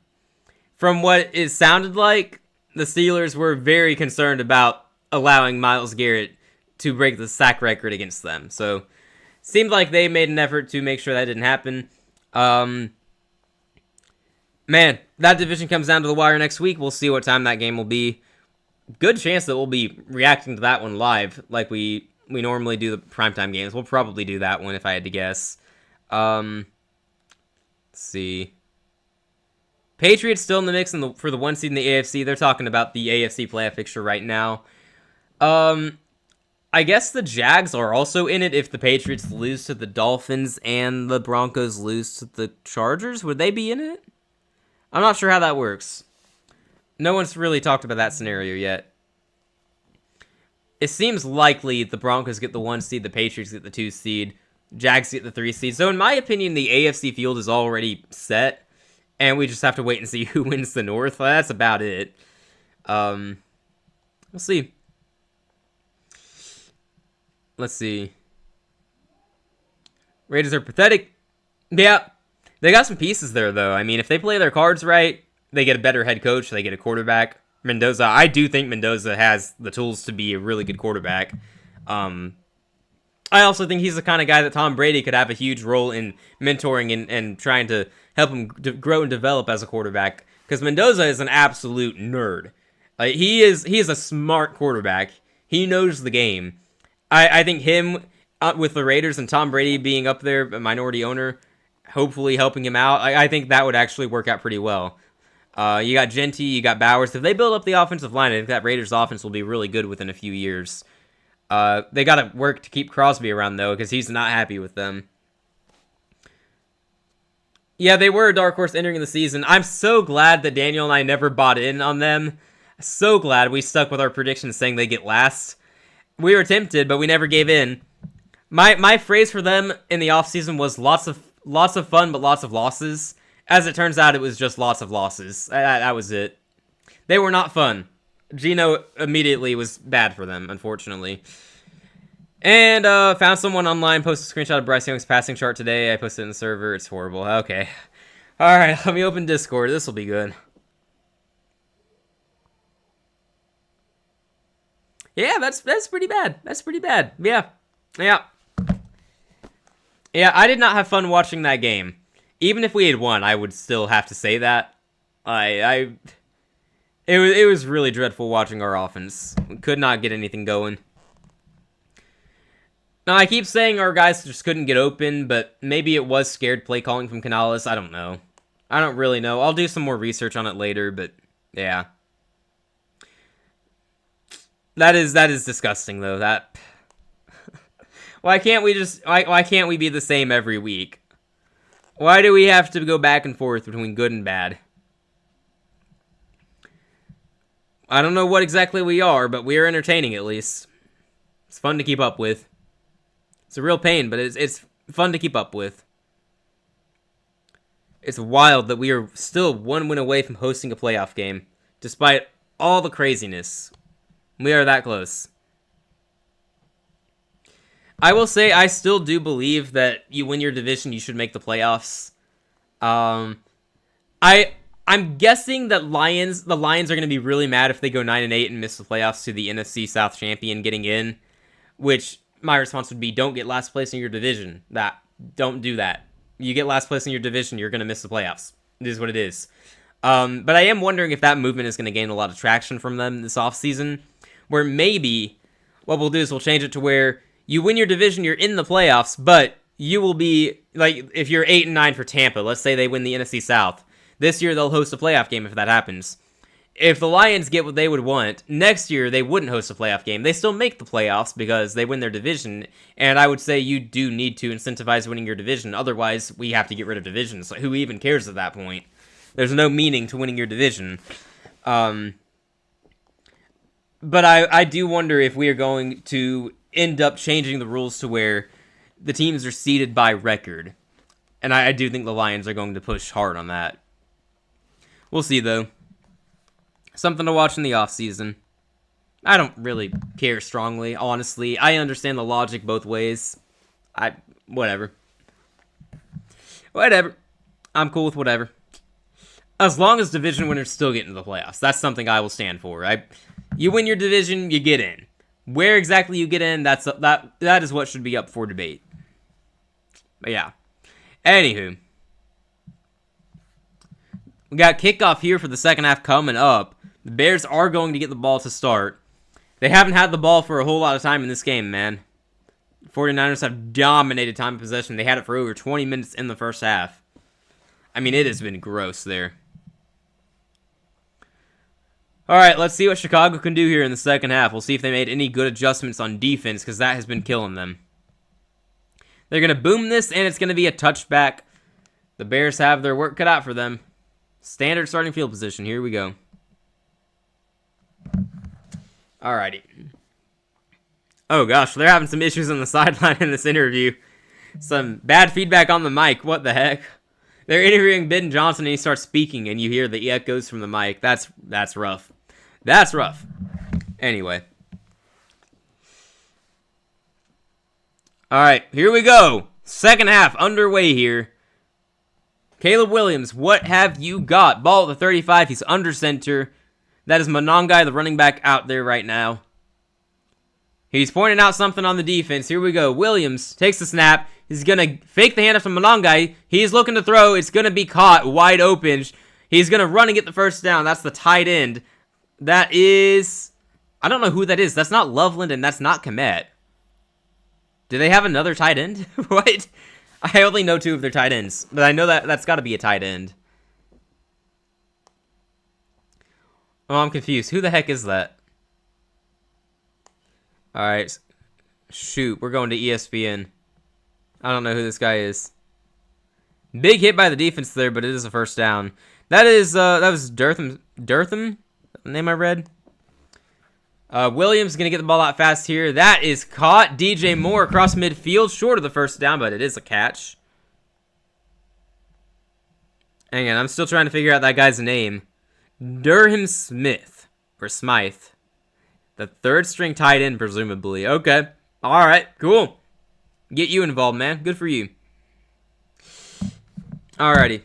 from what it sounded like, the Steelers were very concerned about allowing Myles Garrett to break the sack record against them. So, seemed like they made an effort to make sure that didn't happen. Man, that division comes down to the wire next week. We'll see what time that game will be. Good chance that we'll be reacting to that one live, like we normally do the primetime games. We'll probably do that one if I had to guess. Let's see. Patriots still in the mix for the 1 seed in the AFC. They're talking about the AFC playoff picture right now. I guess the Jags are also in it if the Patriots lose to the Dolphins and the Broncos lose to the Chargers. Would they be in it? I'm not sure how that works. No one's really talked about that scenario yet. It seems likely the Broncos get the 1 seed, the Patriots get the 2 seed, Jags get the 3 seed. So in my opinion, the AFC field is already set, and we just have to wait and see who wins the North. That's about it. We'll see. Let's see. Raiders are pathetic. Yeah, they got some pieces there, though. I mean, if they play their cards right, they get a better head coach, they get a quarterback. Mendoza, I do think Mendoza has the tools to be a really good quarterback. I also think he's the kind of guy that Tom Brady could have a huge role in mentoring and trying to help him grow and develop as a quarterback. Because Mendoza is an absolute nerd. He is a smart quarterback. He knows the game. I think him with the Raiders and Tom Brady being up there, a minority owner, hopefully helping him out, I think that would actually work out pretty well. You got Genty, you got Bowers. If they build up the offensive line, I think that Raiders offense will be really good within a few years. They got to work to keep Crosby around, though, because he's not happy with them. Yeah, they were a dark horse entering the season. I'm so glad that Daniel and I never bought in on them. So glad we stuck with our predictions saying they get last. We were tempted, but we never gave in. My phrase for them in the offseason was lots of fun, but lots of losses. As it turns out, it was just lots of losses. That was it. They were not fun. Geno immediately was bad for them, unfortunately. And found someone online, posted a screenshot of Bryce Young's passing chart today. I posted it in the server. It's horrible. Okay. Alright, let me open Discord. This will be good. Yeah, that's pretty bad. That's pretty bad. Yeah. Yeah, I did not have fun watching that game. Even if we had won, I would still have to say that. It was really dreadful watching our offense. We could not get anything going. Now, I keep saying our guys just couldn't get open, but maybe it was scared play calling from Canales. I don't know. I don't really know. I'll do some more research on it later, but yeah. That is disgusting, though. That... Why can't we be the same every week? Why do we have to go back and forth between good and bad? I don't know what exactly we are, but we are entertaining at least. It's fun to keep up with. It's a real pain, but it's fun to keep up with. It's wild that we are still 1 win away from hosting a playoff game, despite all the craziness. We are that close. I will say I still do believe that you win your division, you should make the playoffs. I'm guessing that the Lions are going to be really mad if they go 9-8 and miss the playoffs to the NFC South champion getting in, which my response would be don't get last place in your division. Don't do that. You get last place in your division, you're going to miss the playoffs. It is what it is. But I am wondering if that movement is going to gain a lot of traction from them this offseason, where maybe what we'll do is we'll change it to where you win your division, you're in the playoffs, but you will be, like, if you're 8-9 for Tampa, let's say they win the NFC South. This year, they'll host a playoff game if that happens. If the Lions get what they would want, next year, they wouldn't host a playoff game. They still make the playoffs because they win their division, and I would say you do need to incentivize winning your division. Otherwise, we have to get rid of divisions. Like, who even cares at that point? There's no meaning to winning your division. But I do wonder if we are going to end up changing the rules to where the teams are seeded by record. And I do think the Lions are going to push hard on that. We'll see, though. Something to watch in the offseason. I don't really care strongly, honestly. I understand the logic both ways. Whatever. Whatever. I'm cool with whatever. As long as division winners still get into the playoffs. That's something I will stand for. You win your division, you get in. Where exactly you get in, that is what should be up for debate. But yeah. Anywho. We got kickoff here for the second half coming up. The Bears are going to get the ball to start. They haven't had the ball for a whole lot of time in this game, man. 49ers have dominated time of possession. They had it for over 20 minutes in the first half. I mean, it has been gross there. Alright, let's see what Chicago can do here in the second half. We'll see if they made any good adjustments on defense, because that has been killing them. They're going to boom this, and it's going to be a touchback. The Bears have their work cut out for them. Standard starting field position. Here we go. Alrighty. Oh gosh, they're having some issues on the sideline in this interview. Some bad feedback on the mic. What the heck? They're interviewing Ben Johnson and he starts speaking and you hear the echoes from the mic. That's rough. That's rough. Anyway. Alright, here we go. Second half underway here. Caleb Williams, what have you got? Ball at the 35. He's under center. That is Monongai, the running back, out there right now. He's pointing out something on the defense. Here we go. Williams takes the snap. He's going to fake the handoff from Monongai. He's looking to throw. It's going to be caught wide open. He's going to run and get the first down. That's the tight end. That is... I don't know who that is. That's not Loveland and that's not Komet. Do they have another tight end? What? I only know two of their tight ends. But I know that's got to be a tight end. Oh, I'm confused. Who the heck is that? Alright. Shoot, we're going to ESPN. I don't know who this guy is. Big hit by the defense there, but it is a first down. That was Durtham, the name I read. Williams is going to get the ball out fast here. That is caught. DJ Moore across midfield, short of the first down, but it is a catch. Hang on, I'm still trying to figure out that guy's name. Durham Smith, or Smythe. The third string tight end, presumably. Okay. Alright, cool. Get you involved, man. Good for you. Alrighty.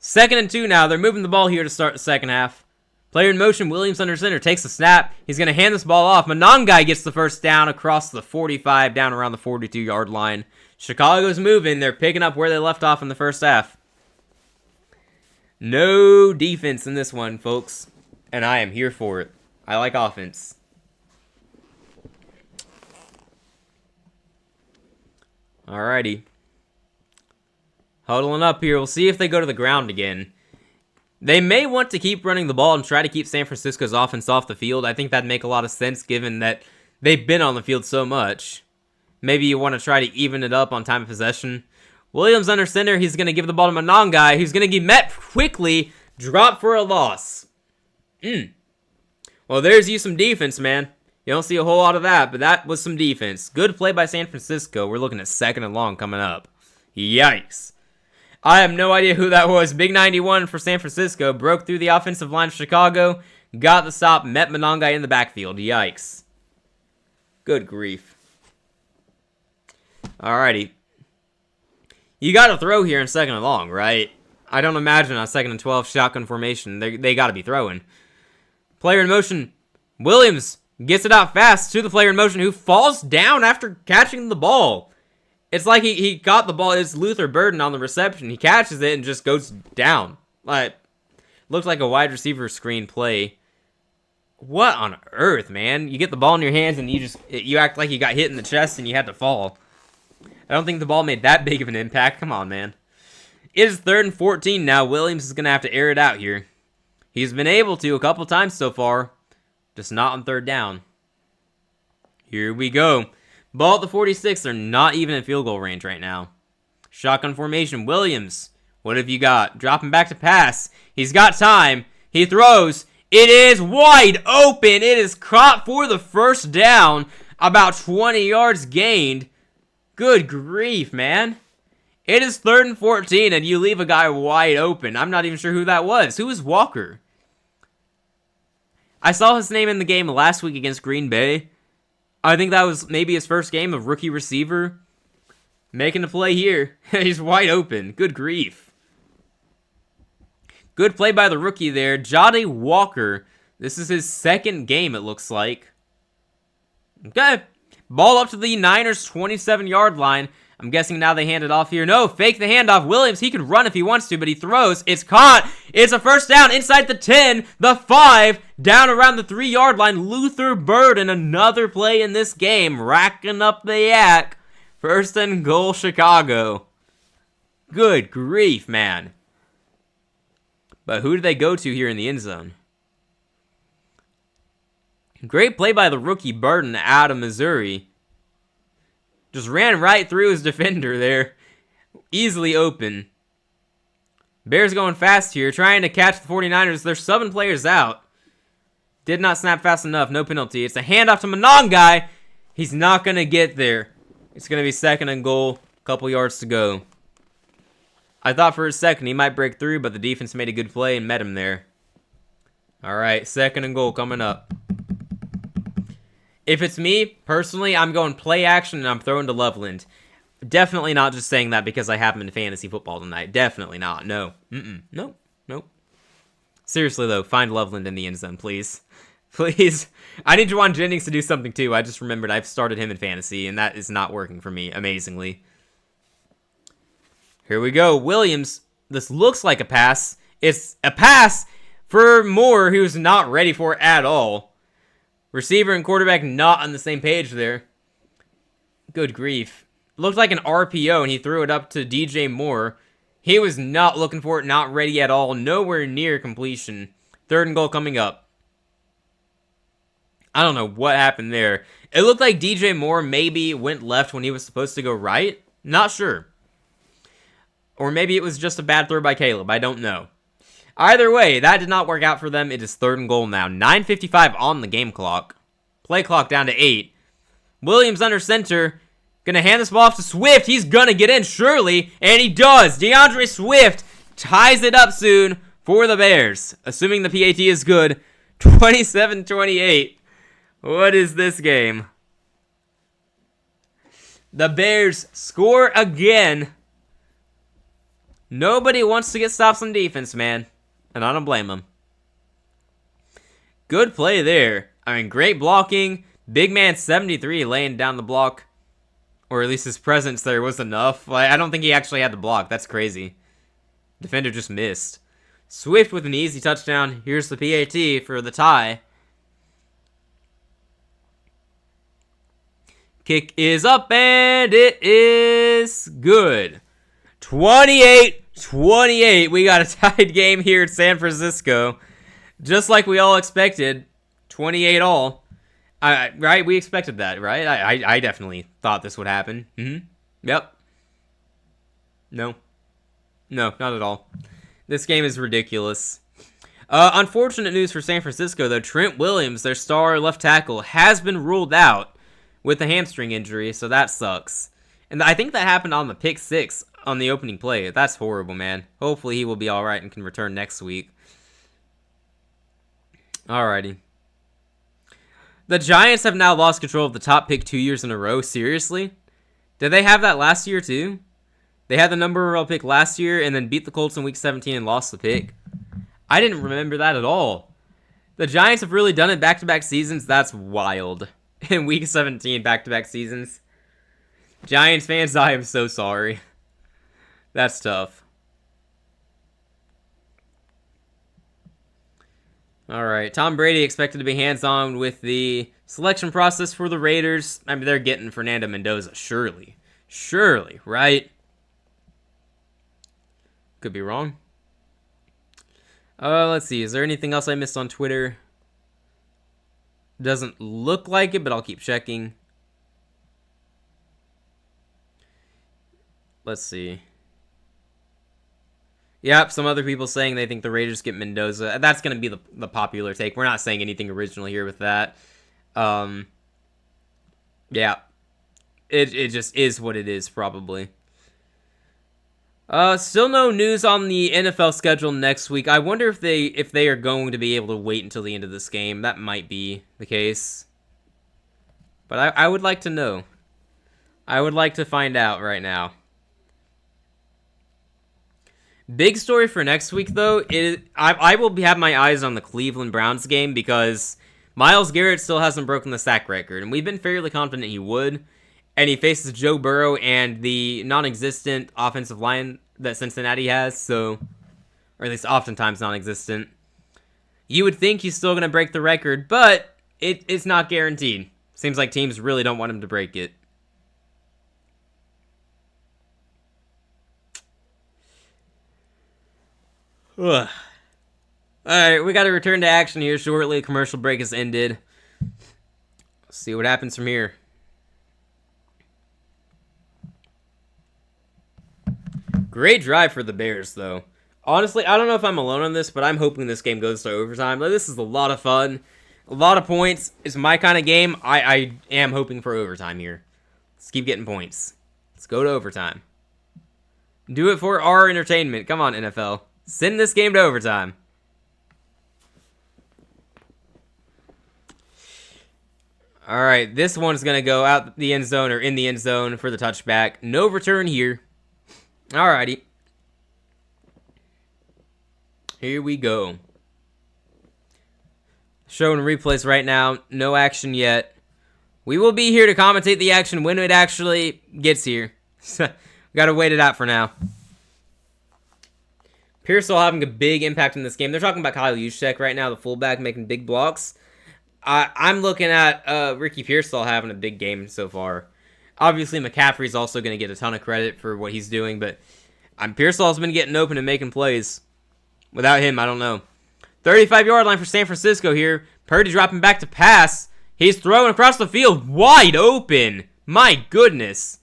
2nd and 2 now. They're moving the ball here to start the second half. Player in motion, Williams under center, takes the snap. He's going to hand this ball off. Monongai gets the first down across the 45, down around the 42-yard line. Chicago's moving. They're picking up where they left off in the first half. No defense in this one, folks. And I am here for it. I like offense. Alrighty. Huddling up here. We'll see if they go to the ground again. They may want to keep running the ball and try to keep San Francisco's offense off the field. I think that'd make a lot of sense given that they've been on the field so much. Maybe you want to try to even it up on time of possession. Williams under center. He's going to give the ball to Monongai, who's going to get met quickly. Drop for a loss. Well, there's you some defense, man. You don't see a whole lot of that, but that was some defense. Good play by San Francisco. We're looking at 2nd and long coming up. Yikes. I have no idea who that was. Big 91 for San Francisco. Broke through the offensive line of Chicago. Got the stop. Met Monongai in the backfield. Yikes. Good grief. Alrighty. You got to throw here in 2nd and long, right? I don't imagine on 2nd and 12 shotgun formation. They got to be throwing. Player in motion. Williams gets it out fast to the player in motion who falls down after catching the ball. It's like he got the ball. It's Luther Burden on the reception. He catches it and just goes down. Like, looked like a wide receiver screen play. What on earth, man? You get the ball in your hands and you act like you got hit in the chest and you had to fall. I don't think the ball made that big of an impact. Come on, man. It is 3rd and 14 now. Williams is going to have to air it out here. He's been able to a couple times so far. Just not on 3rd down. Here we go. Ball at the 46. They're not even in field goal range right now. Shotgun formation. Williams. What have you got? Dropping back to pass. He's got time. He throws. It is wide open. It is caught for the first down. About 20 yards gained. Good grief, man. It is 3rd and 14, and you leave a guy wide open. I'm not even sure who that was. Who is Walker? I saw his name in the game last week against Green Bay. I think that was maybe his first game of rookie receiver. Making a play here. He's wide open. Good grief. Good play by the rookie there. Jade Walker. This is his 2nd game, it looks like. Okay. Ball up to the Niners' 27-yard line. I'm guessing now they hand it off here. No, fake the handoff. Williams, he can run if he wants to, but he throws. It's caught. It's a first down inside the 10, the 5, down around the 3-yard line. Luther Burden, another play in this game, racking up the yak. 1st and goal, Chicago. Good grief, man. But who did they go to here in the end zone? Great play by the rookie Burden out of Missouri. Just ran right through his defender there. Easily open. Bears going fast here, trying to catch the 49ers. They're subbing players out. Did not snap fast enough. No penalty. It's a handoff to Monongai. He's not going to get there. It's going to be 2nd and goal. Couple yards to go. I thought for a second he might break through, but the defense made a good play and met him there. Alright, 2nd and goal coming up. If it's me, personally, I'm going play action and I'm throwing to Loveland. Definitely not just saying that because I have him in fantasy football tonight. Definitely not. No. Nope. Seriously, though, find Loveland in the end zone, please. Please. I need Juwan Jennings to do something, too. I just remembered I've started him in fantasy, and that is not working for me, amazingly. Here we go. Williams. This looks like a pass. It's a pass for Moore, who's not ready for it at all. Receiver and quarterback not on the same page there. Good grief. Looked like an RPO, and he threw it up to DJ Moore. He was not looking for it, not ready at all. Nowhere near completion. 3rd and goal coming up. I don't know what happened there. It looked like DJ Moore maybe went left when he was supposed to go right. Not sure. Or maybe it was just a bad throw by Caleb. I don't know. Either way, that did not work out for them. It is 3rd and goal now. 9:55 on the game clock. Play clock down to 8. Williams under center. Gonna hand this ball off to Swift. He's gonna get in, surely. And he does. DeAndre Swift ties it up soon for the Bears. Assuming the PAT is good. 27-28. What is this game? The Bears score again. Nobody wants to get stops on defense, man. And I don't blame them. Good play there. I mean, great blocking. Big man 73 laying down the block. Or at least his presence there was enough. Like, I don't think he actually had the block. That's crazy. Defender just missed. Swift with an easy touchdown. Here's the PAT for the tie. Kick is up and it is good. 28-28. We got a tied game here at San Francisco. Just like we all expected. 28 all. Right? We expected that, right? I definitely thought this would happen. Yep. No, not at all. This game is ridiculous. Unfortunate news for San Francisco, though. Trent Williams, their star left tackle, has been ruled out with a hamstring injury, so that sucks. And I think that happened on the pick 6 on the opening play. That's horrible, man. Hopefully he will be alright and can return next week. Alrighty. The Giants have now lost control of the top pick 2 years in a row. Seriously? Did they have that last year, too? They had the number one pick last year and then beat the Colts in Week 17 and lost the pick. I didn't remember that at all. The Giants have really done it back-to-back seasons. That's wild. In Week 17, back-to-back seasons. Giants fans, I am so sorry. That's tough. Alright, Tom Brady expected to be hands-on with the selection process for the Raiders. I mean, they're getting Fernando Mendoza, surely. Surely, right? Could be wrong. Let's see, is there anything else I missed on Twitter? Doesn't look like it, but I'll keep checking. Let's see. Yep, some other people saying they think the Raiders get Mendoza. That's going to be the popular take. We're not saying anything original here with that. Yeah. It just is what it is, probably. Still no news on the NFL schedule next week. I wonder if they are going to be able to wait until the end of this game. That might be the case. But I would like to know. I would like to find out right now. Big story for next week, though, is I will have my eyes on the Cleveland Browns game because Myles Garrett still hasn't broken the sack record, and we've been fairly confident he would. And he faces Joe Burrow and the non-existent offensive line that Cincinnati has, so, or at least oftentimes non-existent. You would think he's still going to break the record, but it's not guaranteed. Seems like teams really don't want him to break it. Ugh. Alright, we got to return to action here shortly. Commercial break has ended. Let's see what happens from here. Great drive for the Bears, though. Honestly, I don't know if I'm alone on this, but I'm hoping this game goes to overtime. Like, this is a lot of fun. A lot of points is my kind of game. I am hoping for overtime here. Let's keep getting points. Let's go to overtime. Do it for our entertainment. Come on, NFL. Send this game to overtime. All right, this one's going to go out the end zone or in the end zone for the touchback. No return here. All righty. Here we go. Showing replays right now. No action yet. We will be here to commentate the action when it actually gets here. We got to wait it out for now. Pearsall having a big impact in this game. They're talking about Kyle Juszczyk right now, the fullback, making big blocks. I'm looking at Ricky Pearsall having a big game so far. Obviously, McCaffrey's also going to get a ton of credit for what he's doing, but Pearsall's been getting open and making plays. Without him, I don't know. 35-yard line for San Francisco here. Purdy dropping back to pass. He's throwing across the field, wide open. My goodness.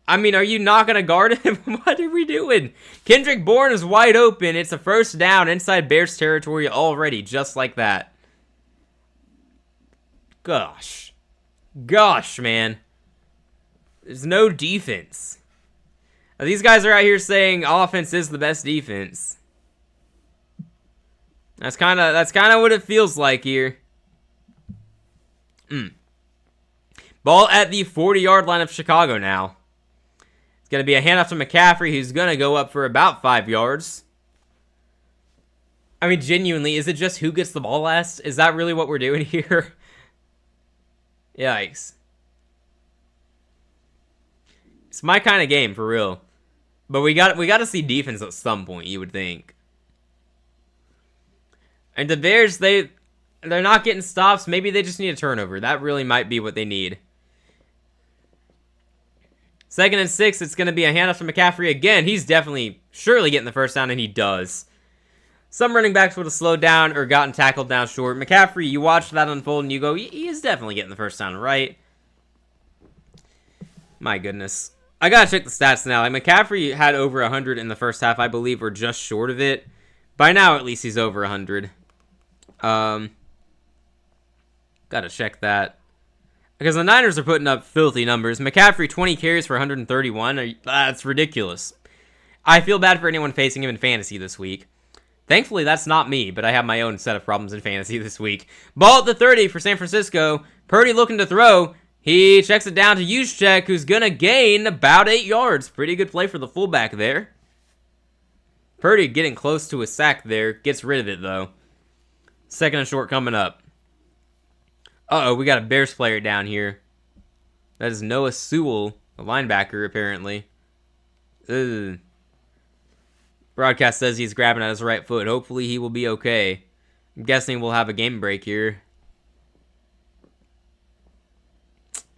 I mean, are you not going to guard him? What are we doing? Kendrick Bourne is wide open. It's a first down inside Bears territory already, just like that. Gosh, man. There's no defense. Now, these guys are out here saying offense is the best defense. That's kind of what it feels like here. Ball at the 40-yard line of Chicago now. It's going to be a handoff to McCaffrey, who's going to go up for about 5 yards. I mean, genuinely, is it just who gets the ball last? Is that really what we're doing here? Yikes. It's my kind of game, for real. But we got to see defense at some point, you would think. And the Bears, they're not getting stops. Maybe they just need a turnover. That really might be what they need. 2nd and 6, it's going to be a handoff to McCaffrey again. He's surely getting the first down, and he does. Some running backs would have slowed down or gotten tackled down short. McCaffrey, you watch that unfold, and you go, he is definitely getting the first down, right? My goodness. I got to check the stats now. Like, McCaffrey had over 100 in the first half, I believe, or just short of it. By now, at least, he's over 100. Got to check that. Because the Niners are putting up filthy numbers. McCaffrey, 20 carries for 131. That's ridiculous. I feel bad for anyone facing him in fantasy this week. Thankfully, that's not me, but I have my own set of problems in fantasy this week. Ball at the 30 for San Francisco. Purdy looking to throw. He checks it down to Juszczyk, who's going to gain about 8 yards. Pretty good play for the fullback there. Purdy getting close to a sack there. Gets rid of it, though. 2nd and short coming up. Uh-oh, we got a Bears player down here. That is Noah Sewell, a linebacker, apparently. Ugh. Broadcast says he's grabbing at his right foot. Hopefully he will be okay. I'm guessing we'll have a game break here.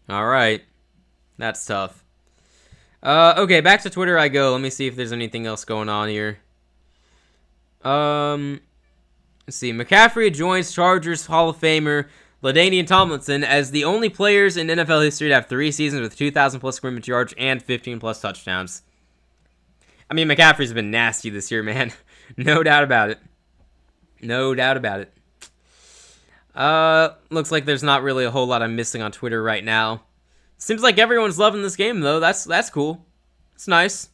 Alright. That's tough. Okay, back to Twitter I go. Let me see if there's anything else going on here. Let's see. McCaffrey joins Chargers Hall of Famer LaDainian Tomlinson as the only players in NFL history to have 3 seasons with 2,000 plus scrimmage yards and 15 plus touchdowns. I mean, McCaffrey's been nasty this year, man. No doubt about it. No doubt about it. Looks like there's not really a whole lot I'm missing on Twitter right now. Seems like everyone's loving this game, though. That's cool. It's nice.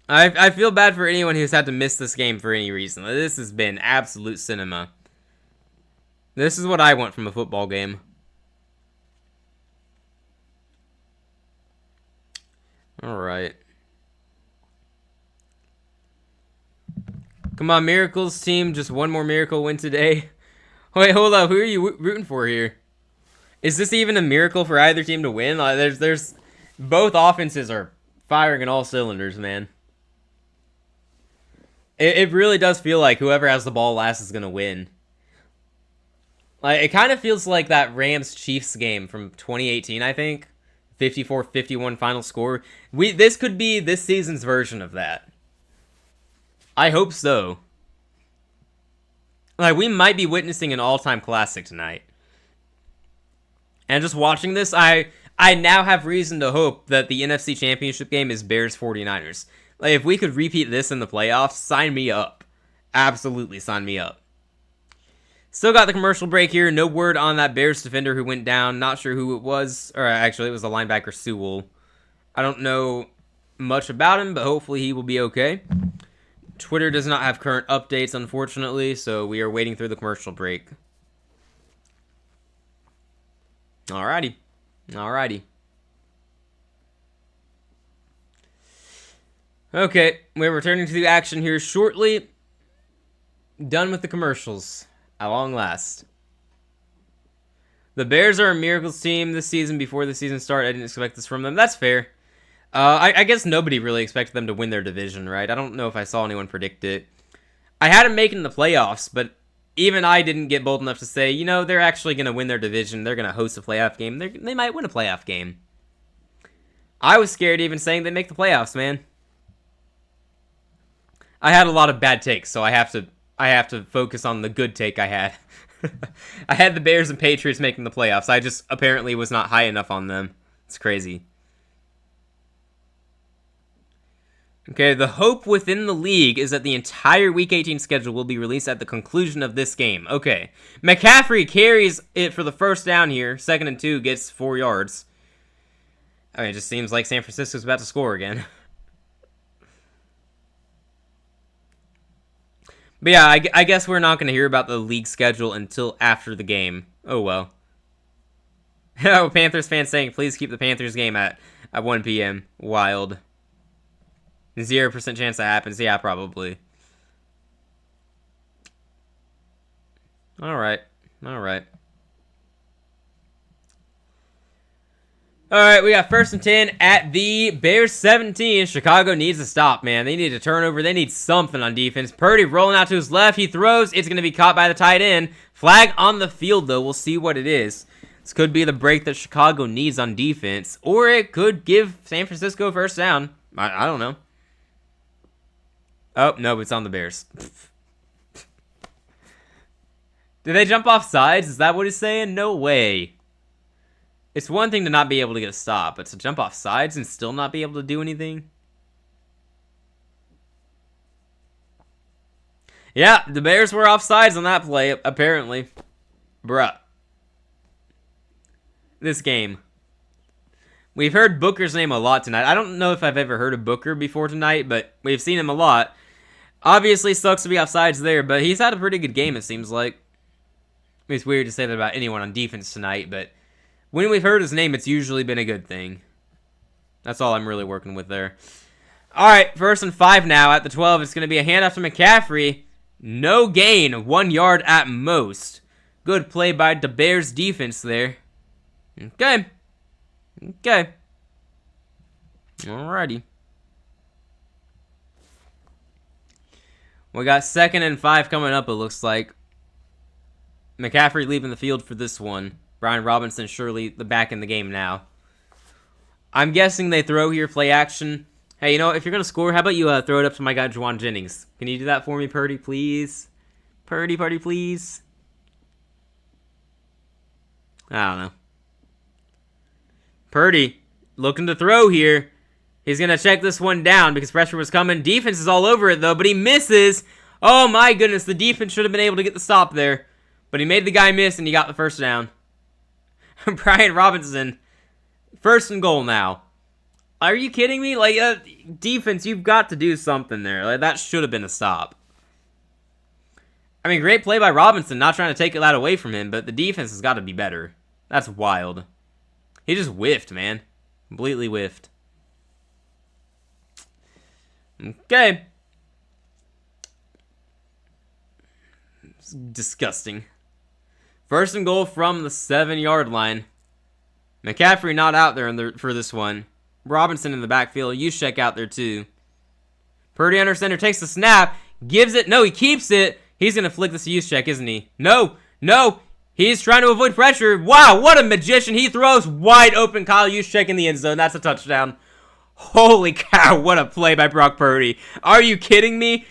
I feel bad for anyone who's had to miss this game for any reason. This has been absolute cinema. This is what I want from a football game. Alright. Come on, Miracles team. Just one more miracle win today. Wait, hold up. Who are you rooting for here? Is this even a miracle for either team to win? There's both offenses are firing in all cylinders, man. It really does feel like whoever has the ball last is going to win. Like, it kind of feels like that Rams-Chiefs game from 2018, I think. 54-51 final score. This could be this season's version of that. I hope so. Like, we might be witnessing an all-time classic tonight. And just watching this, I now have reason to hope that the NFC Championship game is Bears-49ers. Like, if we could repeat this in the playoffs, sign me up. Absolutely sign me up. Still got the commercial break here. No word on that Bears defender who went down. Not sure who it was. Or actually, it was the linebacker Sewell. I don't know much about him, but hopefully he will be okay. Twitter does not have current updates, unfortunately, so we are waiting through the commercial break. Alrighty. Okay, we're returning to the action here shortly. Done with the commercials. At long last. The Bears are a miracles team this season. Before the season started, I didn't expect this from them. That's fair. I guess nobody really expected them to win their division, right? I don't know if I saw anyone predict it. I had them making the playoffs, but even I didn't get bold enough to say, you know, they're actually going to win their division. They're going to host a playoff game. They might win a playoff game. I was scared even saying they make the playoffs, man. I had a lot of bad takes, so I have to focus on the good take I had. I had the Bears and Patriots making the playoffs. I just apparently was not high enough on them. It's crazy. Okay, the hope within the league is that the entire Week 18 schedule will be released at the conclusion of this game. Okay, McCaffrey carries it for the first down here. 2nd and 2, gets 4 yards. I mean, it just seems like San Francisco's about to score again. But yeah, I guess we're not going to hear about the league schedule until after the game. Oh, well. Panthers fans saying, please keep the Panthers game at 1 p.m. Wild. 0% chance that happens. Yeah, probably. Alright. Alright, we got 1st and 10 at the Bears 17. Chicago needs to stop, man. They need a turnover. They need something on defense. Purdy rolling out to his left. He throws. It's going to be caught by the tight end. Flag on the field, though. We'll see what it is. This could be the break that Chicago needs on defense. Or it could give San Francisco first down. I don't know. Oh, no, it's on the Bears. Did they jump off sides? Is that what he's saying? No way. It's one thing to not be able to get a stop, but to jump off sides and still not be able to do anything? Yeah, the Bears were off sides on that play, apparently. Bruh. This game. We've heard Booker's name a lot tonight. I don't know if I've ever heard of Booker before tonight, but we've seen him a lot. Obviously, sucks to be off sides there, but he's had a pretty good game, it seems like. It's weird to say that about anyone on defense tonight, but when we've heard his name, it's usually been a good thing. That's all I'm really working with there. Alright, 1st and 5 now at the 12. It's going to be a handoff to McCaffrey. No gain, 1 yard at most. Good play by the Bears defense there. Okay. Alrighty. We got 2nd and 5 coming up, it looks like. McCaffrey leaving the field for this one. Brian Robinson surely the back in the game now. I'm guessing they throw here, play action. Hey, you know, if you're going to score, how about you throw it up to my guy, Juwan Jennings? Can you do that for me, Purdy, please? Purdy, please? I don't know. Purdy, looking to throw here. He's going to check this one down because pressure was coming. Defense is all over it, though, but he misses. Oh, my goodness, the defense should have been able to get the stop there. But he made the guy miss, and he got the first down. Brian Robinson, 1st and goal now. Are you kidding me? Like, defense, you've got to do something there. Like, that should have been a stop. I mean, great play by Robinson, not trying to take that away from him, but the defense has got to be better. That's wild. He just whiffed, man. Completely whiffed. Okay. It's disgusting. 1st and goal from the 7-yard line. McCaffrey not out there for this one. Robinson in the backfield. Juszczyk out there too. Purdy under center takes the snap. Gives it. No, he keeps it. He's going to flick this to Juszczyk, isn't he? No. He's trying to avoid pressure. Wow, what a magician. He throws wide open Kyle Juszczyk in the end zone. That's a touchdown. Holy cow, what a play by Brock Purdy. Are you kidding me?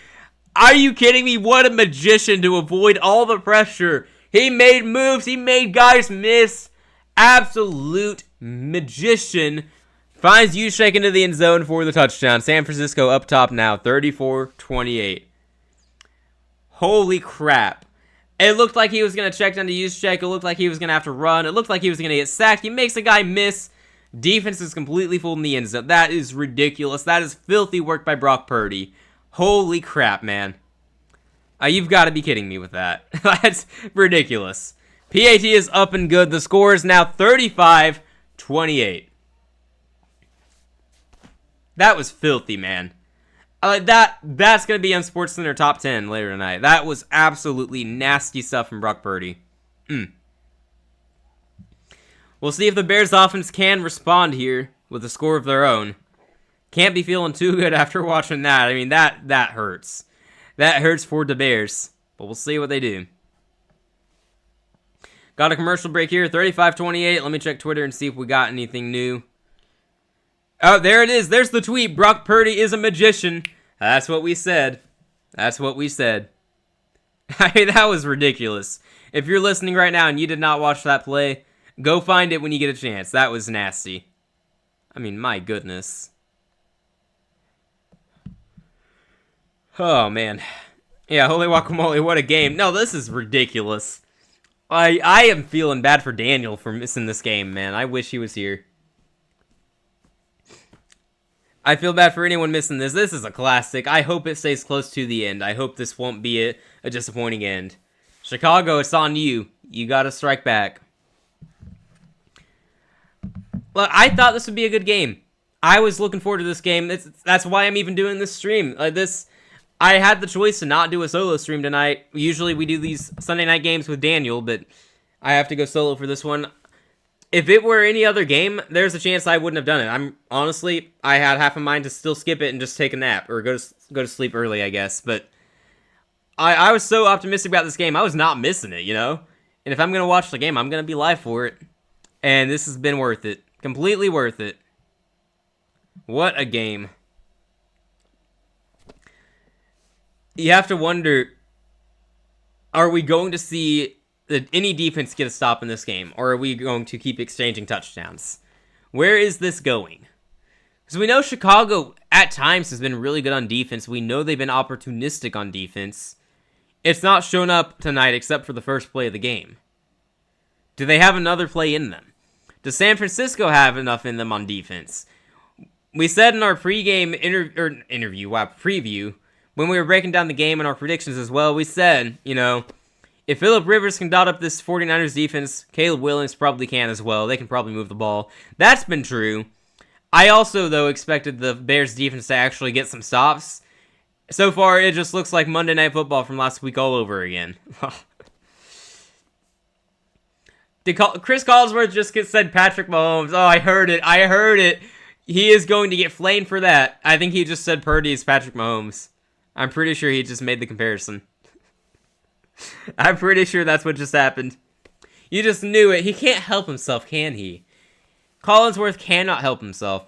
What a magician to avoid all the pressure. He made moves. He made guys miss. Absolute magician. Finds Juszczyk into the end zone for the touchdown. San Francisco up top now, 34-28. Holy crap. It looked like he was going to check down to use check. It looked like he was going to have to run. It looked like he was going to get sacked. He makes a guy miss. Defense is completely fooled in the end zone. That is ridiculous. That is filthy work by Brock Purdy. Holy crap, man. You've got to be kidding me with that. That's ridiculous. PAT is up and good. The score is now 35-28. That was filthy, man. That's going to be on SportsCenter Top 10 later tonight. That was absolutely nasty stuff from Brock Purdy. We'll see if the Bears offense can respond here with a score of their own. Can't be feeling too good after watching that. I mean, that hurts. That hurts for the Bears. But we'll see what they do. Got a commercial break here, 35-28. Let me check Twitter and see if we got anything new. Oh, there it is. There's the tweet. Brock Purdy is a magician. That's what we said. That's what we said. I mean, that was ridiculous. If you're listening right now and you did not watch that play, go find it when you get a chance. That was nasty. I mean, my goodness. Oh, man. Yeah, holy guacamole, what a game. No, this is ridiculous. I am feeling bad for Daniel for missing this game, man. I wish he was here. I feel bad for anyone missing this. This is a classic. I hope it stays close to the end. I hope this won't be a disappointing end. Chicago, it's on you. You gotta strike back. Look, I thought this would be a good game. I was looking forward to this game. That's why I'm even doing this stream. I had the choice to not do a solo stream tonight. Usually we do these Sunday night games with Daniel, but I have to go solo for this one. If it were any other game, there's a chance I wouldn't have done it. Honestly, I had half a mind to still skip it and just take a nap or go to sleep early, I guess. But I was so optimistic about this game, I was not missing it, you know? And if I'm going to watch the game, I'm going to be live for it. And this has been worth it. Completely worth it. What a game. You have to wonder, are we going to see any defense get a stop in this game? Or are we going to keep exchanging touchdowns? Where is this going? Because we know Chicago, at times, has been really good on defense. We know they've been opportunistic on defense. It's not shown up tonight except for the first play of the game. Do they have another play in them? Does San Francisco have enough in them on defense? We said in our preview, when we were breaking down the game and our predictions as well, we said, you know, if Phillip Rivers can dot up this 49ers defense, Caleb Williams probably can as well. They can probably move the ball. That's been true. I also, though, expected the Bears defense to actually get some stops. So far, it just looks like Monday Night Football from last week all over again. Chris Collinsworth just said Patrick Mahomes. Oh, I heard it. He is going to get flamed for that. I think he just said Purdy is Patrick Mahomes. I'm pretty sure he just made the comparison. I'm pretty sure that's what just happened. You just knew it. He can't help himself, can he? Collinsworth cannot help himself.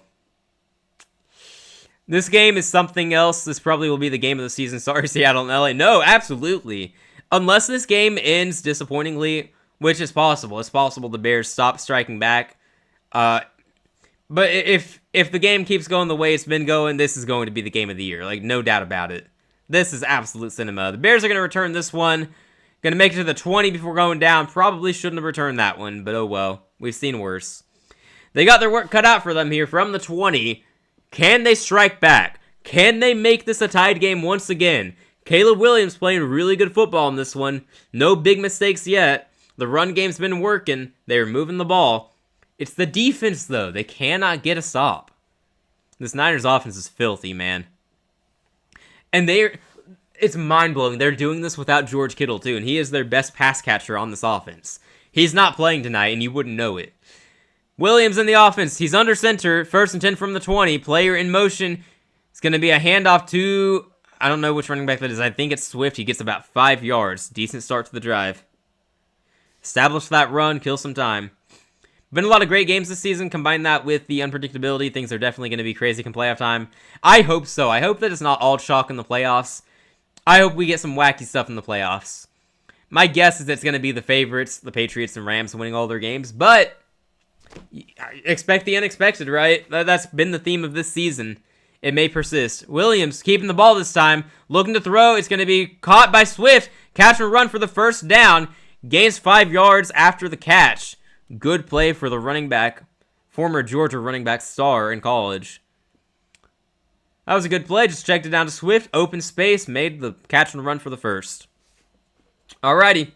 This game is something else. This probably will be the game of the season. Sorry, Seattle and LA. No, absolutely. Unless this game ends disappointingly, which is possible. It's possible the Bears stop striking back. But if the game keeps going the way it's been going, this is going to be the game of the year. Like, no doubt about it. This is absolute cinema. The Bears are going to return this one. Going to make it to the 20 before going down. Probably shouldn't have returned that one, but oh well. We've seen worse. They got their work cut out for them here from the 20. Can they strike back? Can they make this a tied game once again? Caleb Williams playing really good football in this one. No big mistakes yet. The run game's been working. They're moving the ball. It's the defense, though. They cannot get a stop. This Niners offense is filthy, man. And it's mind-blowing. They're doing this without George Kittle, too, and he is their best pass catcher on this offense. He's not playing tonight, and you wouldn't know it. Williams in the offense. He's under center. 1st and 10 from the 20. Player in motion. It's going to be a handoff to, I don't know which running back that is. I think it's Swift. He gets about 5 yards. Decent start to the drive. Establish that run. Kill some time. Been a lot of great games this season. Combine that with the unpredictability. Things are definitely going to be crazy come playoff time. I hope so. I hope that it's not all chalk in the playoffs. I hope we get some wacky stuff in the playoffs. My guess is that it's going to be the favorites, the Patriots and Rams, winning all their games. But expect the unexpected, right? That's been the theme of this season. It may persist. Williams keeping the ball this time. Looking to throw. It's going to be caught by Swift. Catch and run for the first down. Gains 5 yards after the catch. Good play for the running back. Former Georgia running back star in college. That was a good play. Just checked it down to Swift. Open space. Made the catch and run for the first. Alrighty.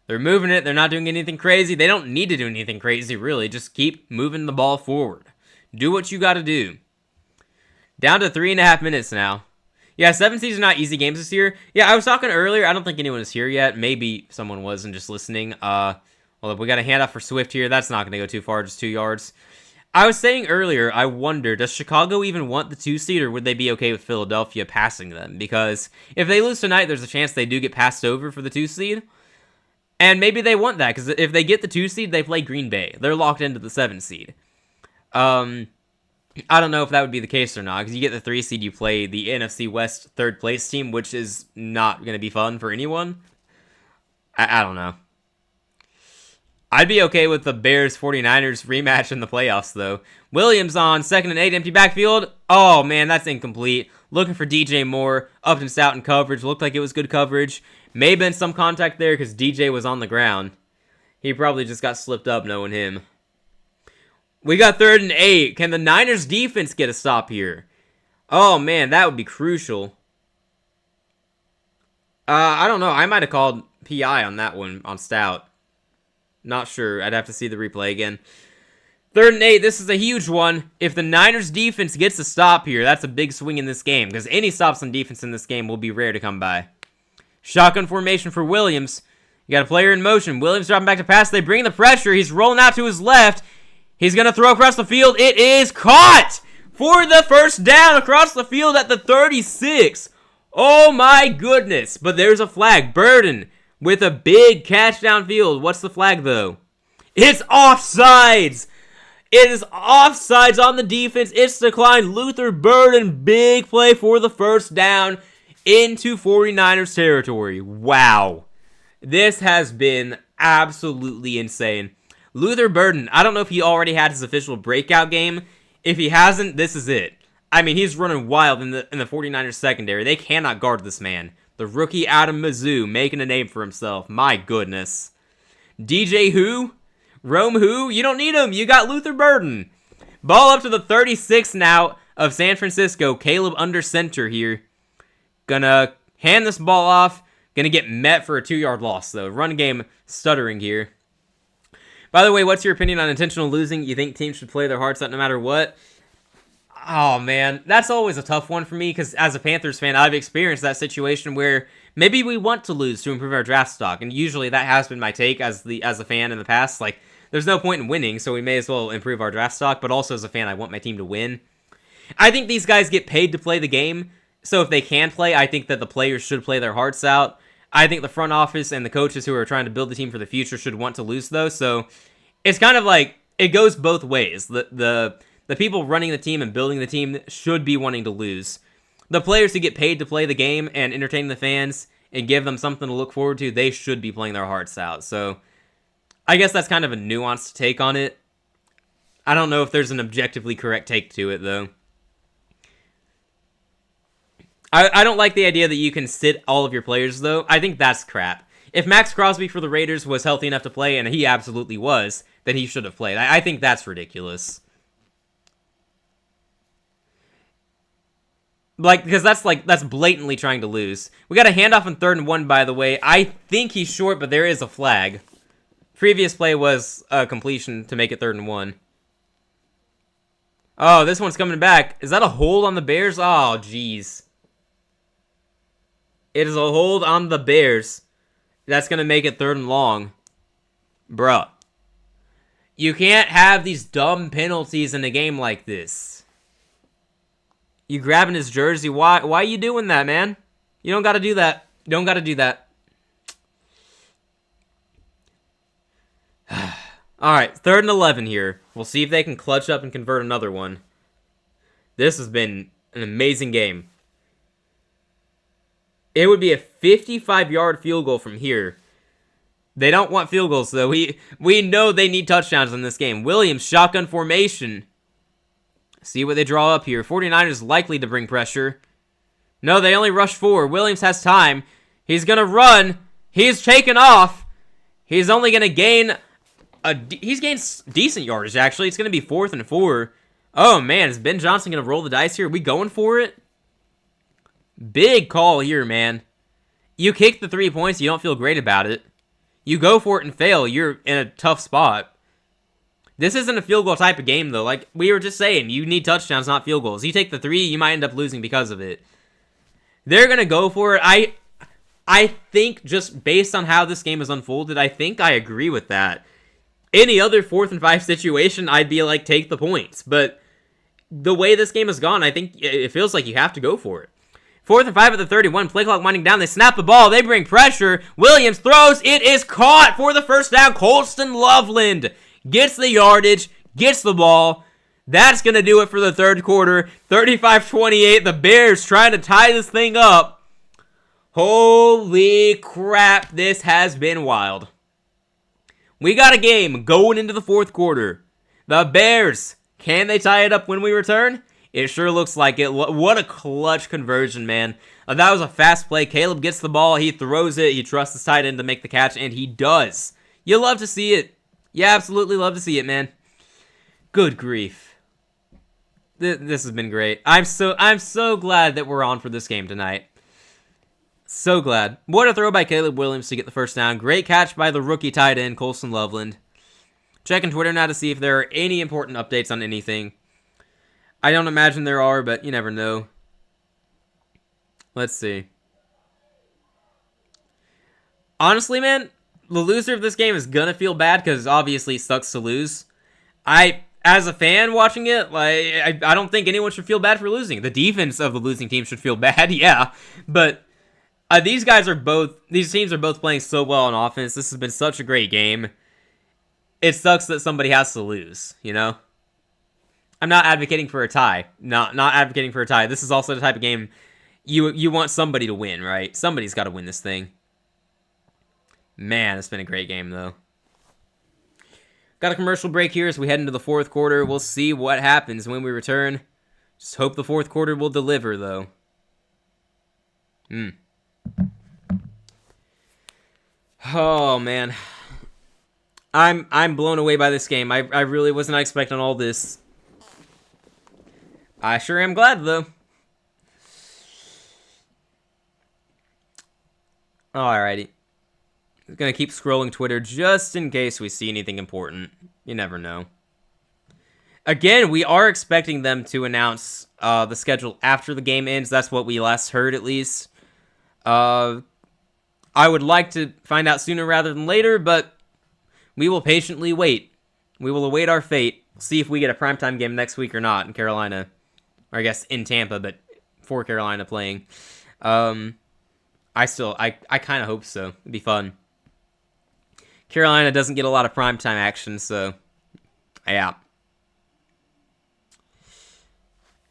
They're moving it. They're not doing anything crazy. They don't need to do anything crazy, really. Just keep moving the ball forward. Do what you got to do. Down to 3.5 minutes now. Yeah, 7 seeds are not easy games this year. Yeah, I was talking earlier. I don't think anyone is here yet. Maybe someone was and just listening. Well, we got a handoff for Swift here. That's not going to go too far. Just 2 yards. I was saying earlier, I wonder, does Chicago even want the 2 seed, or would they be okay with Philadelphia passing them? Because if they lose tonight, there's a chance they do get passed over for the 2 seed. And maybe they want that, because if they get the 2 seed, they play Green Bay. They're locked into the 7 seed. I don't know if that would be the case or not, because you get the 3 seed, you play the NFC West 3rd place team, which is not going to be fun for anyone. I don't know. I'd be okay with the Bears-49ers rematch in the playoffs, though. Williams on 2nd and 8, empty backfield. Oh, man, that's incomplete. Looking for DJ Moore, up and stout in coverage. Looked like it was good coverage. May have been some contact there because DJ was on the ground. He probably just got slipped up, knowing him. We got 3rd and 8. Can the Niners defense get a stop here? Oh, man, that would be crucial. I don't know. I might have called PI on that one, on Stout. Not sure. I'd have to see the replay again. 3rd and 8. This is a huge one. If the Niners defense gets a stop here, that's a big swing in this game, because any stops on defense in this game will be rare to come by. Shotgun formation for Williams. You got a player in motion. Williams dropping back to pass. They bring the pressure. He's rolling out to his left. He's going to throw across the field. It is caught for the first down across the field at the 36. Oh my goodness. But there's a flag. Burden with a big catch downfield. What's the flag though? It's offsides. It is offsides on the defense. It's declined. Luther Burden, big play for the first down into 49ers territory. Wow. This has been absolutely insane. Luther Burden, I don't know if he already had his official breakout game. If he hasn't, this is it. I mean, he's running wild in the 49ers secondary. They cannot guard this man. The rookie out of Mizzou making a name for himself. My goodness. DJ who? Rome who? You don't need him. You got Luther Burden. Ball up to the 36 now of San Francisco. Caleb under center here. Gonna hand this ball off. Gonna get met for a 2-yard loss, though. Run game stuttering here. By the way, what's your opinion on intentional losing? You think teams should play their hearts out no matter what? Oh, man. That's always a tough one for me, because as a Panthers fan, I've experienced that situation where maybe we want to lose to improve our draft stock, and usually that has been my take as a fan in the past. Like, there's no point in winning, so we may as well improve our draft stock, but also as a fan, I want my team to win. I think these guys get paid to play the game, so if they can play, I think that the players should play their hearts out. I think the front office and the coaches who are trying to build the team for the future should want to lose, though, so it's kind of like, it goes both ways. The people running the team and building the team should be wanting to lose. The players who get paid to play the game and entertain the fans and give them something to look forward to, they should be playing their hearts out. So, I guess that's kind of a nuanced take on it. I don't know if there's an objectively correct take to it, though. I don't like the idea that you can sit all of your players, though. I think that's crap. If Max Crosby for the Raiders was healthy enough to play, and he absolutely was, then he should have played. I think that's ridiculous. Like, because that's blatantly trying to lose. We got a handoff on 3rd and 1, by the way. I think he's short, but there is a flag. Previous play was a completion to make it 3rd and 1. Oh, this one's coming back. Is that a hold on the Bears? Oh, jeez. It is a hold on the Bears. That's going to make it 3rd and long. Bruh. You can't have these dumb penalties in a game like this. You grabbing his jersey. Why are you doing that, man? You don't got to do that. You don't got to do that. Alright, 3rd and 11 here. We'll see if they can clutch up and convert another one. This has been an amazing game. It would be a 55-yard field goal from here. They don't want field goals, though. We know they need touchdowns in this game. Williams, shotgun formation. See what they draw up here. 49ers likely to bring pressure. No, they only rush 4. Williams has time. He's going to run. He's taken off. He's only going to gain he's gained decent yardage, actually. It's going to be 4th and 4. Oh, man. Is Ben Johnson going to roll the dice here? Are we going for it? Big call here, man. You kick the 3 points. You don't feel great about it. You go for it and fail. You're in a tough spot. This isn't a field goal type of game, though. Like we were just saying, you need touchdowns, not field goals. You take the 3, you might end up losing because of it. They're going to go for it. I think just based on how this game has unfolded, I think I agree with that. Any other 4th and 5 situation, I'd be like, take the points. But the way this game has gone, I think it feels like you have to go for it. 4th and 5 at the 31. Play clock winding down. They snap the ball. They bring pressure. Williams throws. It is caught for the first down. Colston Loveland gets the yardage, gets the ball. That's going to do it for the third quarter. 35-28. The Bears trying to tie this thing up. Holy crap. This has been wild. We got a game going into the fourth quarter. The Bears, can they tie it up when we return? It sure looks like it. What a clutch conversion, man. That was a fast play. Caleb gets the ball. He throws it. He trusts his tight end to make the catch, and he does. You love to see it. You absolutely love to see it, man. Good grief. This has been great. I'm so glad that we're on for this game tonight. So glad. What a throw by Caleb Williams to get the first down. Great catch by the rookie tight end, Colston Loveland. Checking Twitter now to see if there are any important updates on anything. I don't imagine there are, but you never know. Let's see. Honestly, man, the loser of this game is gonna feel bad because obviously it sucks to lose. As a fan watching it, like I don't think anyone should feel bad for losing. The defense of the losing team should feel bad, yeah. But these teams are both playing so well on offense. This has been such a great game. It sucks that somebody has to lose, you know? I'm not advocating for a tie. Not advocating for a tie. This is also the type of game you want somebody to win, right? Somebody's got to win this thing. Man, it's been a great game, though. Got a commercial break here as we head into the fourth quarter. We'll see what happens when we return. Just hope the fourth quarter will deliver, though. Oh, man. I'm blown away by this game. I really was not expecting all this. I sure am glad, though. Alrighty. I'm gonna keep scrolling Twitter just in case we see anything important. You never know. Again, we are expecting them to announce the schedule after the game ends. That's what we last heard, at least. I would like to find out sooner rather than later, but we will patiently wait. We will await our fate. See if we get a primetime game next week or not in Carolina. Or I guess in Tampa, but for Carolina playing. I kind of hope so. It'd be fun. Carolina doesn't get a lot of primetime action, so yeah.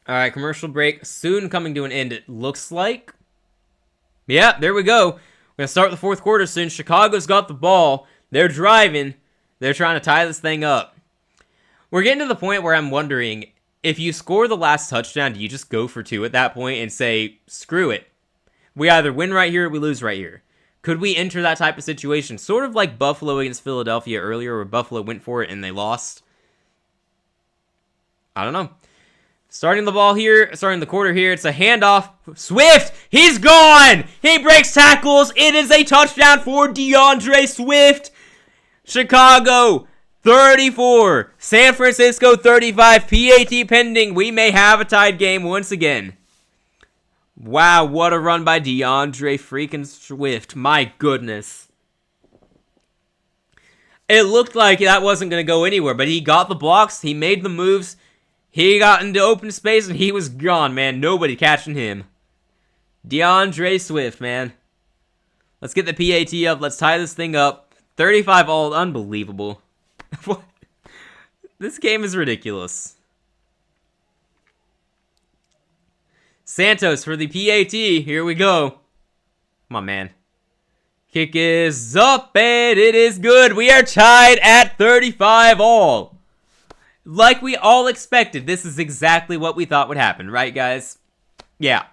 Alright, commercial break. Soon coming to an end, it looks like. Yeah, there we go. We're going to start the fourth quarter soon. Chicago's got the ball. They're driving. They're trying to tie this thing up. We're getting to the point where I'm wondering, if you score the last touchdown, do you just go for 2 at that point and say, screw it? We either win right here or we lose right here. Could we enter that type of situation? Sort of like Buffalo against Philadelphia earlier, where Buffalo went for it and they lost. I don't know. Starting the quarter here. It's a handoff. Swift! He's gone! He breaks tackles. It is a touchdown for DeAndre Swift. Chicago 34. San Francisco 35. PAT pending. We may have a tied game once again. Wow, what a run by DeAndre freaking Swift. My goodness. It looked like that wasn't going to go anywhere, but he got the blocks. He made the moves. He got into open space, and he was gone, man. Nobody catching him. DeAndre Swift, man. Let's get the PAT up. Let's tie this thing up. 35 all. Unbelievable. This game is ridiculous. Santos for the PAT. Here we go. Come on, man. Kick is up, and it is good. We are tied at 35 all. Like we all expected, this is exactly what we thought would happen, right, guys? Yeah.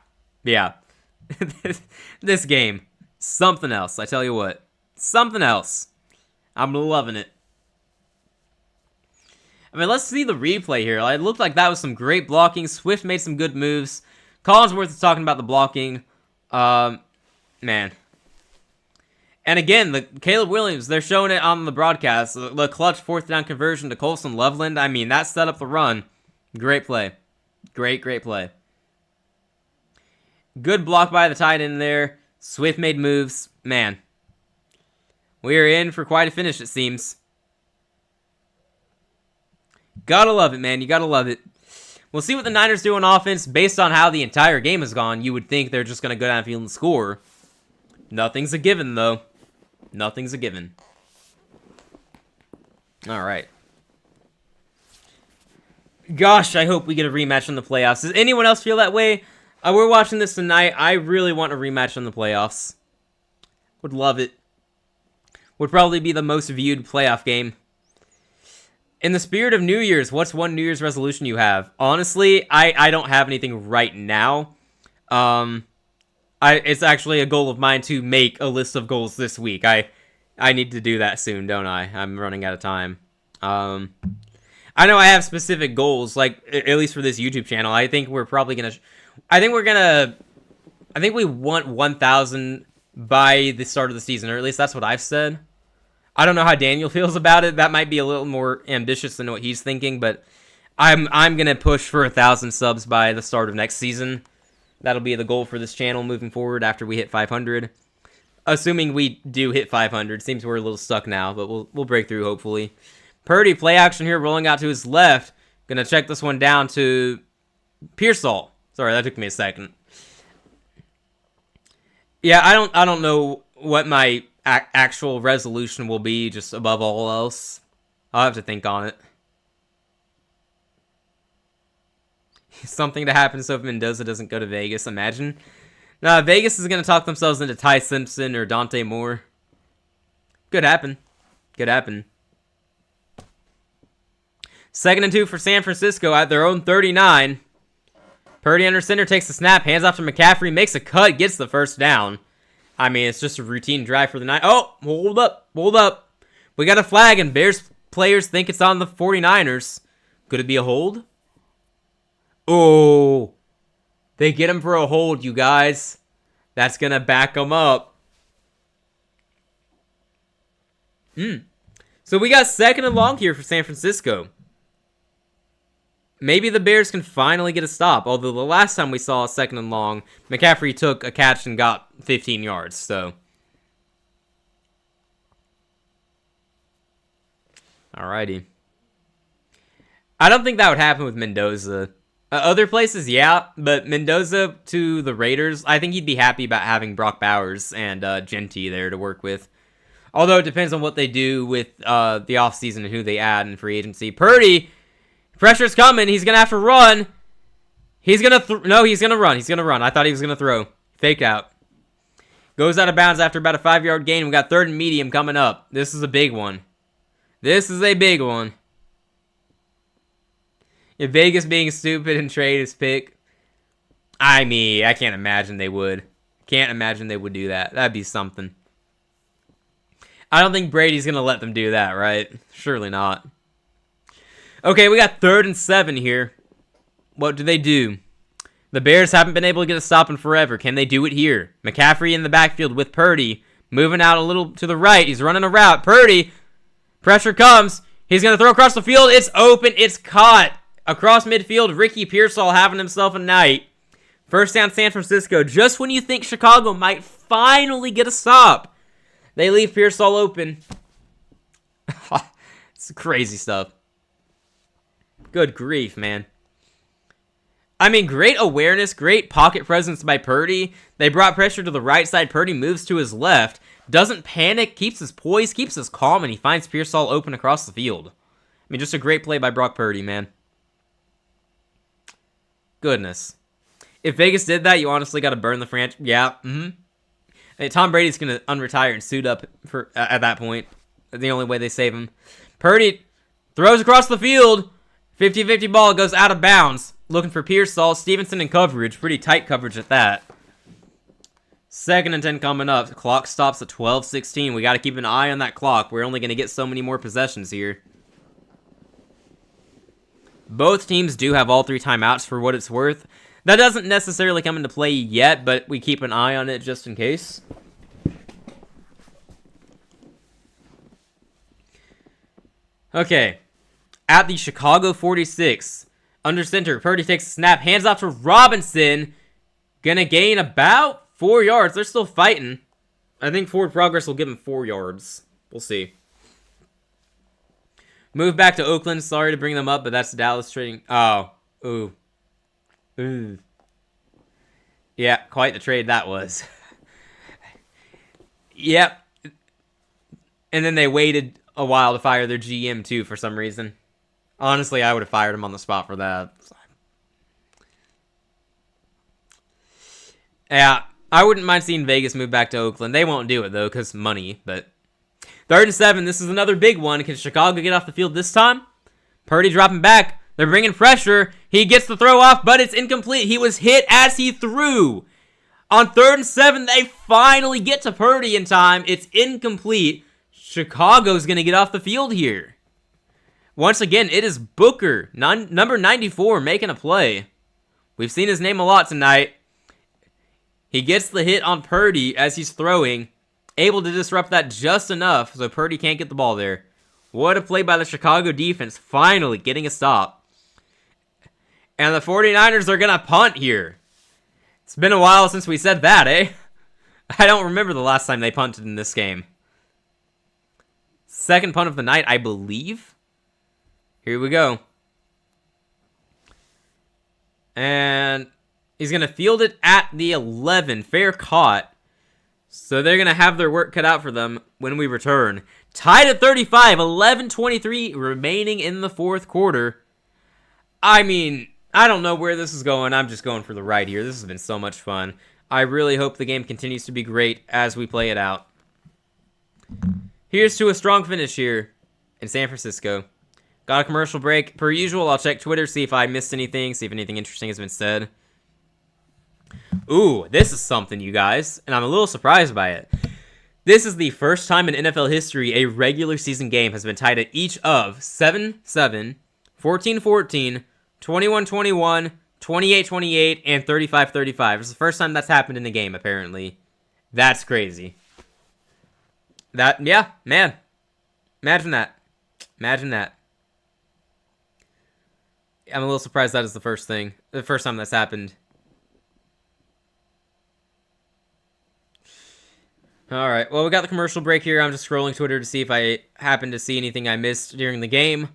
This game. Something else, I tell you what. Something else. I'm loving it. I mean, let's see the replay here. It looked like that was some great blocking. Swift made some good moves. Collinsworth is talking about the blocking. Man. And again, the Caleb Williams, they're showing it on the broadcast. The clutch 4th down conversion to Colson Loveland. I mean, that set up the run. Great play. Great play. Good block by the tight end there. Swift made moves. Man. We are in for quite a finish, it seems. Gotta love it, man. You gotta love it. We'll see what the Niners do on offense. Based on how the entire game has gone, you would think they're just going to go downfield and score. Nothing's a given, though. Nothing's a given. All right. Gosh, I hope we get a rematch in the playoffs. Does anyone else feel that way? We're watching this tonight. I really want a rematch in the playoffs. Would love it. Would probably be the most viewed playoff game. In the spirit of New Year's, what's one New Year's resolution you have? Honestly, I don't have anything right now. It's actually a goal of mine to make a list of goals this week. I need to do that soon, don't I? I'm running out of time. I know I have specific goals, like, at least for this YouTube channel. I think we're probably gonna... I think we want 1,000 by the start of the season, or at least that's what I've said. I don't know how Daniel feels about it. That might be a little more ambitious than what he's thinking, but I'm gonna push for 1,000 subs by the start of next season. That'll be the goal for this channel moving forward after we hit 500. Assuming we do hit 500. Seems we're a little stuck now, but we'll break through hopefully. Purdy, play action here, rolling out to his left. Gonna check this one down to Pearsall. Sorry, that took me a second. Yeah, I don't know what my actual resolution will be, just above all else. I'll have to think on it. Something to happen so if Mendoza doesn't go to Vegas, imagine. Nah, Vegas is going to talk themselves into Ty Simpson or Dante Moore. Could happen. Could happen. 2nd and 2 for San Francisco at their own 39. Purdy under center takes the snap, hands off to McCaffrey, makes a cut, gets the first down. I mean, it's just a routine drive for the night. Oh, hold up. We got a flag, and Bears players think it's on the 49ers. Could it be a hold? Oh, they get him for a hold, you guys. That's going to back them up. So we got 2nd and long here for San Francisco. Maybe the Bears can finally get a stop. Although the last time we saw a 2nd and long, McCaffrey took a catch and got 15 yards. So, alrighty. I don't think that would happen with Mendoza. Other places, yeah. But Mendoza to the Raiders, I think he'd be happy about having Brock Bowers and Genty there to work with. Although it depends on what they do with the offseason and who they add in free agency. Purdy... Pressure's coming. He's going to have to run. He's going to... No, he's going to run. He's going to run. I thought he was going to throw. Faked out. Goes out of bounds after about a 5-yard gain. We got 3rd and medium coming up. This is a big one. This is a big one. If Vegas being stupid and trade his pick... I mean, I can't imagine they would. Can't imagine they would do that. That'd be something. I don't think Brady's going to let them do that, right? Surely not. Okay, we got 3rd and 7 here. What do they do? The Bears haven't been able to get a stop in forever. Can they do it here? McCaffrey in the backfield with Purdy. Moving out a little to the right. He's running a route. Purdy. Pressure comes. He's going to throw across the field. It's open. It's caught. Across midfield, Ricky Pearsall having himself a night. First down, San Francisco. Just when you think Chicago might finally get a stop, they leave Pearsall open. It's crazy stuff. Good grief, man. I mean, great awareness, great pocket presence by Purdy. They brought pressure to the right side. Purdy moves to his left. Doesn't panic, keeps his poise, keeps his calm, and he finds Pearsall open across the field. I mean, just a great play by Brock Purdy, man. Goodness. If Vegas did that, you honestly got to burn the franchise. Yeah, I mean, Tom Brady's going to unretire and suit up for at that point. The only way they save him. Purdy throws across the field. 50-50 ball goes out of bounds. Looking for Pearsall. Stevenson in coverage. Pretty tight coverage at that. 2nd and 10 coming up. The clock stops at 12:16. We got to keep an eye on that clock. We're only going to get so many more possessions here. Both teams do have all 3 timeouts for what it's worth. That doesn't necessarily come into play yet, but we keep an eye on it just in case. Okay. At the Chicago 46. Under center, Purdy takes a snap, hands off to Robinson. Gonna gain about 4 yards. They're still fighting. I think forward progress will give him 4 yards. We'll see. Move back to Oakland. Sorry to bring them up, but that's Dallas trading. Oh. Ooh. Ooh. Yeah, quite the trade that was. Yep. And then they waited a while to fire their GM, too, for some reason. Honestly, I would have fired him on the spot for that. Yeah, I wouldn't mind seeing Vegas move back to Oakland. They won't do it, though, because money, but... 3rd and 7, this is another big one. Can Chicago get off the field this time? Purdy dropping back. They're bringing pressure. He gets the throw off, but it's incomplete. He was hit as he threw. On 3rd and 7, they finally get to Purdy in time. It's incomplete. Chicago's going to get off the field here. Once again, it is Booker, number 94, making a play. We've seen his name a lot tonight. He gets the hit on Purdy as he's throwing. Able to disrupt that just enough so Purdy can't get the ball there. What a play by the Chicago defense, finally getting a stop. And the 49ers are going to punt here. It's been a while since we said that, eh? I don't remember the last time they punted in this game. 2nd punt of the night, I believe. Here we go. And he's going to field it at the 11. Fair caught. So they're going to have their work cut out for them when we return. Tied at 35, 11:23 remaining in the 4th quarter. I mean, I don't know where this is going. I'm just going for the ride here. This has been so much fun. I really hope the game continues to be great as we play it out. Here's to a strong finish here in San Francisco. Got a commercial break. Per usual, I'll check Twitter, see if I missed anything, see if anything interesting has been said. Ooh, this is something, you guys, and I'm a little surprised by it. This is the first time in NFL history a regular season game has been tied at each of 7-7, 14-14, 21-21, 28-28, and 35-35. It's the first time that's happened in a game, apparently. That's crazy. Yeah, man. Imagine that. Imagine that. I'm a little surprised that is the first time that's happened. Alright, well, we got the commercial break here. I'm just scrolling Twitter to see if I happen to see anything I missed during the game.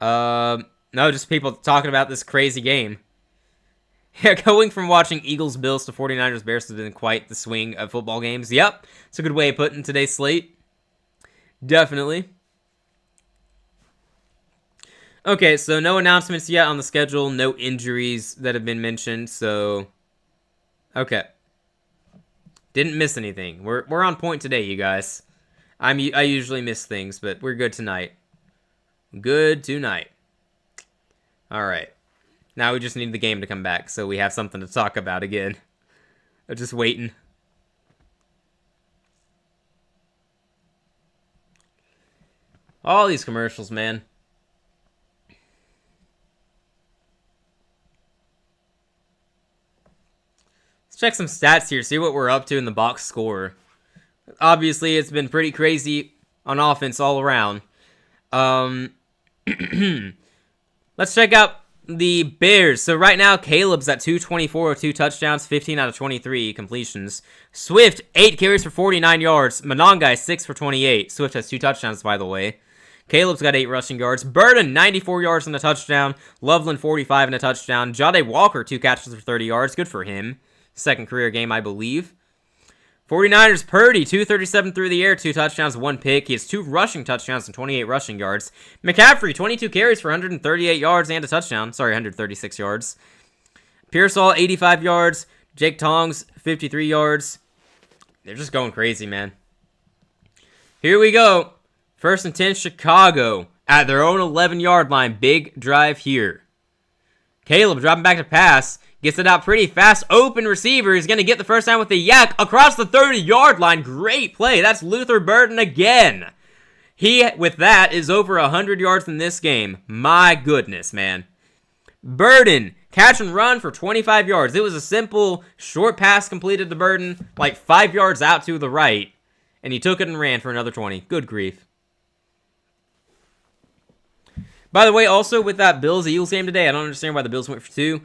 No, just people talking about this crazy game. Yeah, going from watching Eagles-Bills to 49ers-Bears has been quite the swing of football games. Yep, it's a good way of putting today's slate. Definitely. Okay, so no announcements yet on the schedule. No injuries that have been mentioned, so... Okay. Didn't miss anything. We're on point today, you guys. I usually miss things, but we're good tonight. Good tonight. Alright. Now we just need the game to come back, so we have something to talk about again. I'm just waiting. All these commercials, man. Let's check some stats here, see what we're up to in the box score. Obviously, it's been pretty crazy on offense all around. Let's check out the Bears. So right now, Caleb's at 224 with 2 touchdowns, 15 out of 23 completions. Swift, 8 carries for 49 yards. Monongai, 6 for 28. Swift has 2 touchdowns, by the way. Caleb's got 8 rushing yards. Burden, 94 yards and a touchdown. Loveland, 45 and a touchdown. Jade Walker, 2 catches for 30 yards. Good for him. Second career game, I believe. 49ers, Purdy, 237 through the air, 2 touchdowns, 1 pick. He has 2 rushing touchdowns and 28 rushing yards. McCaffrey, 22 carries for 138 yards and a touchdown. Sorry, 136 yards. Pearsall, 85 yards. Jake Tongs, 53 yards. They're just going crazy, man. Here we go. 1st and 10, Chicago. At their own 11-yard line. Big drive here. Caleb dropping back to pass. Gets it out pretty fast. Open receiver is going to get the first down with the yak across the 30-yard line. Great play. That's Luther Burden again. He, with that, is over 100 yards in this game. My goodness, man. Burden, catch and run for 25 yards. It was a simple, short pass completed to Burden, like 5 yards out to the right. And he took it and ran for another 20. Good grief. By the way, also with that Bills-Eagles game today, I don't understand why the Bills went for 2.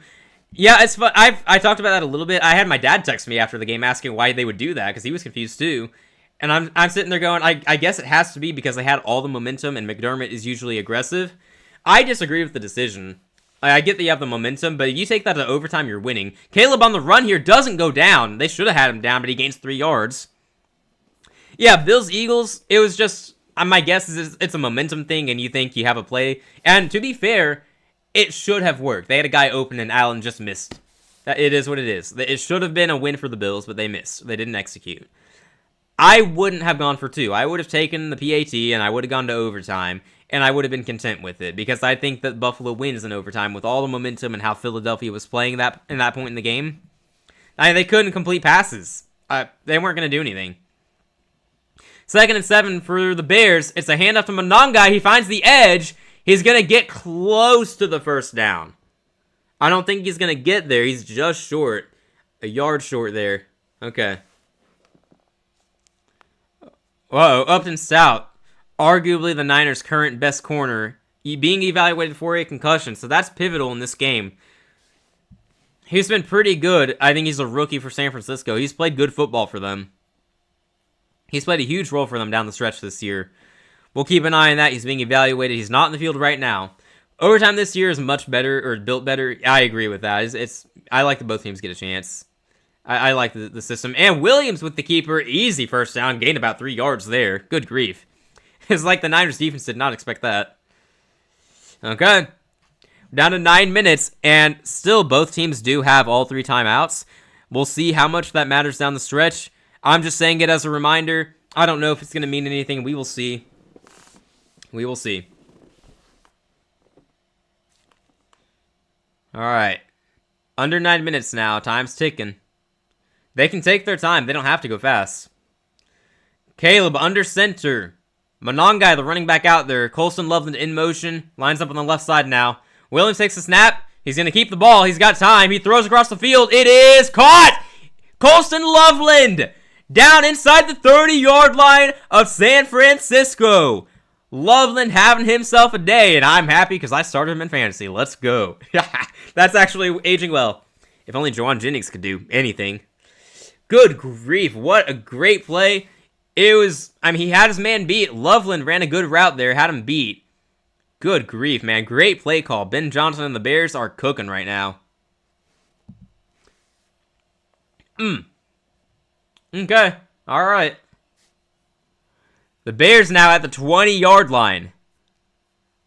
Yeah, it's fun. I talked about that a little bit. I had my dad text me after the game asking why they would do that, because he was confused too. And I'm sitting there going, I guess it has to be because they had all the momentum, and McDermott is usually aggressive. I disagree with the decision. I get that you have the momentum, but if you take that to overtime, you're winning. Caleb on the run here doesn't go down. They should have had him down, but he gains 3 yards. Yeah, Bills-Eagles, it was just, my guess is it's a momentum thing, and you think you have a play. And to be fair, it should have worked. They had a guy open, and Allen just missed. It is what it is. It should have been a win for the Bills, but they missed. They didn't execute. I wouldn't have gone for 2. I would have taken the PAT, and I would have gone to overtime, and I would have been content with it, because I think that Buffalo wins in overtime with all the momentum and how Philadelphia was playing that in that point in the game. They couldn't complete passes. They weren't going to do anything. 2nd and 7 for the Bears. It's a handoff to Monongai. He finds the edge. He's going to get close to the first down. I don't think he's going to get there. He's just short. A yard short there. Okay. Whoa, Upton Stout. Arguably the Niners' current best corner. Being evaluated for a concussion. So that's pivotal in this game. He's been pretty good. I think he's a rookie for San Francisco. He's played good football for them. He's played a huge role for them down the stretch this year. We'll keep an eye on that. He's being evaluated. He's not in the field right now. Overtime this year is much better, or built better. I agree with that. I like that both teams get a chance. I like the system. And Williams with the keeper. Easy first down. Gained about 3 yards there. Good grief. It's like the Niners defense did not expect that. Okay. Down to 9 minutes, and still both teams do have all 3 timeouts. We'll see how much that matters down the stretch. I'm just saying it as a reminder. I don't know if it's going to mean anything. We will see. We will see. All right. Under 9 minutes now. Time's ticking. They can take their time. They don't have to go fast. Caleb under center. Monongai, the running back out there. Colston Loveland in motion. Lines up on the left side now. Williams takes the snap. He's going to keep the ball. He's got time. He throws across the field. It is caught! Colston Loveland down inside the 30-yard line of San Francisco. Loveland having himself a day, and I'm happy because I started him in fantasy. Let's go. That's actually aging well. If only Juwan Jennings could do anything. Good grief. What a great play. It was, he had his man beat. Loveland ran a good route there, had him beat. Good grief, man. Great play call. Ben Johnson and the Bears are cooking right now. Okay. All right. The Bears now at the 20-yard line.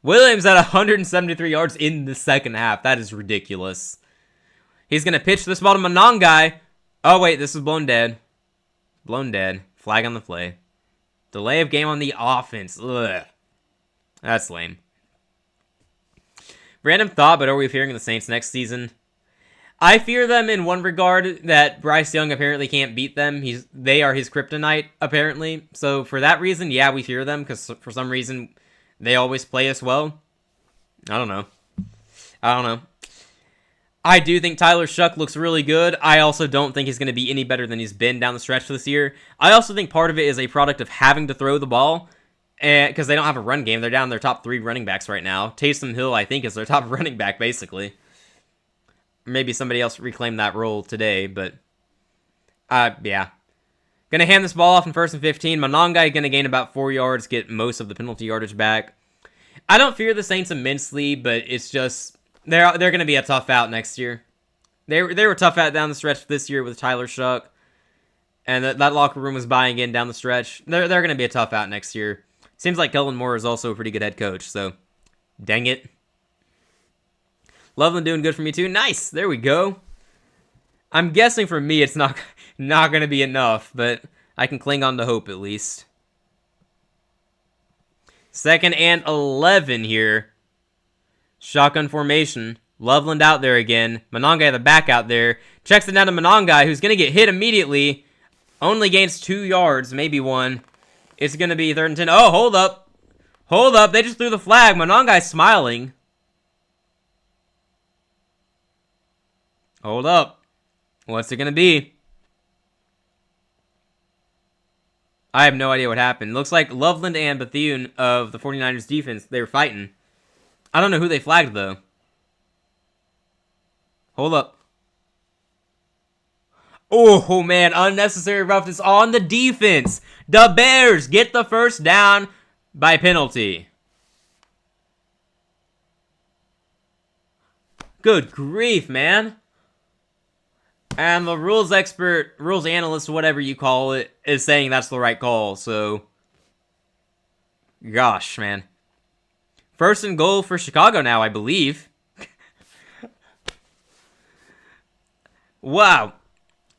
Williams at 173 yards in the second half. That is ridiculous. He's going to pitch this ball to Monongai. Oh, wait. This is blown dead. Blown dead. Flag on the play. Delay of game on the offense. Ugh. That's lame. Random thought, but are we fearing the Saints next season? I fear them in one regard, that Bryce Young apparently can't beat them. They are his kryptonite, apparently. So for that reason, yeah, we fear them, because for some reason, they always play us well. I don't know. I do think Tyler Shuck looks really good. I also don't think he's going to be any better than he's been down the stretch this year. I also think part of it is a product of having to throw the ball, because they don't have a run game. They're down their top 3 running backs right now. Taysom Hill, I think, is their top running back, basically. Maybe somebody else reclaimed that role today, but yeah. Gonna hand this ball off in 1st and 15. Monongai gonna gain about 4 yards, get most of the penalty yardage back. I don't fear the Saints immensely, but it's just they're gonna be a tough out next year. They were tough out down the stretch this year with Tyler Shuck, and that locker room was buying in down the stretch. They're gonna be a tough out next year. Seems like Kellen Moore is also a pretty good head coach, so dang it. Loveland doing good for me too. Nice. There we go. I'm guessing for me it's not going to be enough, but I can cling on to hope at least. 2nd and 11 here. Shotgun formation. Loveland out there again. Monongai the back out there. Checks it down to Monongai, who's going to get hit immediately. Only gains 2 yards, maybe 1. It's going to be 3rd and 10. Oh, hold up. Hold up. They just threw the flag. Monongai's smiling. Hold up. What's it going to be? I have no idea what happened. Looks like Loveland and Bethune of the 49ers defense, they were fighting. I don't know who they flagged, though. Hold up. Oh, man. Unnecessary roughness on the defense. The Bears get the first down by penalty. Good grief, man. And the rules expert, rules analyst, whatever you call it, is saying that's the right call, so... Gosh, man. 1st and goal for Chicago now, I believe. Wow.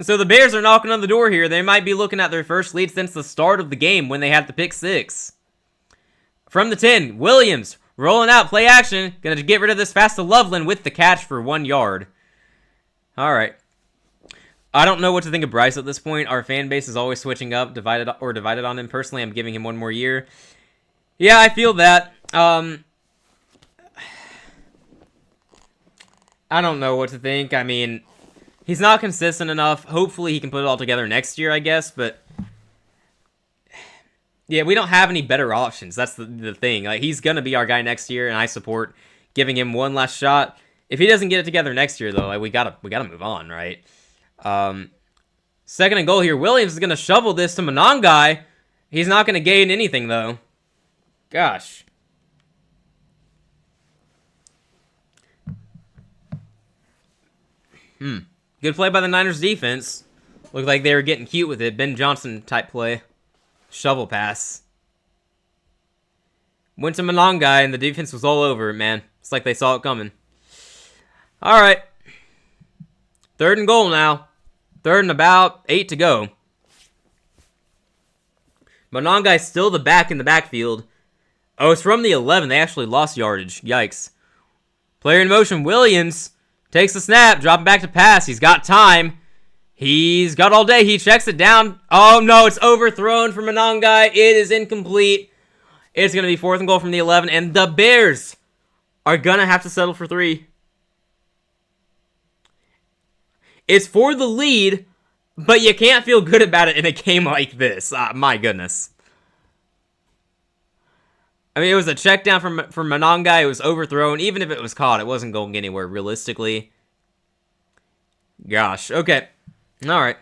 So the Bears are knocking on the door here. They might be looking at their first lead since the start of the game when they had the pick 6. From the 10, Williams, rolling out, play action. Gonna get rid of this fast to Loveland with the catch for 1 yard. Alright. I don't know what to think of Bryce at this point. Our fan base is always switching up, divided on him. Personally, I'm giving him 1 more year. Yeah, I feel that. I don't know what to think. I mean, he's not consistent enough. Hopefully, he can put it all together next year, I guess. But yeah, we don't have any better options. That's the thing. Like, he's gonna be our guy next year, and I support giving him 1 last shot. If he doesn't get it together next year, though, like, we gotta move on, right? 2nd and goal here. Williams is gonna shovel this to Monongai. He's not gonna gain anything, though. Gosh. Good play by the Niners defense. Looked like they were getting cute with it. Ben Johnson type play. Shovel pass. Went to Monongai and the defense was all over it, man. It's like they saw it coming. Alright. 3rd and goal now. 3rd and about 8 to go. Monongai's still the back in the backfield. Oh, it's from the 11. They actually lost yardage. Yikes. Player in motion. Williams takes the snap. Dropping back to pass. He's got time. He's got all day. He checks it down. Oh, no. It's overthrown for Monongai. It is incomplete. It's going to be 4th and goal from the 11. And the Bears are going to have to settle for 3. It's for the lead, but you can't feel good about it in a game like this. My goodness. I mean, it was a check down from Monongai. It was overthrown. Even if it was caught, it wasn't going anywhere, realistically. Gosh. Okay. All right.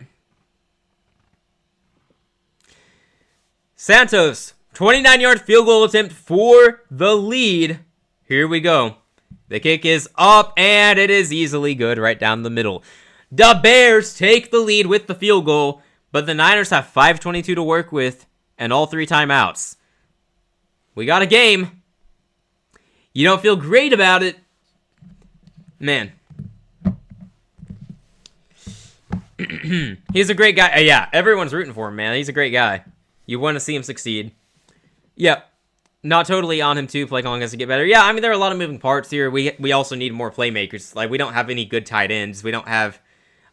Santos, 29-yard field goal attempt for the lead. Here we go. The kick is up, and it is easily good right down the middle. The Bears take the lead with the field goal, but the Niners have 5:22 to work with and all 3 timeouts. We got a game. You don't feel great about it. Man. He's a great guy. Yeah, everyone's rooting for him, man. He's a great guy. You want to see him succeed. Yep. Not totally on him, too. Play calling has to get better. Yeah, I mean, there are a lot of moving parts here. We also need more playmakers. Like, we don't have any good tight ends. We don't have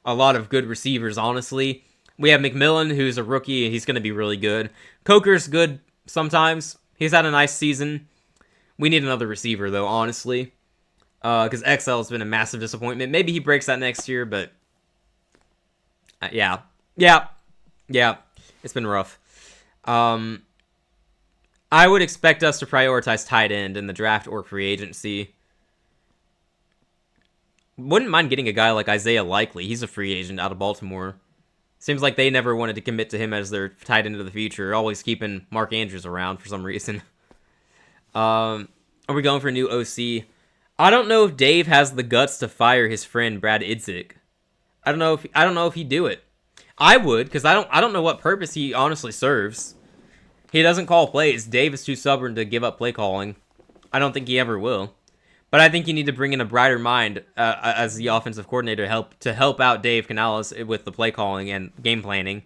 a lot of good receivers, honestly. We have McMillan, who's a rookie, and he's going to be really good. Coker's good sometimes. He's had a nice season. We need another receiver, though, honestly. Because XL has been a massive disappointment. Maybe he breaks that next year, but... Yeah. It's been rough. I would expect us to prioritize tight end in the draft or free agency. Wouldn't mind getting a guy like Isaiah Likely. He's a free agent out of Baltimore. Seems like they never wanted to commit to him as their tight end of the future. Always keeping Mark Andrews around for some reason. Are we going for a new OC? I don't know if Dave has the guts to fire his friend Brad Idzik. I don't know if he'd do it. I would, because I don't know what purpose he honestly serves. He doesn't call plays. Dave is too stubborn to give up play calling. I don't think he ever will. But I think you need to bring in a brighter mind as the offensive coordinator to help out Dave Canales with the play calling and game planning.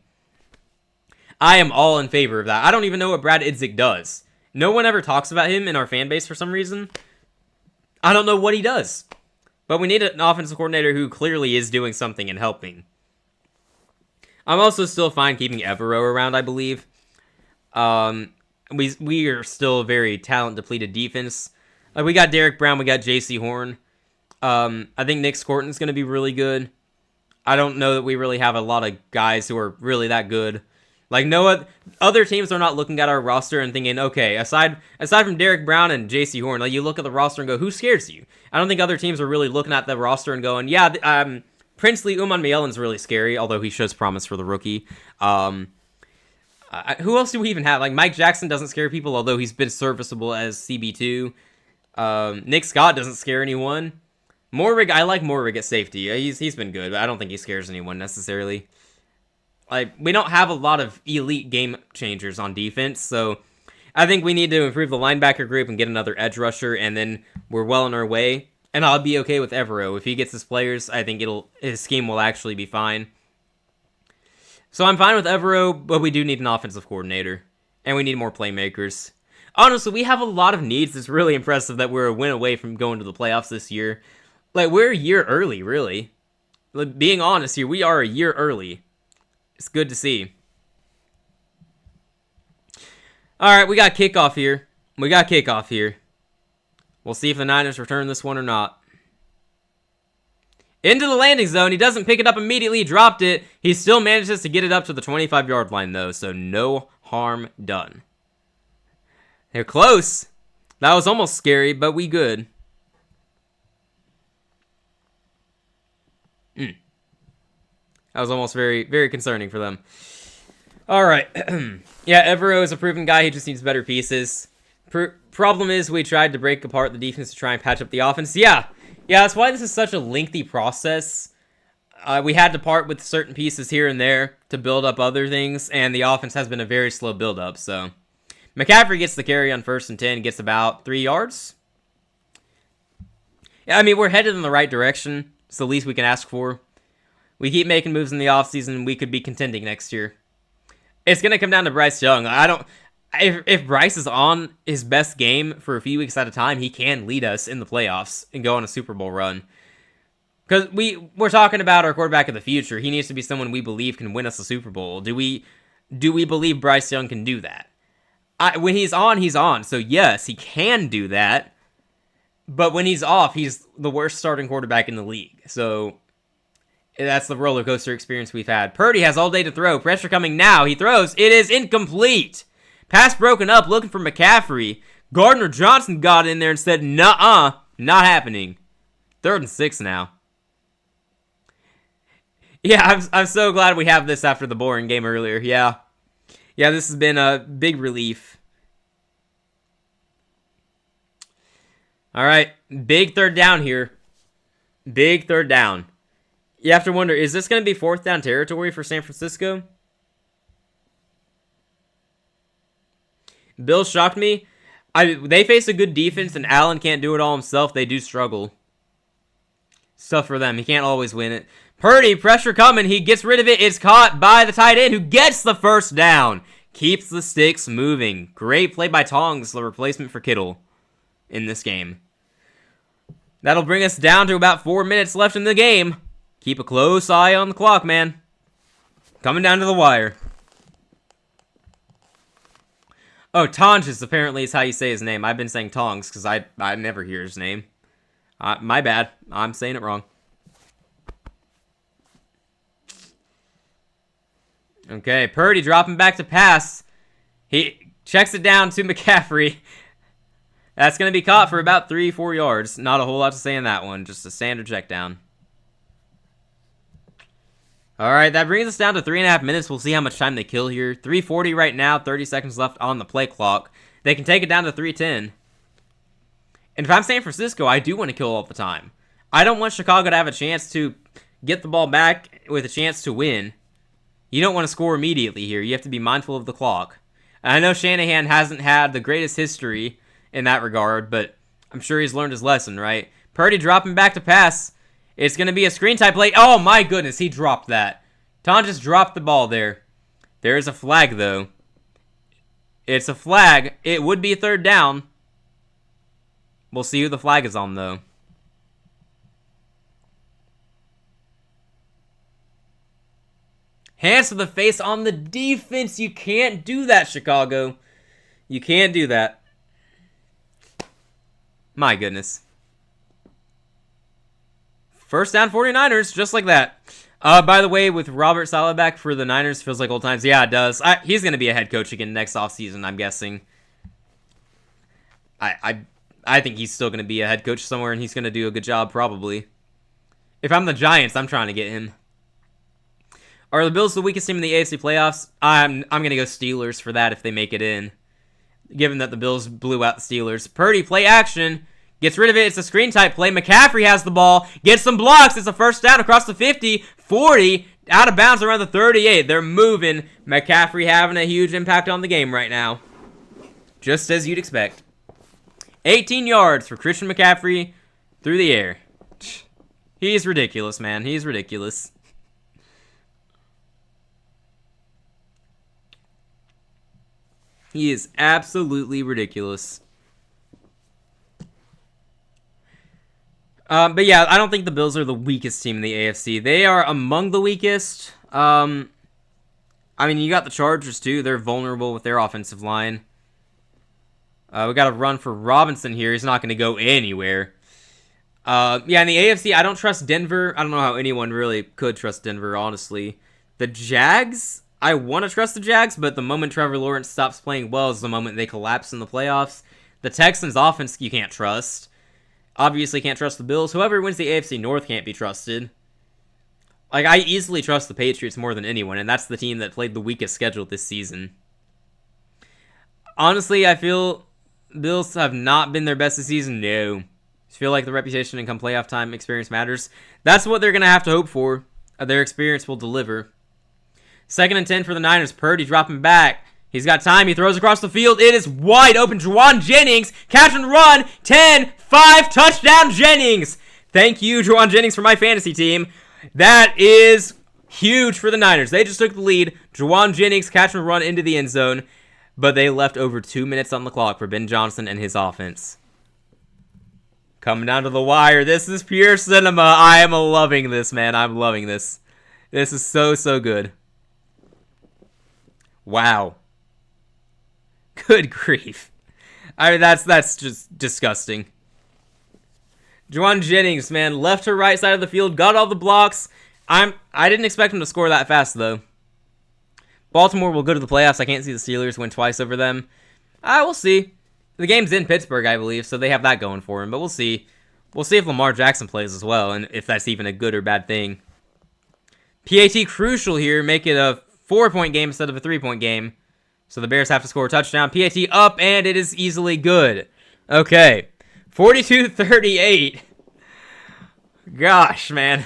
I am all in favor of that. I don't even know what Brad Idzik does. No one ever talks about him in our fan base for some reason. I don't know what he does. But we need an offensive coordinator who clearly is doing something and helping. I'm also still fine keeping Evero around, I believe. We are still a very talent-depleted defense. Like, we got Derek Brown, we got J.C. Horn. I think Nick Scorton's going to be really good. I don't know that we really have a lot of guys who are really that good. Like, no other teams are not looking at our roster and thinking, okay, aside from Derek Brown and J.C. Horn, like, you look at the roster and go, who scares you? I don't think other teams are really looking at the roster and going, yeah, Princely Umanmielelin's really scary, although he shows promise for the rookie. Who else do we even have? Like, Mike Jackson doesn't scare people, although he's been serviceable as CB2. Nick Scott doesn't scare anyone. Morrig, I like Morrig at safety. He's been good, but I don't think he scares anyone necessarily. Like, we don't have a lot of elite game changers on defense, so I think we need to improve the linebacker group and get another edge rusher, and then we're well on our way. And I'll be okay with Evero. If he gets his players, I think his scheme will actually be fine. So I'm fine with Evero, but we do need an offensive coordinator. And we need more playmakers. Honestly, we have a lot of needs. It's really impressive that we're a win away from going to the playoffs this year. Like, we're a year early, really. Like, being honest here, we are a year early. It's good to see. Alright, we got kickoff here. We'll see if the Niners return this one or not. Into the landing zone. He doesn't pick it up immediately. He dropped it. He still manages to get it up to the 25-yard line, though, so no harm done. They're close. That was almost scary, but we good. That was almost very, very concerning for them. All right. Yeah, Evero is a proven guy. He just needs better pieces. Problem is, we tried to break apart the defense to try and patch up the offense. Yeah, that's why this is such a lengthy process. We had to part with certain pieces here and there to build up other things, and the offense has been a very slow build-up, so. McCaffrey gets the carry on 1st and 10, gets about 3 yards. Yeah, I mean, we're headed in the right direction. It's the least we can ask for. We keep making moves in the offseason, we could be contending next year. It's going to come down to Bryce Young. If Bryce is on his best game for a few weeks at a time, he can lead us in the playoffs and go on a Super Bowl run. Because we're talking about our quarterback of the future. He needs to be someone we believe can win us a Super Bowl. Do we believe Bryce Young can do that? When he's on, he's on. So yes, he can do that. But when he's off, he's the worst starting quarterback in the league. So that's the roller coaster experience we've had. Purdy has all day to throw. Pressure coming now. He throws. It is incomplete. Pass broken up, looking for McCaffrey. Gardner Johnson got in there and said, nuh-uh, not happening. 3rd and 6 now. Yeah, I'm so glad we have this after the boring game earlier. Yeah, this has been a big relief. All right, big 3rd down here. Big 3rd down. You have to wonder, is this going to be 4th down territory for San Francisco? Bills shocked me. They face a good defense, and Allen can't do it all himself. They do struggle. It's tough for them. He can't always win it. Purdy, pressure coming. He gets rid of it. It's caught by the tight end, who gets the 1st down. Keeps the sticks moving. Great play by Tongs, the replacement for Kittle in this game. That'll bring us down to about 4 minutes left in the game. Keep a close eye on the clock, man. Coming down to the wire. Oh, Tonges apparently is how you say his name. I've been saying Tongs because I never hear his name. My bad. I'm saying it wrong. Okay, Purdy dropping back to pass. He checks it down to McCaffrey. That's going to be caught for about 3-4 yards. Not a whole lot to say in that one. Just a standard check down. All right, that brings us down to 3.5 minutes. We'll see how much time they kill here. 3:40 right now, 30 seconds left on the play clock. They can take it down to 3:10. And if I'm San Francisco, I do want to kill all the time. I don't want Chicago to have a chance to get the ball back with a chance to win. You don't want to score immediately here. You have to be mindful of the clock. And I know Shanahan hasn't had the greatest history in that regard, but I'm sure he's learned his lesson, right? Purdy dropping back to pass. It's going to be a screen type play. Oh my goodness, he dropped that. Ton just dropped the ball there. There's a flag, though. It's a flag. It would be a 3rd down. We'll see who the flag is on, though. Hands to the face on the defense. You can't do that, Chicago. You can't do that. My goodness. First down 49ers, just like that. By the way, with Robert Saleh back for the Niners, feels like old times. Yeah, it does. He's going to be a head coach again next offseason, I'm guessing. I think he's still going to be a head coach somewhere, and he's going to do a good job, probably. If I'm the Giants, I'm trying to get him. Are the Bills the weakest team in the AFC playoffs? I'm going to go Steelers for that if they make it in, given that the Bills blew out the Steelers. Purdy, play action. Gets rid of it. It's a screen type play. McCaffrey has the ball. Gets some blocks. It's a first down across the 50, 40, out of bounds around the 38. They're moving. McCaffrey having a huge impact on the game right now. Just as you'd expect. 18 yards for Christian McCaffrey through the air. He's ridiculous, man. He's ridiculous. He is absolutely ridiculous. But yeah, I don't think the Bills are the weakest team in the AFC. They are among the weakest. I mean, you got the Chargers, too. They're vulnerable with their offensive line. We got a run for Robinson here. He's not going to go anywhere. Yeah, in the AFC, I don't trust Denver. I don't know how anyone really could trust Denver, honestly. The Jags, I want to trust the Jags, but the moment Trevor Lawrence stops playing well is the moment they collapse in the playoffs. The Texans' offense, you can't trust. Obviously can't trust the Bills. Whoever wins the AFC North can't be trusted. Like, I easily trust the Patriots more than anyone, and that's the team that played the weakest schedule this season. Honestly, I feel Bills have not been their best this season. No. I feel like the reputation and come playoff time experience matters. That's what they're going to have to hope for. Their experience will deliver. 2nd and 10 for the Niners. Purdy dropping back. He's got time. He throws across the field. It is wide open. Juwan Jennings. Catch and run. 10, 5. Touchdown Jennings. Thank you, Juwan Jennings, for my fantasy team. That is huge for the Niners. They just took the lead. Juwan Jennings catch and run into the end zone. But they left over 2 minutes on the clock for Ben Johnson and his offense. Coming down to the wire. This is pure cinema. I am loving this, man. I'm loving this. This is so, so good. Wow. Good grief. I mean, that's just disgusting. Juwan Jennings, man, left to right side of the field, got all the blocks. I didn't expect him to score that fast, though. Baltimore will go to the playoffs. I can't see the Steelers win twice over them. We'll see. The game's in Pittsburgh, I believe, so they have that going for him, but we'll see. We'll see if Lamar Jackson plays as well, and if that's even a good or bad thing. PAT crucial here, make it a 4-point game instead of a 3-point game. So the Bears have to score a touchdown. PAT up, and it is easily good. Okay. 42-38. Gosh, man.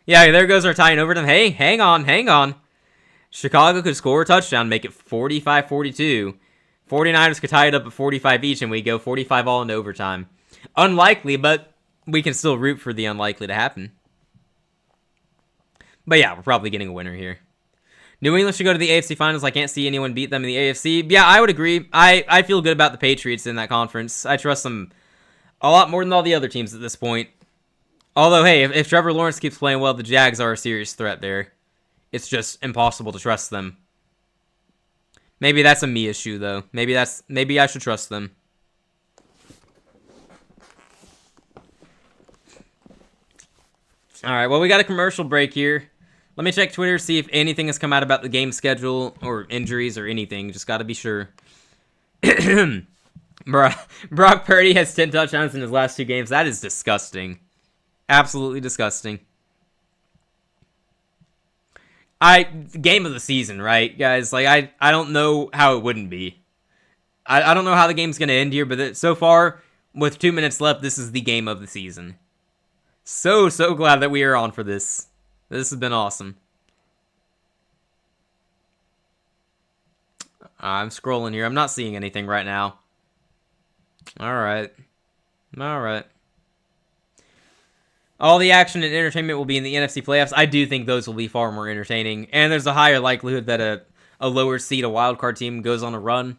Yeah, there goes our tie in overtime. Hey, hang on. Chicago could score a touchdown, make it 45-42. 49ers could tie it up at 45 each, and we go 45 all into overtime. Unlikely, but we can still root for the unlikely to happen. But yeah, we're probably getting a winner here. New England should go to the AFC Finals. I can't see anyone beat them in the AFC. Yeah, I would agree. I feel good about the Patriots in that conference. I trust them a lot more than all the other teams at this point. Although, hey, if Trevor Lawrence keeps playing well, the Jags are a serious threat there. It's just impossible to trust them. Maybe that's a me issue, though. Maybe I should trust them. All right, well, we got a commercial break here. Let me check Twitter, see if anything has come out about the game schedule or injuries or anything. Just got to be sure. Brock Purdy has 10 touchdowns in his last 2 games. That is disgusting. Absolutely disgusting. Game of the season, right, guys? Like, I don't know how it wouldn't be. I don't know how the game's going to end here, but so far, with 2 minutes left, this is the game of the season. So glad that we are on for this. This has been awesome. I'm scrolling here. I'm not seeing anything right now. Alright. All the action and entertainment will be in the NFC playoffs. I do think those will be far more entertaining. And there's a higher likelihood that a lower seed, a wildcard team, goes on a run.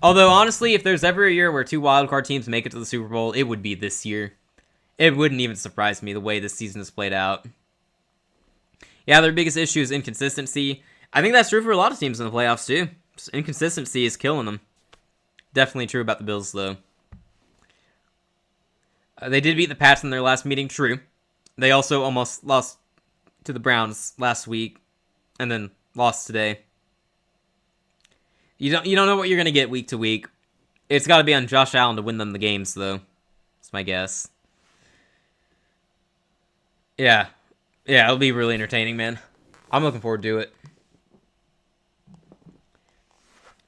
Although, honestly, if there's ever a year where 2 wildcard teams make it to the Super Bowl, it would be this year. It wouldn't even surprise me the way this season has played out. Yeah, their biggest issue is inconsistency. I think that's true for a lot of teams in the playoffs, too. Just inconsistency is killing them. Definitely true about the Bills, though. They did beat the Pats in their last meeting, true. They also almost lost to the Browns last week, and then lost today. You don't know what you're going to get week to week. It's got to be on Josh Allen to win them the games, though. That's my guess. Yeah, it'll be really entertaining, man. I'm looking forward to it.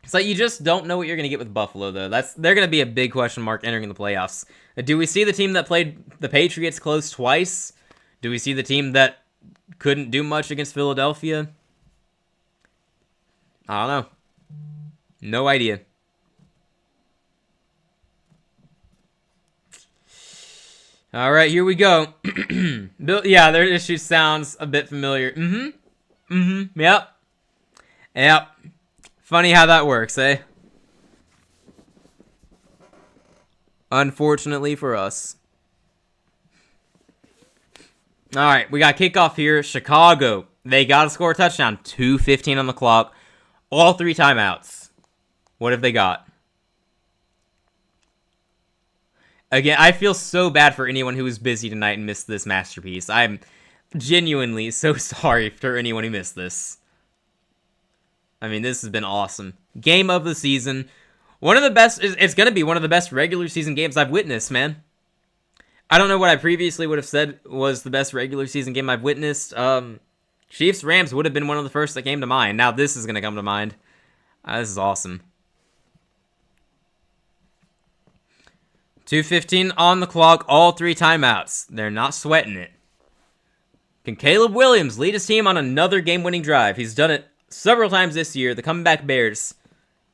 It's like you just don't know what you're going to get with Buffalo, though. They're going to be a big question mark entering the playoffs. Do we see the team that played the Patriots close twice? Do we see the team that couldn't do much against Philadelphia? I don't know. No idea. All right, here we go. Yeah, their issue sounds a bit familiar. Yep. Funny how that works, eh? Unfortunately for us. All right, we got kickoff here. Chicago. They got to score a touchdown. 2:15 on the clock. All 3 timeouts. What have they got? Again, I feel so bad for anyone who was busy tonight and missed this masterpiece. I'm genuinely so sorry for anyone who missed this. I mean, this has been awesome. Game of the season. One of the best, it's going to be one of the best regular season games I've witnessed, man. I don't know what I previously would have said was the best regular season game I've witnessed. Chiefs-Rams would have been one of the first that came to mind. Now this is going to come to mind. This is awesome. 2:15 on the clock, all 3 timeouts. They're not sweating it. Can Caleb Williams lead his team on another game-winning drive? He's done it several times this year. The comeback Bears.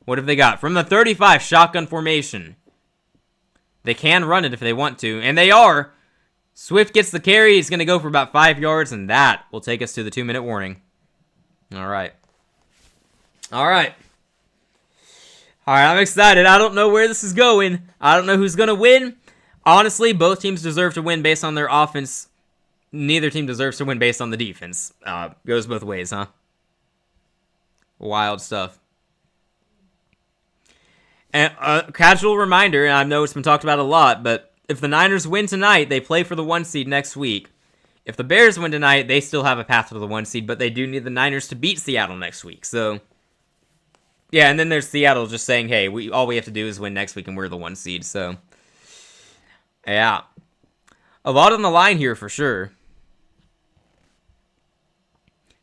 What have they got? From the 35, shotgun formation. They can run it if they want to, and they are. Swift gets the carry. He's going to go for about 5 yards, and that will take us to the 2-minute warning. All right, I'm excited. I don't know where this is going. I don't know who's going to win. Honestly, both teams deserve to win based on their offense. Neither team deserves to win based on the defense. Goes both ways, huh? Wild stuff. And a casual reminder, and I know it's been talked about a lot, but if the Niners win tonight, they play for the 1 seed next week. If the Bears win tonight, they still have a path to the 1 seed, but they do need the Niners to beat Seattle next week. So, yeah, and then there's Seattle just saying, hey, all we have to do is win next week and we're the 1 seed. So, yeah. A lot on the line here for sure.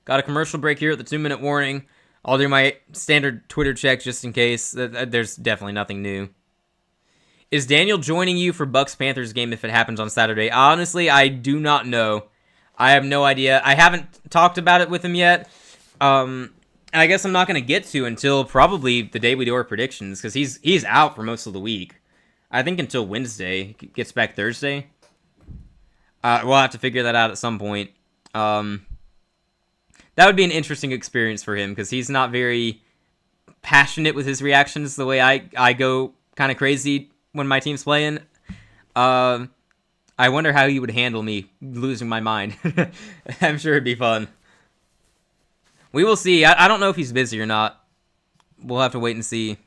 Got a commercial break here at the 2-minute warning. I'll do my standard Twitter check just in case. There's definitely nothing new. Is Daniel joining you for Bucks-Panthers game if it happens on Saturday? Honestly, I do not know. I have no idea. I haven't talked about it with him yet. And I guess I'm not going to get to until probably the day we do our predictions, because he's out for most of the week. I think until Wednesday. He gets back Thursday. We'll have to figure that out at some point. That would be an interesting experience for him, because he's not very passionate with his reactions the way I go kind of crazy when my team's playing. I wonder how he would handle me losing my mind. I'm sure it'd be fun. We will see. I don't know if he's busy or not. We'll have to wait and see.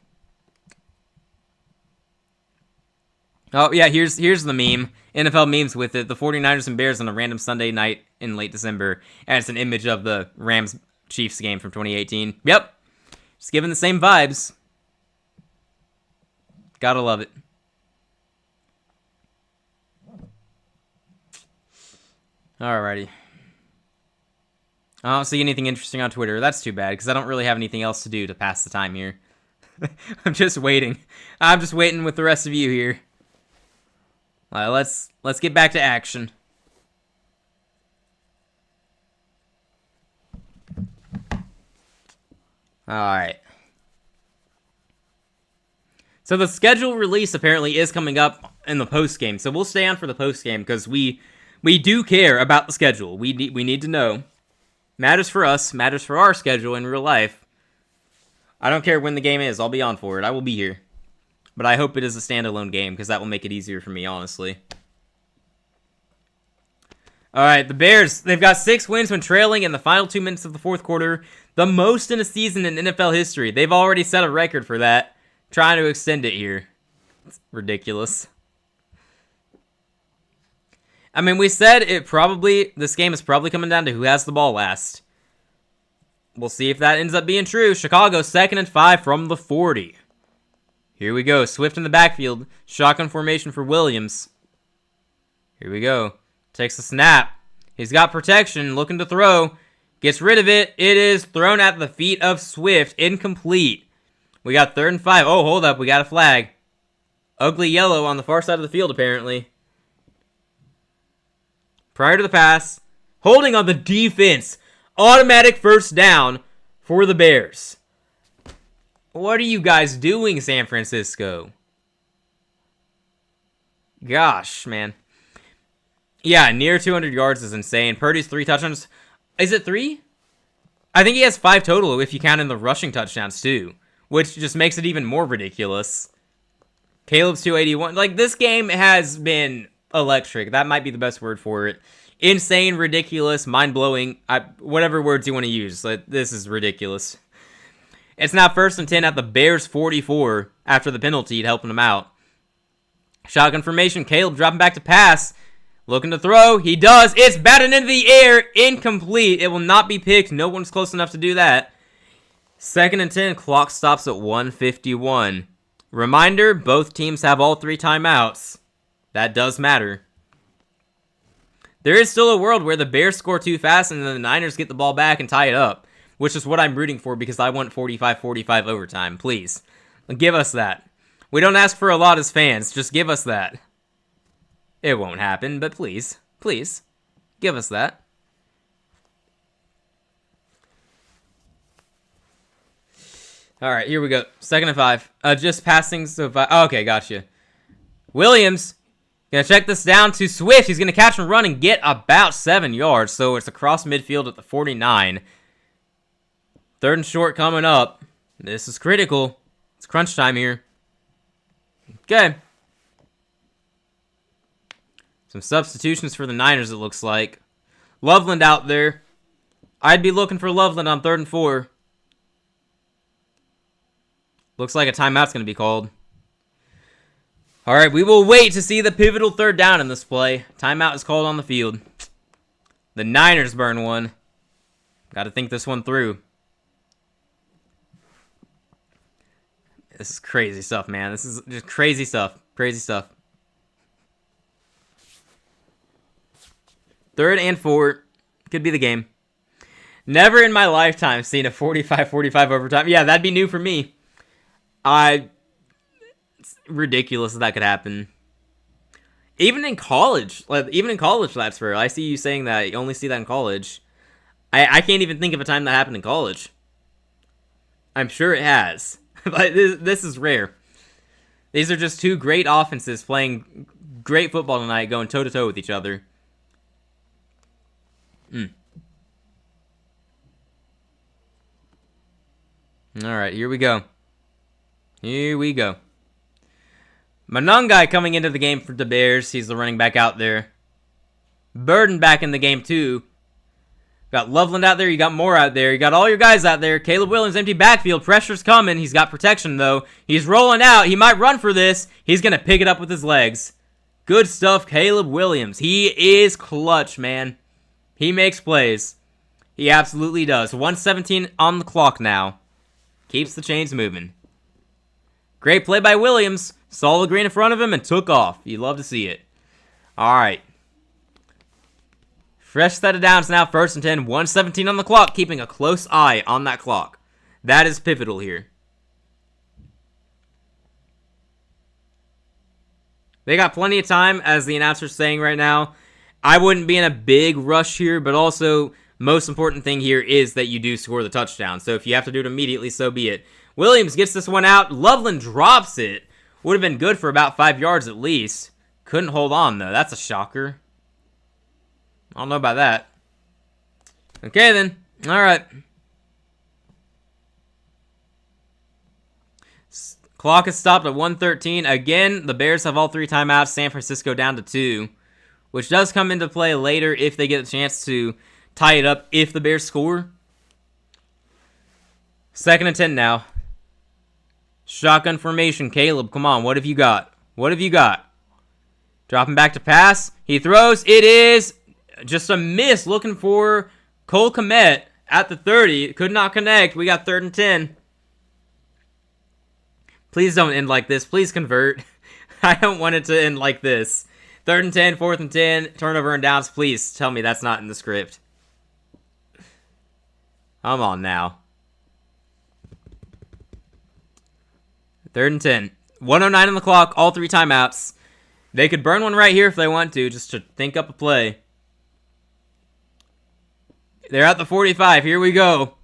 Oh, yeah, here's the meme. NFL memes with it. The 49ers and Bears on a random Sunday night in late December. And it's an image of the Rams-Chiefs game from 2018. Yep. Just giving the same vibes. Gotta love it. Alrighty. I don't see anything interesting on Twitter. That's too bad, because I don't really have anything else to do to pass the time here. I'm just waiting. I'm just waiting with the rest of you here. Let's get back to action. Alright. So the schedule release apparently is coming up in the post-game. So we'll stay on for the post-game because we do care about the schedule. We need to know. Matters for us, matters for our schedule in real life. I don't care when the game is. I'll be on for it. I will be here. But I hope it is a standalone game because that will make it easier for me, honestly. All right, the Bears, they've got 6 wins when trailing in the final 2 minutes of the fourth quarter, the most in a season in NFL history. They've already set a record for that, trying to extend it here. It's ridiculous. I mean, we said this game is probably coming down to who has the ball last. We'll see if that ends up being true. Chicago 2nd and 5 from the 40. Here we go. Swift in the backfield. Shotgun formation for Williams. Here we go. Takes the snap. He's got protection. Looking to throw. Gets rid of it. It is thrown at the feet of Swift. Incomplete. We got 3rd and 5. Oh, hold up. We got a flag. Ugly yellow on the far side of the field, apparently. Prior to the pass. Holding on the defense. Automatic first down for the Bears. What are you guys doing, San Francisco? Gosh, man. Yeah, near 200 yards is insane. Purdy's 3 touchdowns. Is it 3? I think he has 5 total if you count in the rushing touchdowns too, which just makes it even more ridiculous. Caleb's 281. Like, this game has been electric. That might be the best word for it. Insane, ridiculous, mind-blowing, whatever words you want to use. Like, this is ridiculous. It's now 1st and 10 at the Bears 44 after the penalty helping them out. Shotgun formation. Caleb dropping back to pass. Looking to throw. He does. It's batted into the air. Incomplete. It will not be picked. No one's close enough to do that. 2nd and 10. Clock stops at 1:51. Reminder, both teams have all 3 timeouts. That does matter. There is still a world where the Bears score too fast and then the Niners get the ball back and tie it up, which is what I'm rooting for because I want 45-45 overtime. Please, give us that. We don't ask for a lot as fans. Just give us that. It won't happen, but please, please, give us that. All right, here we go. 2nd and 5. Just passing. So okay, gotcha. Williams gonna check this down to Swift. He's gonna catch and run and get about 7 yards. So it's across midfield at the 49. 3rd and short coming up. This is critical. It's crunch time here. Okay. Some substitutions for the Niners, it looks like. Loveland out there. I'd be looking for Loveland on 3rd and 4. Looks like a timeout's going to be called. All right, we will wait to see the pivotal 3rd down in this play. Timeout is called on the field. The Niners burn one. Got to think this one through. This is crazy stuff, man. This is just crazy stuff. Crazy stuff. 3rd and 4. Could be the game. Never in my lifetime seen a 45-45 overtime. Yeah, that'd be new for me. It's ridiculous that could happen. Even in college. That's fair. I see you saying that. You only see that in college. I can't even think of a time that happened in college. I'm sure it has. But this is rare. These are just 2 great offenses playing great football tonight, going toe-to-toe with each other. Alright, here we go. Here we go. Monangai coming into the game for the Bears. He's the running back out there. Burden back in the game too. Got Loveland out there. You got Moore out there. You got all your guys out there. Caleb Williams, empty backfield. Pressure's coming. He's got protection, though. He's rolling out. He might run for this. He's going to pick it up with his legs. Good stuff, Caleb Williams. He is clutch, man. He makes plays. He absolutely does. 1:17 on the clock now. Keeps the chains moving. Great play by Williams. Saw the green in front of him and took off. You love to see it. All right. Fresh set of downs now, 1st and 10, 1:17 on the clock, keeping a close eye on that clock. That is pivotal here. They got plenty of time, as the announcer's saying right now. I wouldn't be in a big rush here, but also, most important thing here is that you do score the touchdown. So if you have to do it immediately, so be it. Williams gets this one out. Loveland drops it. Would have been good for about 5 yards at least. Couldn't hold on, though. That's a shocker. I don't know about that. Okay, then. All right. Clock is stopped at 1:13. Again, the Bears have all 3 timeouts. San Francisco down to 2. which does come into play later if they get a chance to tie it up if the Bears score. 2nd and 10 now. Shotgun formation. Caleb, come on. What have you got? What have you got? Dropping back to pass. He throws. It is just a miss. Looking for Cole Kmet at the 30. Could not connect. We got 3rd and 10. Please don't end like this. Please convert. I don't want it to end like this. 3rd and 10, 4th and 10, turnover and downs. Please tell me that's not in the script. Come on now. 3rd and 10. 1:09 on the clock, all 3 timeouts. They could burn one right here if they want to, just to think up a play. They're at the 45. Here we go.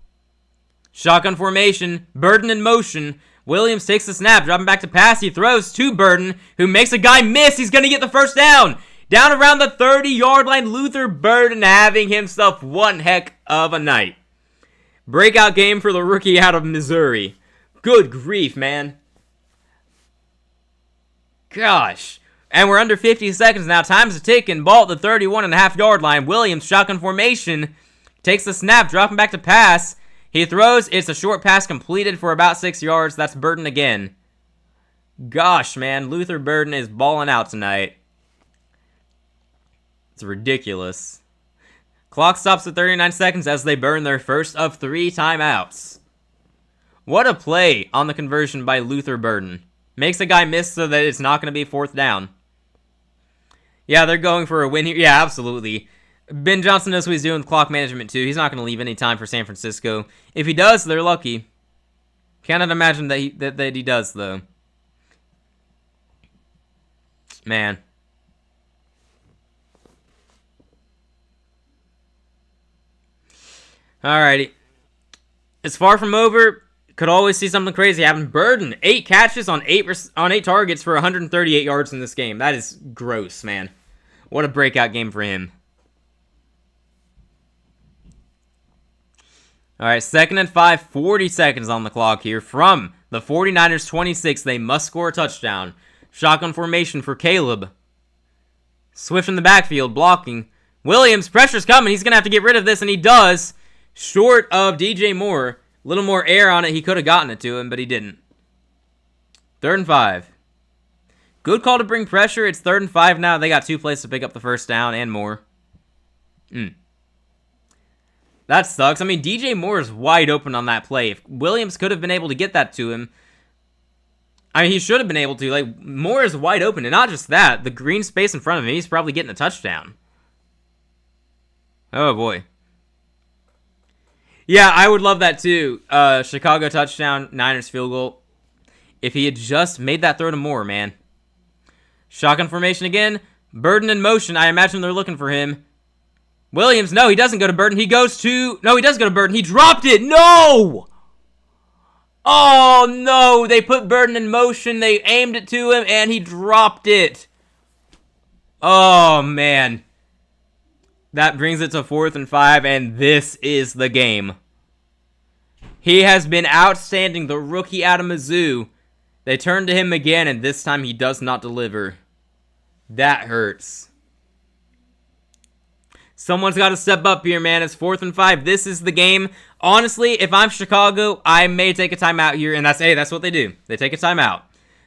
Shotgun formation. Burden in motion. Williams takes the snap, dropping back to pass. He throws to Burden, who makes a guy miss. He's going to get the first down. Down around the 30-yard line, Luther Burden having himself one heck of a night. Breakout game for the rookie out of Missouri. Good grief, man. Gosh. And we're under 50 seconds now. Time's a ticking. Ball at the 31.5-yard line. Williams, shotgun formation. Takes the snap, dropping back to pass. He throws. It's a short pass completed for about 6 yards. That's Burden again. Gosh, man. Luther Burden is balling out tonight. It's ridiculous. Clock stops at 39 seconds as they burn their first of 3 timeouts. What a play on the conversion by Luther Burden. Makes a guy miss so that it's not going to be 4th down. Yeah, they're going for a win here. Yeah, absolutely. Ben Johnson knows what he's doing with clock management, too. He's not going to leave any time for San Francisco. If he does, they're lucky. Cannot imagine that he does, though. Man. Alrighty. It's far from over. Could always see something crazy happen. Burden, 8 catches on 8 targets for 138 yards in this game. That is gross, man. What a breakout game for him. All right, 2nd and 5, 40 seconds on the clock here. From the 49ers 26, they must score a touchdown. Shotgun formation for Caleb. Swift in the backfield, blocking. Williams, pressure's coming. He's going to have to get rid of this, and he does. Short of DJ Moore. A little more air on it. He could have gotten it to him, but he didn't. 3rd and 5. Good call to bring pressure. It's 3rd and 5 now. They got 2 plays to pick up the first down and more. That sucks. I mean, DJ Moore is wide open on that play. If Williams could have been able to get that to him, I mean, he should have been able to. Like, Moore is wide open. And not just that, the green space in front of him, he's probably getting a touchdown. Oh, boy. Yeah, I would love that too. Chicago touchdown, Niners field goal. If he had just made that throw to Moore, man. Shotgun formation again. Burden in motion. I imagine they're looking for him. Williams, no, he doesn't go to Burden. He goes to... No, he does go to Burden. He dropped it. No! Oh, no. They put Burden in motion. They aimed it to him, and he dropped it. Oh, man. That brings it to 4th and 5, and this is the game. He has been outstanding, the rookie out of Mizzou. They turn to him again, and this time he does not deliver. That hurts. Someone's got to step up here, man. It's 4th and 5. This is the game. Honestly, if I'm Chicago, I may take a timeout here, and that's what they do. They take a timeout.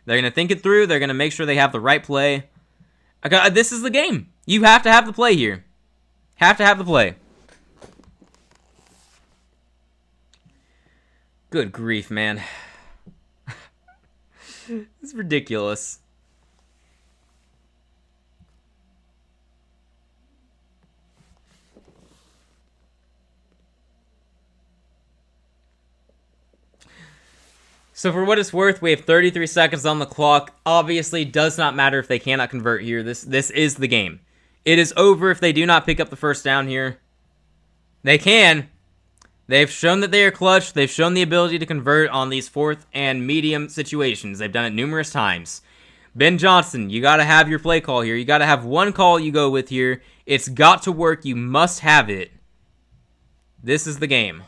They're going to think it through. They're going to make sure they have the right play. This is the game. You have to have the play here. Have to have the play. Good grief, man. It's ridiculous. So for what it's worth, we have 33 seconds on the clock. Obviously, does not matter if they cannot convert here. This is the game. It is over if they do not pick up the first down here. They can. They've shown that they are clutch. They've shown the ability to convert on these 4th and medium situations. They've done it numerous times. Ben Johnson, you got to have your play call here. You got to have one call you go with here. It's got to work. You must have it. This is the game.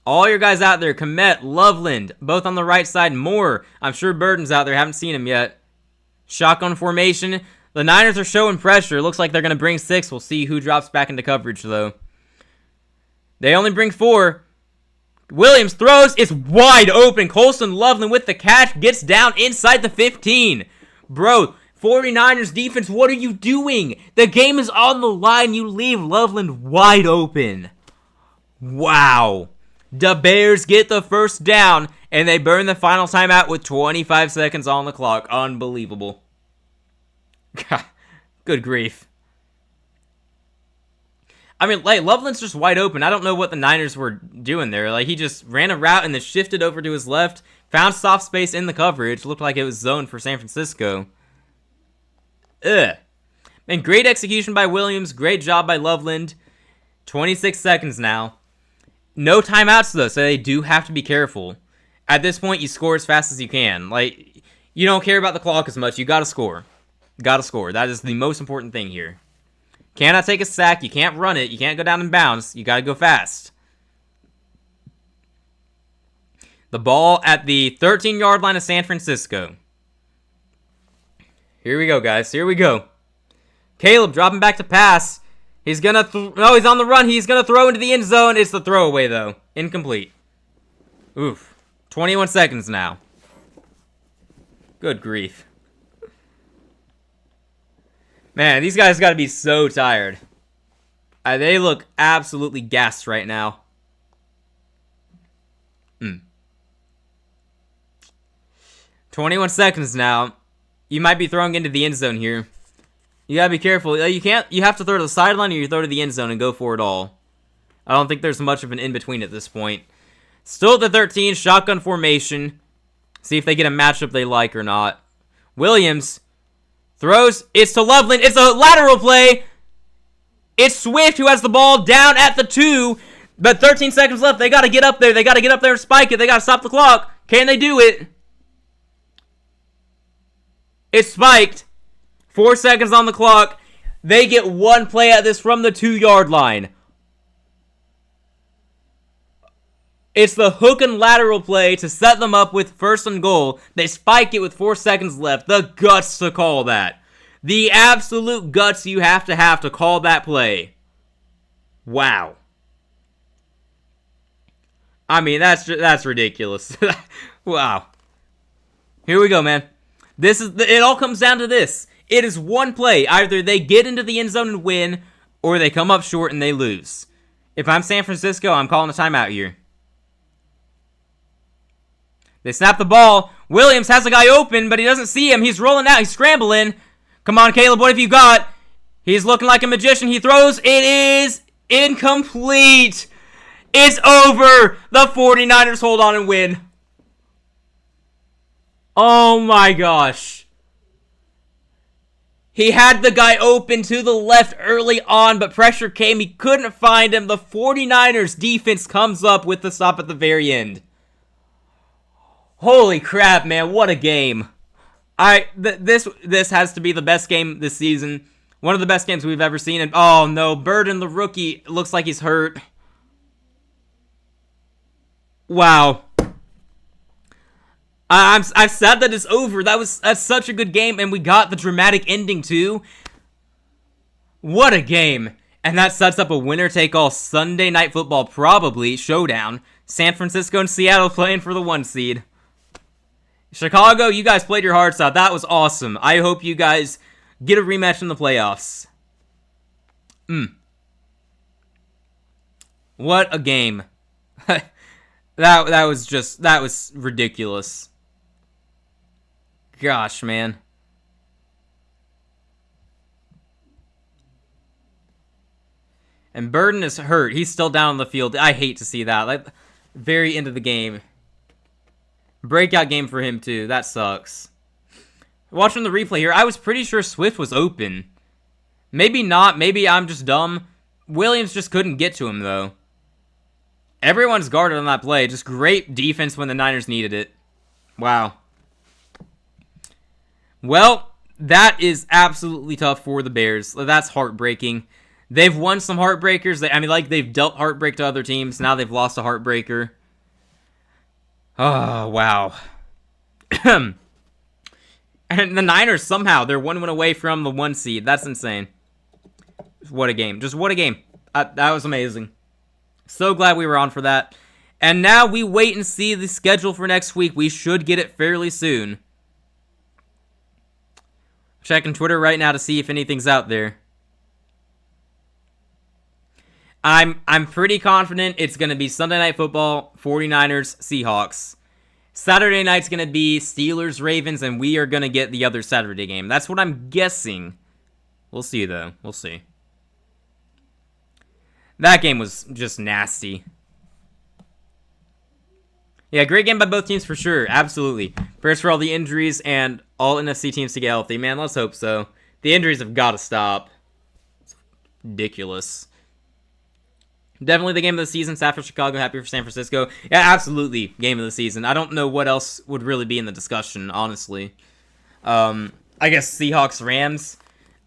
All your guys out there, Kmet, Loveland, both on the right side. Moore, I'm sure Burden's out there. Haven't seen him yet. Shotgun formation. The Niners are showing pressure. It looks like they're going to bring 6. We'll see who drops back into coverage, though. They only bring 4. Williams throws. It's wide open. Colston Loveland with the catch. Gets down inside the 15. Bro, 49ers defense, what are you doing? The game is on the line. You leave Loveland wide open. Wow. The Bears get the first down, and they burn the final timeout with 25 seconds on the clock. Unbelievable. God, good grief. I mean, like, Loveland's just wide open. I don't know what the Niners were doing there. Like, he just ran a route and then shifted over to his left, found soft space in the coverage. Looked like it was zoned for San Francisco. Ugh. And great execution by Williams. Great job by Loveland. 26 seconds now. No timeouts, though, so they do have to be careful. At this point, you score as fast as you can. Like, you don't care about the clock as much. You gotta score. Gotta score. That is the most important thing here. Cannot take a sack. You can't run it. You can't go down in bounds. You gotta go fast. The ball at the 13-yard line of San Francisco. Here we go, guys. Here we go. Caleb dropping back to pass. He's gonna no, he's on the run. He's gonna throw into the end zone. It's the throwaway, though. Incomplete. Oof. 21 seconds now. Good grief. Man, these guys got to be so tired. They look absolutely gassed right now. 21 seconds now. You might be throwing into the end zone here. You got to be careful. You have to throw to the sideline or you throw to the end zone and go for it all. I don't think there's much of an in-between at this point. Still at the 13, shotgun formation. See if they get a matchup they like or not. Williams throws. It's to Loveland. It's a lateral play. It's Swift who has the ball down at the 2. But 13 seconds left. They got to get up there. They got to get up there and spike it. They got to stop the clock. Can they do it? It's spiked. 4 seconds on the clock. They get one play at this from the 2-yard line. It's the hook and lateral play to set them up with 1st and goal. They spike it with 4 seconds left. The guts to call that. The absolute guts you have to call that play. Wow. I mean, that's ridiculous. Wow. Here we go, man. It all comes down to this. It is one play. Either they get into the end zone and win, or they come up short and they lose. If I'm San Francisco, I'm calling a timeout here. They snap the ball. Williams has a guy open, but he doesn't see him. He's rolling out. He's scrambling. Come on, Caleb, what have you got? He's looking like a magician. He throws. It is incomplete. It's over. The 49ers hold on and win. Oh my gosh. He had the guy open to the left early on, but pressure came. He couldn't find him. The 49ers defense comes up with the stop at the very end. Holy crap, man. What a game. This has to be the best game this season. One of the best games we've ever seen. And oh no, Burden, the rookie, looks like he's hurt. Wow. I'm sad that it's over. That's such a good game, and we got the dramatic ending too. What a game. And that sets up a winner-take-all Sunday Night Football, probably, showdown. San Francisco and Seattle playing for the 1 seed. Chicago, you guys played your hearts out. That was awesome. I hope you guys get a rematch in the playoffs. What a game. That was ridiculous. Gosh, man. And Burden is hurt. He's still down on the field. I hate to see that. Like, very end of the game. Breakout game for him, too. That sucks. Watching the replay here, I was pretty sure Swift was open. Maybe not. Maybe I'm just dumb. Williams just couldn't get to him, though. Everyone's guarded on that play. Just great defense when the Niners needed it. Wow. Well, that is absolutely tough for the Bears. That's heartbreaking. They've won some heartbreakers. They've dealt heartbreak to other teams. Now they've lost a heartbreaker. Oh, wow. And the Niners, somehow, they're 1 win away from the 1 seed. That's insane. What a game. Just what a game. That was amazing. So glad we were on for that. And now we wait and see the schedule for next week. We should get it fairly soon. Checking Twitter right now to see if anything's out there. I'm pretty confident it's going to be Sunday Night Football, 49ers, Seahawks. Saturday night's going to be Steelers, Ravens, and we are going to get the other Saturday game. That's what I'm guessing. We'll see, though. We'll see. That game was just nasty. Yeah, great game by both teams for sure. Absolutely. Prayers for all the injuries and all NFC teams to get healthy. Man, let's hope so. The injuries have got to stop. It's ridiculous. Definitely the game of the season. Sad for Chicago. Happy for San Francisco. Yeah, absolutely. Game of the season. I don't know what else would really be in the discussion, honestly. I guess Seahawks, Rams.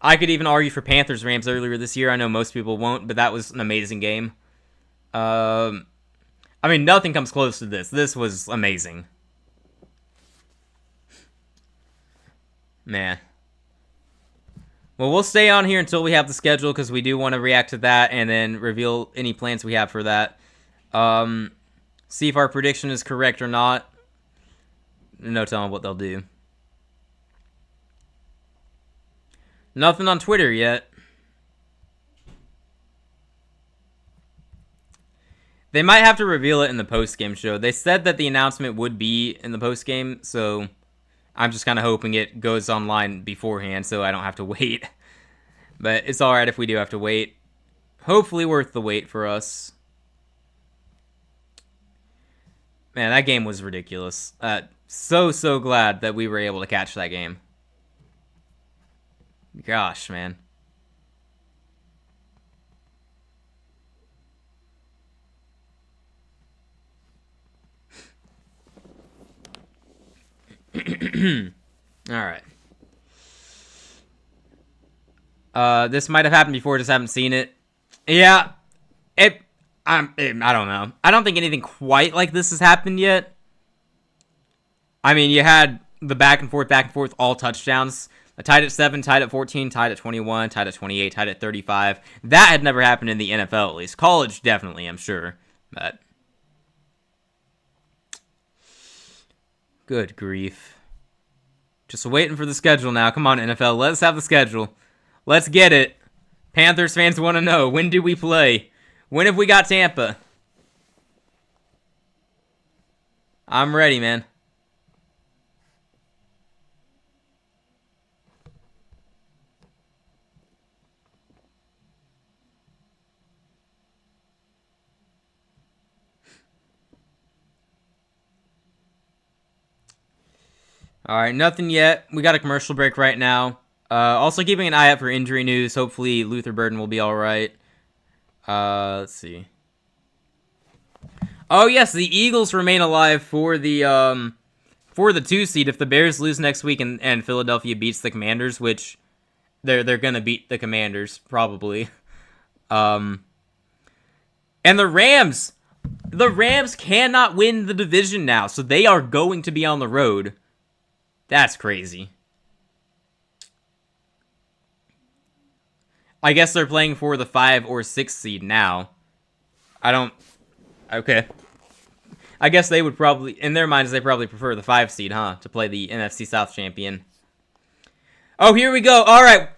I could even argue for Panthers, Rams earlier this year. I know most people won't, but that was an amazing game. I mean, nothing comes close to this. This was amazing. Man. Well, we'll stay on here until we have the schedule because we do want to react to that and then reveal any plans we have for that. See if our prediction is correct or not. No telling what they'll do. Nothing on Twitter yet. They might have to reveal it in the post-game show. They said that the announcement would be in the post-game, so I'm just kind of hoping it goes online beforehand so I don't have to wait. But it's alright if we do have to wait. Hopefully worth the wait for us. Man, that game was ridiculous. So glad that we were able to catch that game. Gosh, man. Alright. This might have happened before, just haven't seen it. Yeah. I don't know. I don't think anything quite like this has happened yet. I mean, you had the back and forth, all touchdowns. Tied at 7, tied at 14, tied at 21, tied at 28, tied at 35. That had never happened in the NFL, at least. College, definitely, I'm sure. But good grief. Just waiting for the schedule now. Come on, NFL. Let's have the schedule. Let's get it. Panthers fans want to know. When do we play? When have we got Tampa? I'm ready, man. Alright, nothing yet. We got a commercial break right now. Also keeping an eye out for injury news. Hopefully Luther Burden will be alright. Let's see. Oh yes, the Eagles remain alive for the 2 seed if the Bears lose next week and Philadelphia beats the Commanders, which they're gonna beat the Commanders, probably. And the Rams cannot win the division now, so they are going to be on the road. That's crazy. I guess they're playing for the 5 or 6 seed now. Okay. I guess they would probably, in their minds, they probably prefer the 5 seed, huh? To play the NFC South champion. Oh, here we go. Alright,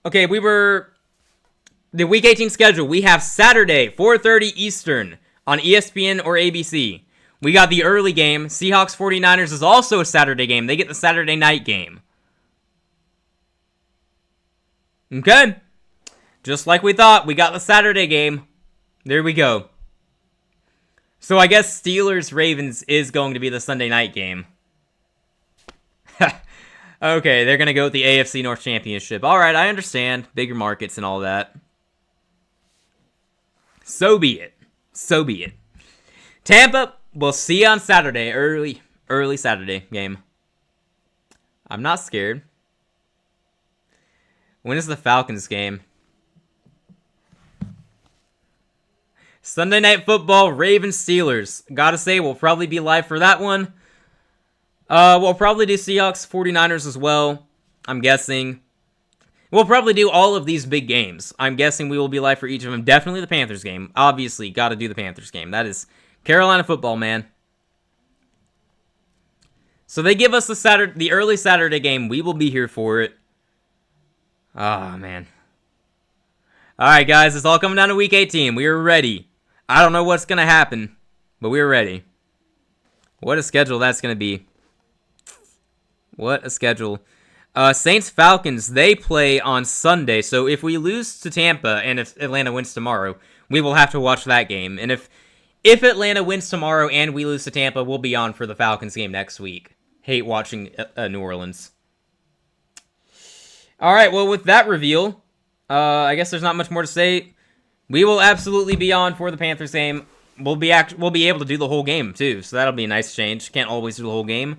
okay, the Week 18 schedule. We have Saturday, 4:30 Eastern on ESPN or ABC. We got the early game. Seahawks 49ers is also a Saturday game. They get the Saturday night game. Okay. Just like we thought, we got the Saturday game. There we go. So I guess Steelers-Ravens is going to be the Sunday night game. Okay, they're going to go with the AFC North Championship. Alright, I understand. Bigger markets and all that. So be it. So be it. Tampa, we'll see you on Saturday. Early Saturday game. I'm not scared. When is the Falcons game? Sunday Night Football, Ravens, Steelers. Gotta say, we'll probably be live for that one. We'll probably do Seahawks, 49ers as well, I'm guessing. We'll probably do all of these big games. I'm guessing we will be live for each of them. Definitely the Panthers game. Obviously, got to do the Panthers game. That is Carolina football, man. So they give us the early Saturday game. We will be here for it. Oh, man. All right, guys. It's all coming down to Week 18. We are ready. I don't know what's going to happen, but we're ready. What a schedule that's going to be. What a schedule. Saints-Falcons, they play on Sunday. So if we lose to Tampa and if Atlanta wins tomorrow, we will have to watch that game. And if Atlanta wins tomorrow and we lose to Tampa, we'll be on for the Falcons game next week. Hate watching New Orleans. All right, well, with that reveal, I guess there's not much more to say. We will absolutely be on for the Panthers game. We'll be able to do the whole game, too, so that'll be a nice change. Can't always do the whole game.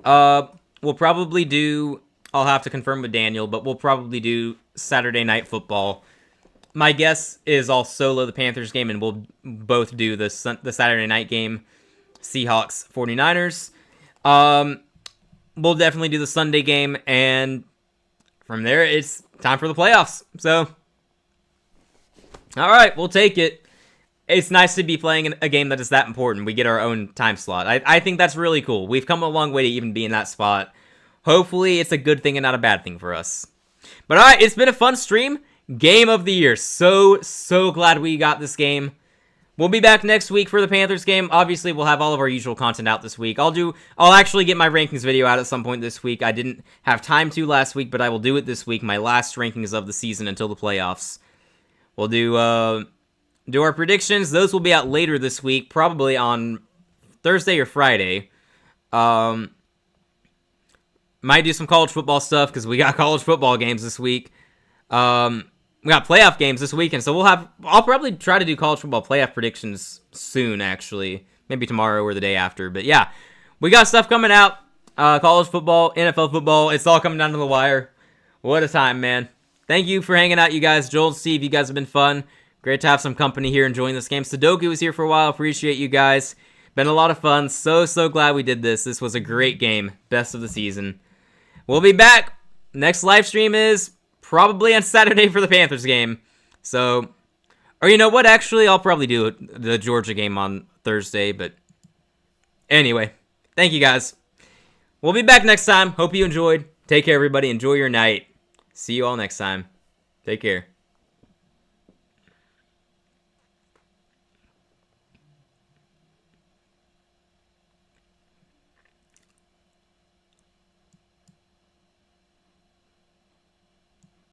We'll probably do... I'll have to confirm with Daniel, but we'll probably do Saturday Night Football. My guess is I'll solo the Panthers game, and we'll both do the Saturday night game, Seahawks 49ers. We'll definitely do the Sunday game, and from there, it's time for the playoffs. So, all right, we'll take it. It's nice to be playing a game that is that important. We get our own time slot. I think that's really cool. We've come a long way to even be in that spot. Hopefully, it's a good thing and not a bad thing for us. But all right, it's been a fun stream. Game of the year. So glad we got this game. We'll be back next week for the Panthers game. Obviously, we'll have all of our usual content out this week. I'll actually get my rankings video out at some point this week. I didn't have time to last week, but I will do it this week. My last rankings of the season until the playoffs. We'll do our predictions. Those will be out later this week, probably on Thursday or Friday. Might do some college football stuff because we got college football games this week. We got playoff games this weekend, so I'll probably try to do college football playoff predictions soon, actually. Maybe tomorrow or the day after. But yeah, we got stuff coming out. College football, NFL football, it's all coming down to the wire. What a time, man. Thank you for hanging out, you guys. Joel, Steve, you guys have been fun. Great to have some company here enjoying this game. Sudoku was here for a while. Appreciate you guys. Been a lot of fun. So glad we did this. This was a great game. Best of the season. We'll be back. Next live stream is probably on Saturday for the Panthers game. So, or you know what? Actually, I'll probably do the Georgia game on Thursday. But anyway, thank you guys. We'll be back next time. Hope you enjoyed. Take care, everybody. Enjoy your night. See you all next time. Take care.